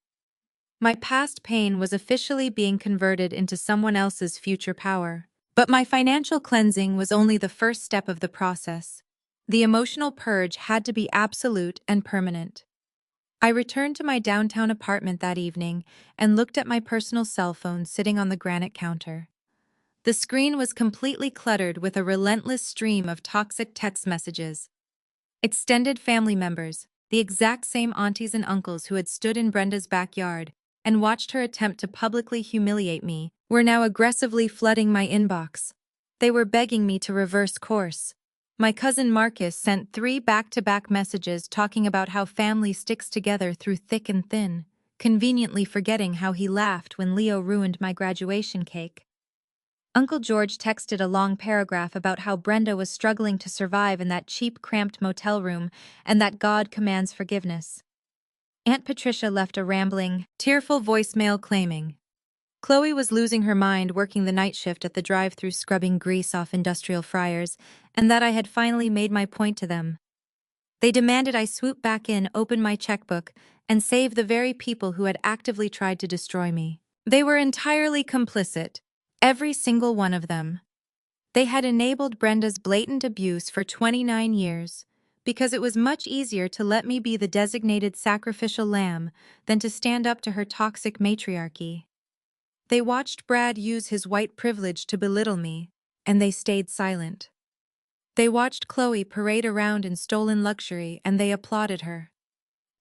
My past pain was officially being converted into someone else's future power. But my financial cleansing was only the first step of the process. The emotional purge had to be absolute and permanent. I returned to my downtown apartment that evening and looked at my personal cell phone sitting on the granite counter. The screen was completely cluttered with a relentless stream of toxic text messages. Extended family members, the exact same aunties and uncles who had stood in Brenda's backyard and watched her attempt to publicly humiliate me, were now aggressively flooding my inbox. They were begging me to reverse course. My cousin Marcus sent 3 back-to-back messages talking about how family sticks together through thick and thin, conveniently forgetting how he laughed when Leo ruined my graduation cake. Uncle George texted a long paragraph about how Brenda was struggling to survive in that cheap, cramped motel room and that God commands forgiveness. Aunt Patricia left a rambling, tearful voicemail claiming Chloe was losing her mind working the night shift at the drive-thru scrubbing grease off industrial fryers, and that I had finally made my point to them. They demanded I swoop back in, open my checkbook, and save the very people who had actively tried to destroy me. They were entirely complicit, every single one of them. They had enabled Brenda's blatant abuse for 29 years, because it was much easier to let me be the designated sacrificial lamb than to stand up to her toxic matriarchy. They watched Brad use his white privilege to belittle me, and they stayed silent. They watched Chloe parade around in stolen luxury and they applauded her.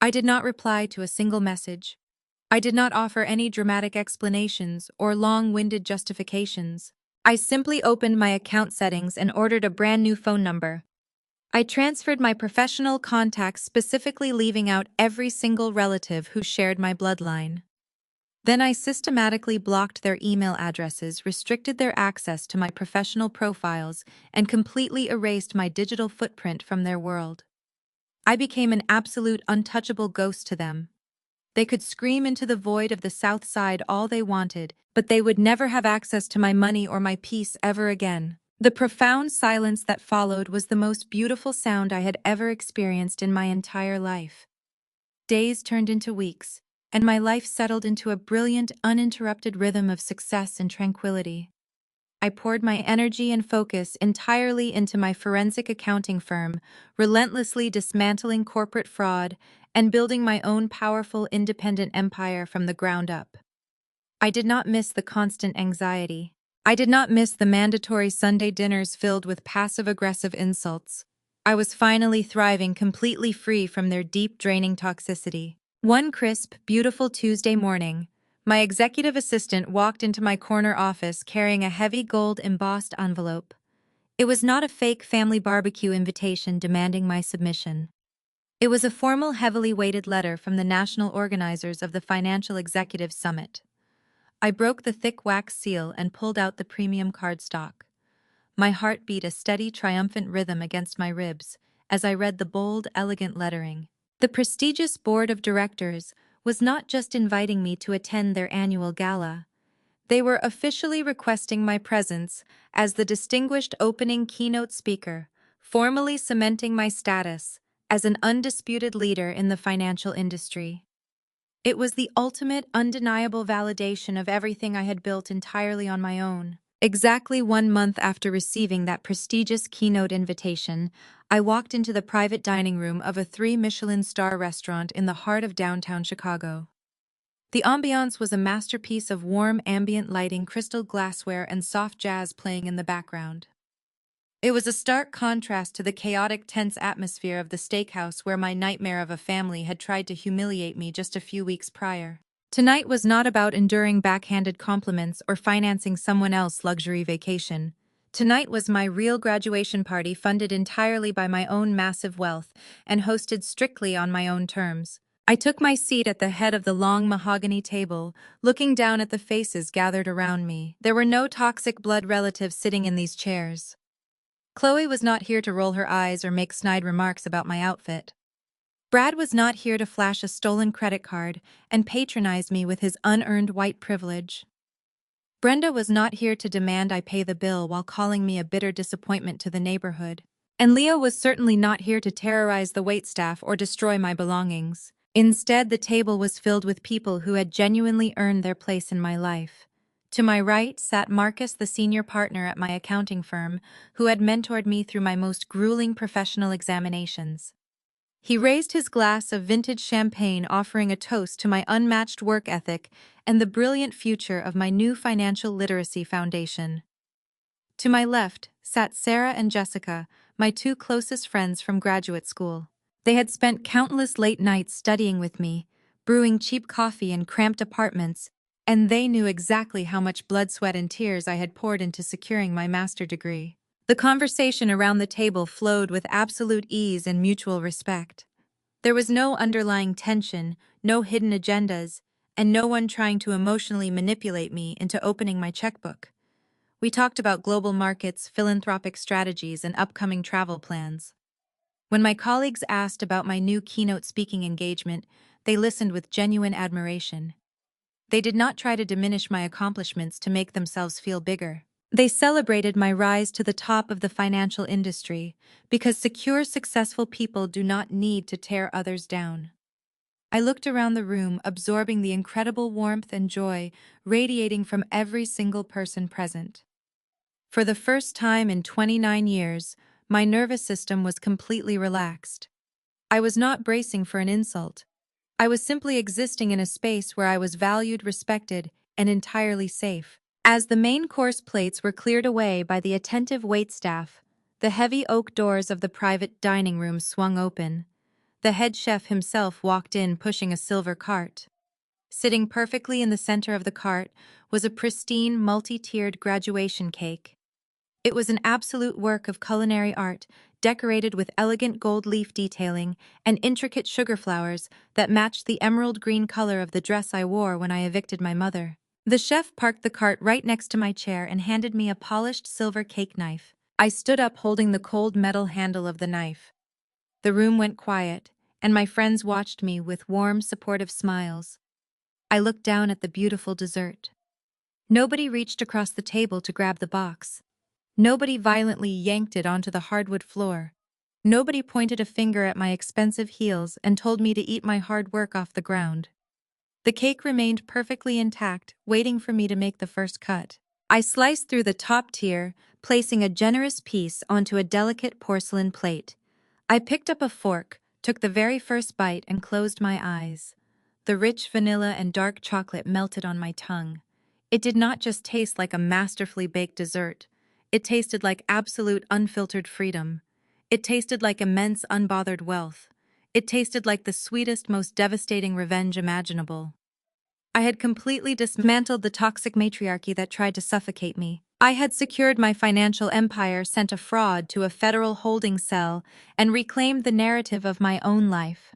I did not reply to a single message. I did not offer any dramatic explanations or long-winded justifications. I simply opened my account settings and ordered a brand new phone number. I transferred my professional contacts, specifically leaving out every single relative who shared my bloodline. Then I systematically blocked their email addresses, restricted their access to my professional profiles, and completely erased my digital footprint from their world. I became an absolute untouchable ghost to them. They could scream into the void of the South Side all they wanted, but they would never have access to my money or my peace ever again. The profound silence that followed was the most beautiful sound I had ever experienced in my entire life. Days turned into weeks, and my life settled into a brilliant, uninterrupted rhythm of success and tranquility. I poured my energy and focus entirely into my forensic accounting firm, relentlessly dismantling corporate fraud and building my own powerful independent empire from the ground up. I did not miss the constant anxiety. I did not miss the mandatory Sunday dinners filled with passive-aggressive insults. I was finally thriving, completely free from their deep, draining toxicity. One crisp, beautiful Tuesday morning, my executive assistant walked into my corner office carrying a heavy gold-embossed envelope. It was not a fake family barbecue invitation demanding my submission. It was a formal, heavily weighted letter from the national organizers of the Financial Executives Summit. I broke the thick wax seal and pulled out the premium cardstock. My heart beat a steady, triumphant rhythm against my ribs as I read the bold, elegant lettering. The prestigious board of directors was not just inviting me to attend their annual gala. They were officially requesting my presence as the distinguished opening keynote speaker, formally cementing my status as an undisputed leader in the financial industry. It was the ultimate, undeniable validation of everything I had built entirely on my own. Exactly 1 month after receiving that prestigious keynote invitation, I walked into the private dining room of a 3-Michelin-star restaurant in the heart of downtown Chicago. The ambiance was a masterpiece of warm ambient lighting, crystal glassware, and soft jazz playing in the background. It was a stark contrast to the chaotic, tense atmosphere of the steakhouse where my nightmare of a family had tried to humiliate me just a few weeks prior. Tonight was not about enduring backhanded compliments or financing someone else's luxury vacation. Tonight was my real graduation party, funded entirely by my own massive wealth and hosted strictly on my own terms. I took my seat at the head of the long mahogany table, looking down at the faces gathered around me. There were no toxic blood relatives sitting in these chairs. Chloe was not here to roll her eyes or make snide remarks about my outfit. Brad was not here to flash a stolen credit card and patronize me with his unearned white privilege. Brenda was not here to demand I pay the bill while calling me a bitter disappointment to the neighborhood. And Leo was certainly not here to terrorize the waitstaff or destroy my belongings. Instead, the table was filled with people who had genuinely earned their place in my life. To my right sat Marcus, the senior partner at my accounting firm, who had mentored me through my most grueling professional examinations. He raised his glass of vintage champagne, offering a toast to my unmatched work ethic and the brilliant future of my new financial literacy foundation. To my left sat Sarah and Jessica, my 2 closest friends from graduate school. They had spent countless late nights studying with me, brewing cheap coffee in cramped apartments, and they knew exactly how much blood, sweat, and tears I had poured into securing my master's degree. The conversation around the table flowed with absolute ease and mutual respect. There was no underlying tension, no hidden agendas, and no one trying to emotionally manipulate me into opening my checkbook. We talked about global markets, philanthropic strategies, and upcoming travel plans. When my colleagues asked about my new keynote speaking engagement, they listened with genuine admiration. They did not try to diminish my accomplishments to make themselves feel bigger. They celebrated my rise to the top of the financial industry, because secure, successful people do not need to tear others down. I looked around the room, absorbing the incredible warmth and joy radiating from every single person present. For the first time in 29 years, my nervous system was completely relaxed. I was not bracing for an insult. I was simply existing in a space where I was valued, respected, and entirely safe. As the main course plates were cleared away by the attentive waitstaff, The heavy oak doors of the private dining room swung open. The head chef himself walked in pushing a silver cart. Sitting perfectly in the center of the cart was a pristine, multi-tiered graduation cake. It was an absolute work of culinary art, decorated with elegant gold leaf detailing and intricate sugar flowers that matched the emerald green color of the dress I wore when I evicted my mother. The chef parked the cart right next to my chair and handed me a polished silver cake knife. I stood up holding the cold metal handle of the knife. The room went quiet, and my friends watched me with warm, supportive smiles. I looked down at the beautiful dessert. Nobody reached across the table to grab the box. Nobody violently yanked it onto the hardwood floor. Nobody pointed a finger at my expensive heels and told me to eat my hard work off the ground. The cake remained perfectly intact, waiting for me to make the first cut. I sliced through the top tier, placing a generous piece onto a delicate porcelain plate. I picked up a fork, took the very first bite, and closed my eyes. The rich vanilla and dark chocolate melted on my tongue. It did not just taste like a masterfully baked dessert. It tasted like absolute unfiltered freedom. It tasted like immense unbothered wealth. It tasted like the sweetest, most devastating revenge imaginable. I had completely dismantled the toxic matriarchy that tried to suffocate me. I had secured my financial empire, sent a fraud to a federal holding cell, and reclaimed the narrative of my own life.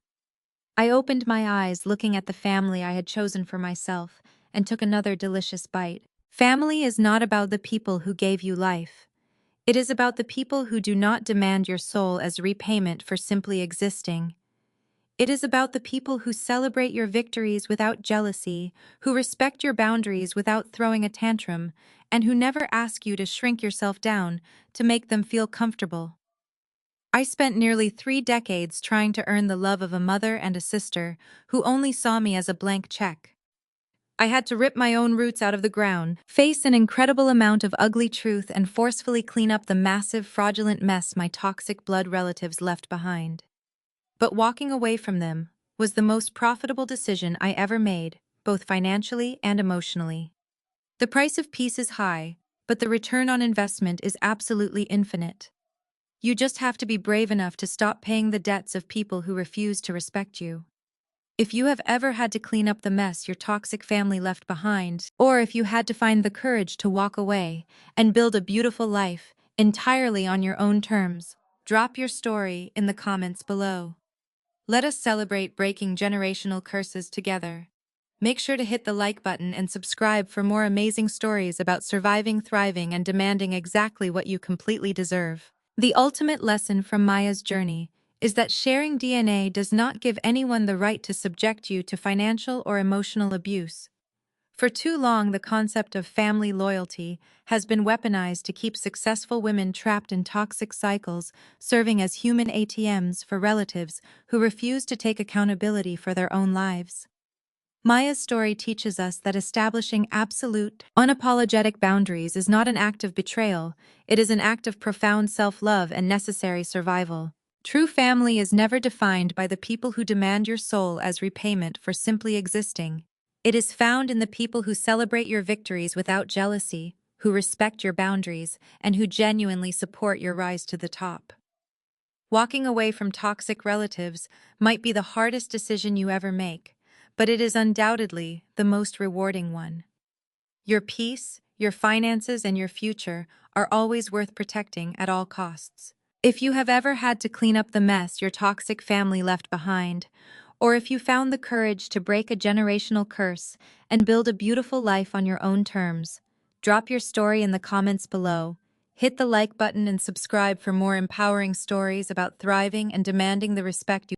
I opened my eyes, looking at the family I had chosen for myself, and took another delicious bite. Family is not about the people who gave you life. It is about the people who do not demand your soul as repayment for simply existing. It is about the people who celebrate your victories without jealousy, who respect your boundaries without throwing a tantrum, and who never ask you to shrink yourself down to make them feel comfortable. I spent nearly 3 decades trying to earn the love of a mother and a sister who only saw me as a blank check. I had to rip my own roots out of the ground, face an incredible amount of ugly truth, and forcefully clean up the massive, fraudulent mess my toxic blood relatives left behind. But walking away from them was the most profitable decision I ever made, both financially and emotionally. The price of peace is high, but the return on investment is absolutely infinite. You just have to be brave enough to stop paying the debts of people who refuse to respect you. If you have ever had to clean up the mess your toxic family left behind, or if you had to find the courage to walk away and build a beautiful life entirely on your own terms, drop your story in the comments below. Let us celebrate breaking generational curses together. Make sure to hit the like button and subscribe for more amazing stories about surviving, thriving, and demanding exactly what you completely deserve. The ultimate lesson from Maya's journey is that sharing DNA does not give anyone the right to subject you to financial or emotional abuse. For too long, the concept of family loyalty has been weaponized to keep successful women trapped in toxic cycles, serving as human ATMs for relatives who refuse to take accountability for their own lives. Maya's story teaches us that establishing absolute, unapologetic boundaries is not an act of betrayal, it is an act of profound self-love and necessary survival. True family is never defined by the people who demand your soul as repayment for simply existing. It is found in the people who celebrate your victories without jealousy, who respect your boundaries, and who genuinely support your rise to the top. Walking away from toxic relatives might be the hardest decision you ever make, but it is undoubtedly the most rewarding one. Your peace, your finances, and your future are always worth protecting at all costs. If you have ever had to clean up the mess your toxic family left behind, or if you found the courage to break a generational curse and build a beautiful life on your own terms, drop your story in the comments below. Hit the like button and subscribe for more empowering stories about thriving and demanding the respect you